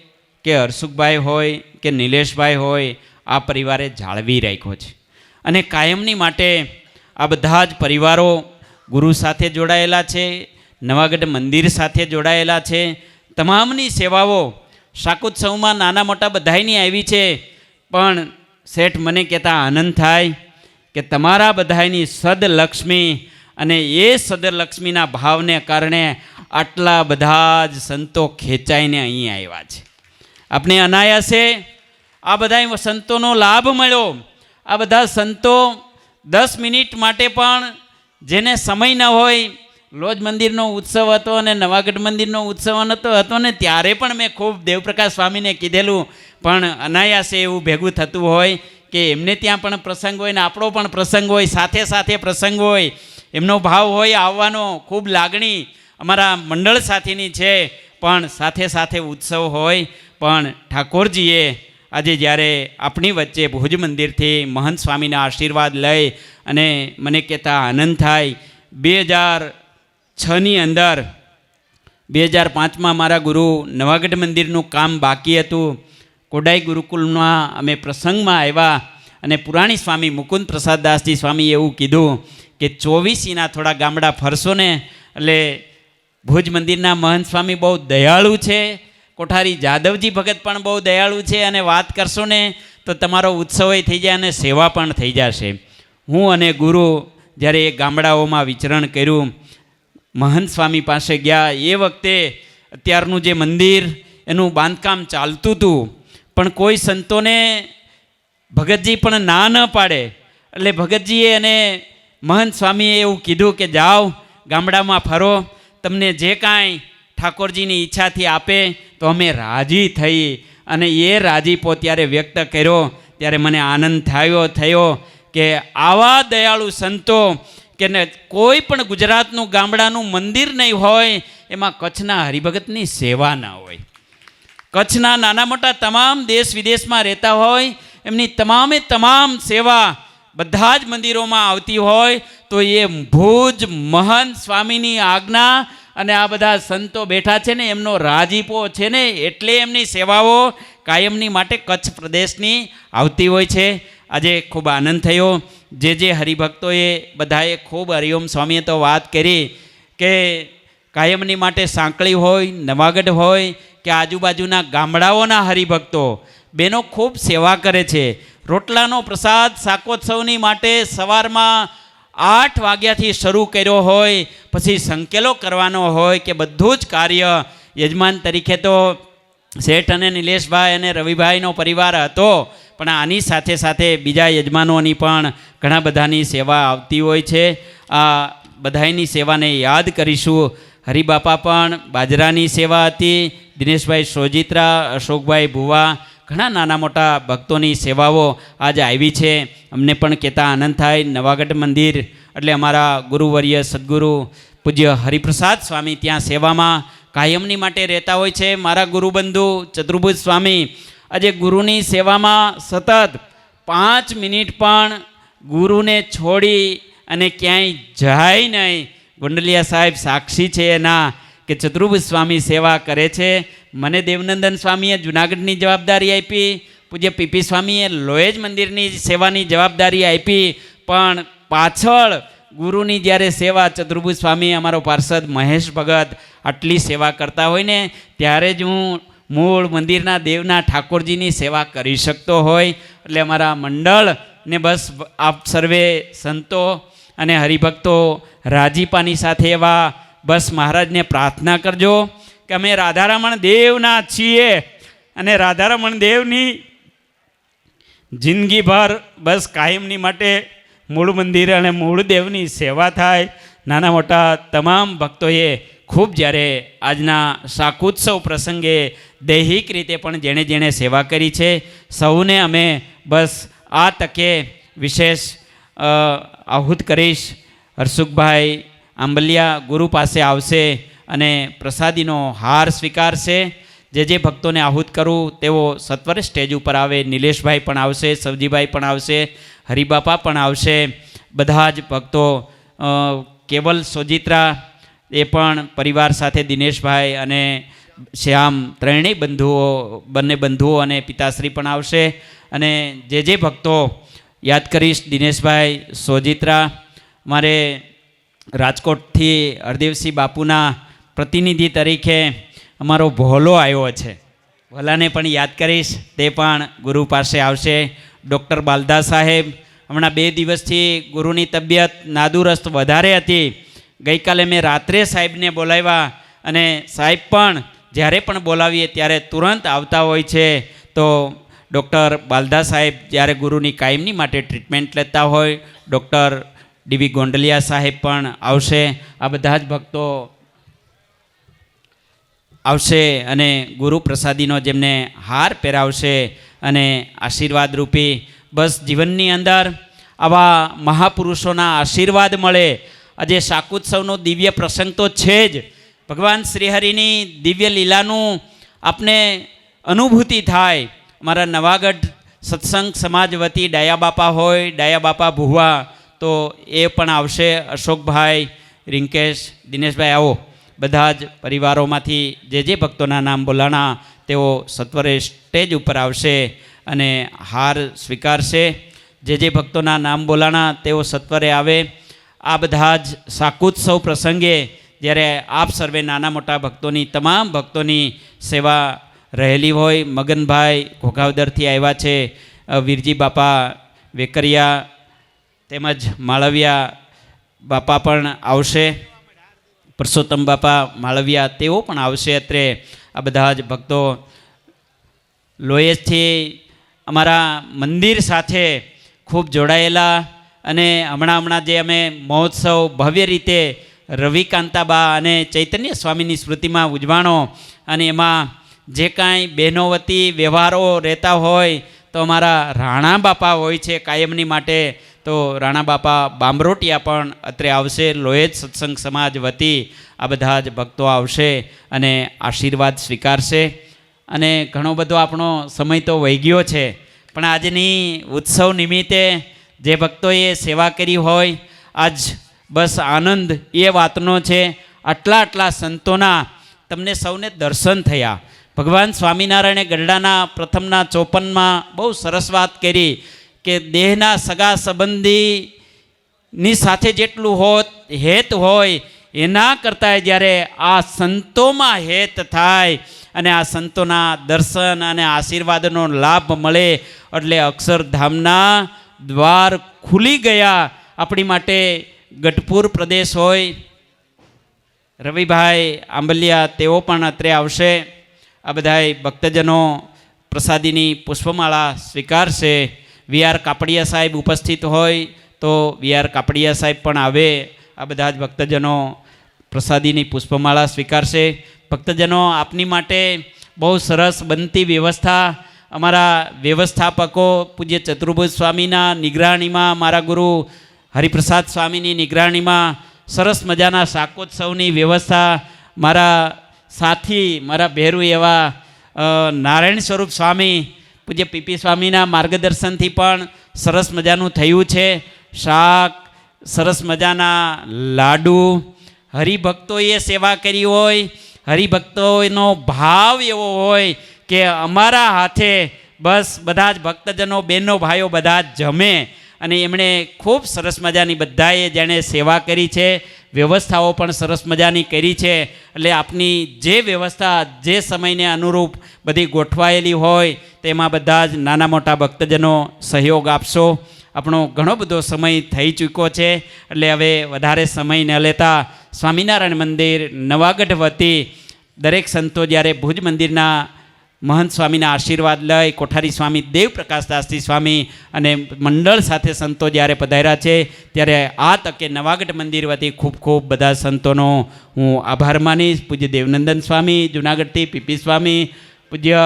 કે હરસુખભાઈ હોય કે નિલેશભાઈ હોય, આ પરિવારે જાળવી રાખ્યો છે. અને કાયમની માટે આ બધા જ પરિવારો ગુરુ સાથે જોડાયેલા છે, નવાગઢ મંદિર સાથે જોડાયેલા છે. તમામની સેવાઓ શાકોત્સવમાં નાના મોટા બધાયની આવી છે, પણ શેઠ મને કહેતા આનંદ થાય કે તમારા બધાયની સદલક્ષ્મી અને એ સદલક્ષ્મીના ભાવને કારણે આટલા બધા જ સંતો ખેંચાઈને અહીં આવ્યા છે. આપણે અનાયાસે આ બધા સંતોનો લાભ મળ્યો. આ બધા સંતો 10 મિનિટ માટે પણ જેને સમય ન હોય, લોજ મંદિરનો ઉત્સવ હતો અને નવાગઢ મંદિરનો ઉત્સવ હતો ને ત્યારે પણ મેં ખૂબ દેવપ્રકાશ સ્વામીને કીધેલું, પણ અનાયાસે એવું ભેગું થતું હોય કે એમને ત્યાં પણ પ્રસંગ હોય ને આપણો પણ પ્રસંગ હોય, સાથે સાથે પ્રસંગ હોય, એમનો ભાવ હોય આવવાનો, ખૂબ લાગણી અમારા મંડળ સાથેની છે, પણ સાથે સાથે ઉત્સવ હોય. પણ ઠાકોરજીએ આજે જ્યારે આપણી વચ્ચે ભુજ મંદિરથી મહંત સ્વામીના આશીર્વાદ લઈ અને મને કહેતા આનંદ થાય, 2006ની અંદર 2005માં મારા ગુરુ નવાગઢ મંદિરનું કામ બાકી હતું. કોડાઈ ગુરુકુલમાં અમે પ્રસંગમાં આવ્યા અને પુરાણી સ્વામી મુકુંદ પ્રસાદ દાસજી સ્વામીએ એવું કીધું કે 24ના થોડા ગામડા ફરશો ને એટલે ભુજ મંદિરના મહંત સ્વામી બહુ દયાળુ છે, કોઠારી જાદવજી ભગત પણ બહુ દયાળુ છે, અને વાત કરશો ને તો તમારો ઉત્સવય થઈ જાય અને સેવા પણ થઈ જશે. હું અને ગુરુ જ્યારે એ ગામડાઓમાં વિચરણ કર્યું, મહંત સ્વામી પાસે ગયા. એ વખતે અત્યારનું જે મંદિર એનું બાંધકામ ચાલતું હતું, પણ કોઈ સંતોને ભગતજી પણ ના ન પાડે, એટલે ભગતજીએ અને મહંત સ્વામીએ એવું કીધું કે જાઓ ગામડામાં ફરો, તમને જે કાંઈ ઠાકોરજીની ઈચ્છાથી આપે તો અમે રાજી થઈ. અને એ રાજીપો ત્યારે વ્યક્ત કર્યો ત્યારે મને આનંદ થયો કે આવા દયાળુ સંતો કે ને કોઈ પણ ગુજરાતનું ગામડાનું મંદિર નહીં હોય એમાં કચ્છના હરિભગતની સેવા ના હોય. કચ્છના નાના મોટા તમામ દેશ વિદેશમાં રહેતા હોય એમની તમામે તમામ સેવા બધા જ મંદિરોમાં આવતી હોય, તો એ ભુજ મહંત સ્વામીની આજ્ઞા અને આ બધા સંતો બેઠા છે ને એમનો રાજીપો છે ને એટલે એમની સેવાઓ કાયમની માટે કચ્છ પ્રદેશની આવતી હોય છે. આજે ખૂબ આનંદ થયો. જે હરિભક્તોએ બધાએ ખૂબ હરિઓમ સ્વામીએ તો વાત કરી કે કાયમની માટે સાંકળી હોય, નવાગઢ હોય કે આજુબાજુના ગામડાઓના હરિભક્તો બેનો ખૂબ સેવા કરે છે. રોટલાનો પ્રસાદ શાકોત્સવની માટે સવારમાં 8 વાગ્યાથી શરૂ કર્યો હોય, પછી સંકેલો કરવાનો હોય કે બધું જ કાર્ય યજમાન તરીકે તો શેઠ અને નિલેશભાઈ અને રવિભાઈનો પરિવાર હતો, પણ આની સાથે સાથે બીજા યજમાનોની પણ ઘણા બધાની સેવા આવતી હોય છે. આ બધાની સેવાને યાદ કરીશું. હરિબાપા પણ બાજરાની સેવા હતી, દિનેશભાઈ સોજિત્રા, અશોકભાઈ ભુવા, ઘણા નાના મોટા ભક્તોની સેવાઓ આજે આવી છે. અમને પણ કહેતા આનંદ થાય. નવાગઢ મંદિર એટલે અમારા ગુરુવર્ય સદગુરુ પૂજ્ય હરિપ્રસાદ સ્વામી ત્યાં સેવામાં કાયમની માટે રહેતા હોય છે. મારા ગુરુબંધુ ચતુર્ભુજ સ્વામી આજે ગુરુની સેવામાં સતત 5 મિનિટ પણ ગુરુને છોડી અને ક્યાંય જાય નહીં. ગોંડલિયા સાહેબ સાક્ષી છે એના કે ચતુર્ભુજ સ્વામી સેવા કરે છે. મને દેવનંદન સ્વામીએ જુનાગઢની જવાબદારી આપી, પૂજ્ય પીપી સ્વામીએ લોહેજ મંદિરની સેવાની જવાબદારી આપી, પણ પાછળ ગુરુની જ્યારે સેવા ચતુર્ભુજ સ્વામી અમારો પાર્ષદ મહેશ ભગત આટલી સેવા કરતા હોય ને ત્યારે જ હું મૂળ મંદિરના દેવના ઠાકોરજીની સેવા કરી શકતો હોય. એટલે અમારા મંડળને બસ આપ સર્વે સંતો અને હરિભક્તો રાજીપાની સાથે એવા બસ મહારાજને પ્રાર્થના કરજો કે અમે રાધારમણ દેવના છીએ અને રાધારમણ દેવની જિંદગીભર બસ કાયમની માટે મૂળ મંદિર અને મૂળ દેવની સેવા થાય. નાના મોટા તમામ ભક્તોએ ખૂબ જ્યારે આજના શાકોત્સવ પ્રસંગે દૈહિક રીતે પણ જેણે જેણે સેવા કરી છે સૌને અમે બસ આ તકે વિશેષ આહુત કરીશ. હરસુખભાઈ આંબલિયા ગુરુ પાસે આવશે અને પ્રસાદીનો હાર સ્વીકારશે. જે ભક્તોને આહુત કરું તેઓ સત્વરે સ્ટેજ ઉપર આવે. નિલેશભાઈ પણ આવશે, સવજીભાઈ પણ આવશે, હરિબાપા પણ આવશે. બધા જ ભક્તો કેવલ સોજિત્રા એ પણ પરિવાર સાથે દિનેશભાઈ અને શ્યામ ત્રણેય બંને બંધુઓ અને પિતાશ્રી પણ આવશે. અને જે ભક્તો યાદ કરીશ, દિનેશભાઈ, સોજિત્રા, મારે રાજકોટથી હરદેવસિંહ બાપુના પ્રતિનિધિ તરીકે અમારો ભોલો આવ્યો છે, ભોલાને પણ યાદ કરીશ, તે પણ ગુરુ પાસે આવશે. ડૉક્ટર બાલદા સાહેબ, હમણાં 2 દિવસથી ગુરુની તબિયત નાદુરસ્ત વધારે હતી. ગઈકાલે મેં રાત્રે સાહેબને બોલાવ્યા અને સાહેબ પણ જ્યારે પણ બોલાવીએ ત્યારે તુરંત આવતા હોય છે. તો ડૉક્ટર બાલદા સાહેબ જ્યારે ગુરુની કાયમની માટે ટ્રીટમેન્ટ લેતા હોય, ડૉક્ટર ડીવી ગોંડલિયા સાહેબ પણ આવશે. આ બધા જ ભક્તો આવશે અને ગુરુ પ્રસાદીનો જેમને હાર પહેરાવશે અને આશીર્વાદ રૂપી બસ જીવનની અંદર આવા મહાપુરુષોના આશીર્વાદ મળે. આજે શાકોત્સવનો દિવ્ય પ્રસંગ તો છે જ. ભગવાન શ્રીહરિની દિવ્ય લીલાનું આપને અનુભૂતિ થાય. અમારા નવાગઢ સત્સંગ સમાજ વતી ડાયા બાપા હોય, ડાયા બાપા ભુવા, તો એ પણ આવશે. અશોકભાઈ, રિંકેશ, દિનેશભાઈ, આવો. બધા જ પરિવારોમાંથી જે ભક્તોના નામ બોલાણા તેઓ સત્વરે સ્ટેજ ઉપર આવશે અને હાર સ્વીકારશે. જે ભક્તોના નામ બોલાણા તેઓ સત્વરે આવે. આ બધા જ શાકોત્સવ પ્રસંગે જ્યારે આપ સર્વે નાના મોટા ભક્તોની, તમામ ભક્તોની સેવા રહેલી હોય. મગનભાઈ ઘોઘાવદરથી આવ્યા છે, વીરજી બાપા વેકરિયા તેમજ માળવિયા બાપા પણ આવશે, પરસોત્તમ બાપા માળવિયા તેઓ પણ આવશે. અત્રે આ બધા જ ભક્તો લોયેજથી અમારા મંદિર સાથે ખૂબ જોડાયેલા અને હમણાં જે અમે મહોત્સવ ભવ્ય રીતે રવિકાંતાબા અને ચૈતન્ય સ્વામીની સ્મૃતિમાં ઉજવાણો અને એમાં જે કાંઈ બહેનો વતી વ્યવહારો રહેતા હોય તો અમારા રાણા બાપા હોય છે કાયમની માટે. તો રાણા બાપા બામરોટિયા પણ અત્રે આવશે. લોહેજ સત્સંગ સમાજ વતી આ બધા જ ભક્તો આવશે અને આશીર્વાદ સ્વીકારશે. અને ઘણો બધો આપણો સમય તો વહી ગયો છે, પણ આજની ઉત્સવ નિમિત્તે જે ભક્તોએ સેવા કરી હોય, આજ બસ આનંદ એ વાતનો છે. આટલા સંતોના તમને સૌને દર્શન થયા. ભગવાન સ્વામિનારાયણે ગઢડાના પ્રથમના 54માં બહુ સરસ વાત કરી કે દેહના સગા સંબંધીની સાથે જેટલું હેત હોય એના કરતાં જ્યારે આ સંતોમાં હેત થાય અને આ સંતોના દર્શન અને આશીર્વાદનો લાભ મળે એટલે અક્ષરધામના દ્વાર ખુલી ગયા. આપણી માટે ગઢપુર પ્રદેશ હોય, રવિભાઈ આંબલિયા તેઓ પણ અત્રે આવશે. આ બધાય ભક્તજનો પ્રસાદીની પુષ્પમાળા સ્વીકારશે. વી.આર. કાપડિયા સાહેબ ઉપસ્થિત હોય તો વી.આર. કાપડિયા સાહેબ પણ આવે. આ બધા જ ભક્તજનો પ્રસાદીની પુષ્પમાળા સ્વીકારશે. ભક્તજનો આપની માટે બહુ સરસ બનતી વ્યવસ્થા અમારા વ્યવસ્થાપકો પૂજ્ય ચતુર્ભુજ સ્વામીના નિગરાણીમાં, મારા ગુરુ હરિપ્રસાદ સ્વામીની નિગરાણીમાં સરસ મજાના શાકોત્સવની વ્યવસ્થા, મારા સાથી, મારા ભેરુ એવા નારાયણ સ્વરૂપ સ્વામી પૂજ્ય પીપી સ્વામીના માર્ગદર્શનથી પણ સરસ મજાનું થયું છે. શાક, સરસ મજાના લાડુ, હરિભક્તોએ સેવા કરી હોય, હરિભક્તોનો ભાવ એવો હોય કે અમારા હાથે બસ બધા જ ભક્તજનો, બહેનો, ભાઈઓ બધા જ જમે. અને એમણે ખૂબ સરસ મજાની બધાએ જેણે સેવા કરી છે, વ્યવસ્થાઓ પણ સરસ મજાની કરી છે. એટલે આપની જે વ્યવસ્થા જે સમયને અનુરૂપ બધી ગોઠવાયેલી હોય તેમાં બધા જ નાના મોટા ભક્તજનો સહયોગ આપશો. આપણો ઘણો બધો સમય થઈ ચૂક્યો છે, એટલે હવે વધારે સમય ન લેતા સ્વામિનારાયણ મંદિર નવાગઢ વતી દરેક સંતો જ્યારે ભુજ મંદિરના મહંત સ્વામીના આશીર્વાદ લઈ કોઠારી સ્વામી દેવપ્રકાશદાસજી સ્વામી અને મંડળ સાથે સંતો જ્યારે પધાર્યા છે, ત્યારે આ તકે નવાગઢ મંદિર વતી ખૂબ ખૂબ બધા સંતોનો હું આભાર માનીશ. પૂજ્ય દેવનંદન સ્વામી જુનાગઢથી, પીપી સ્વામી, પૂજ્ય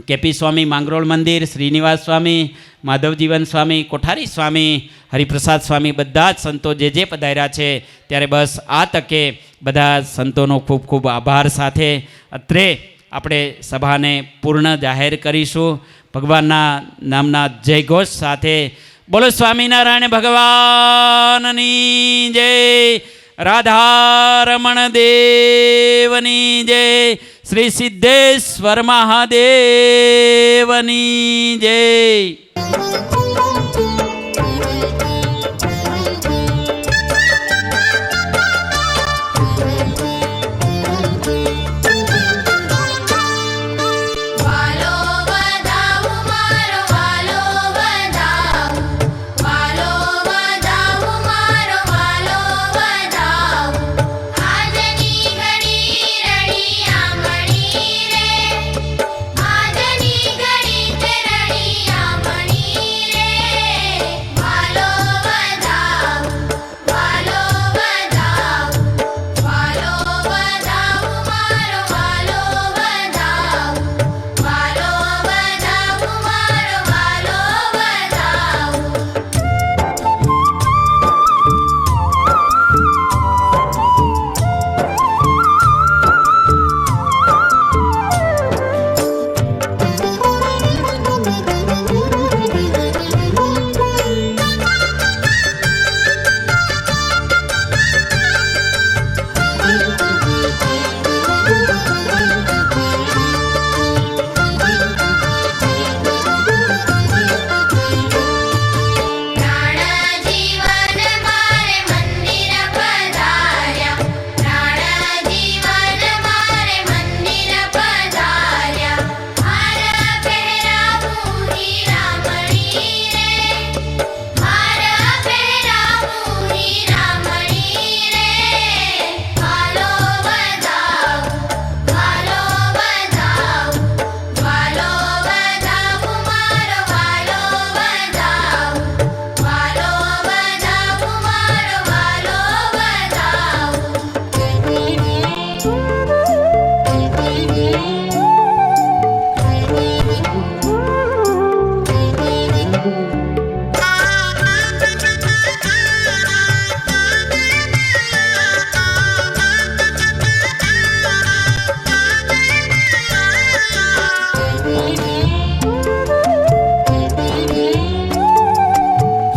કેપી સ્વામી માંગરોળ મંદિર, શ્રીનિવાસ સ્વામી, માધવજીવન સ્વામી, કોઠારી સ્વામી, હરિપ્રસાદ સ્વામી, બધા જ સંતો જે પધાર્યા છે, ત્યારે બસ આ તકે બધા સંતોનો ખૂબ ખૂબ આભાર સાથે અત્રે આપણે સભાને પૂર્ણ જાહેર કરીશું. ભગવાનના નામના જયઘોષ સાથે બોલો સ્વામિનારાયણ ભગવાનની જય, રાધારમણ દેવની જય, શ્રી સિદ્ધેશ્વર મહાદેવની જય.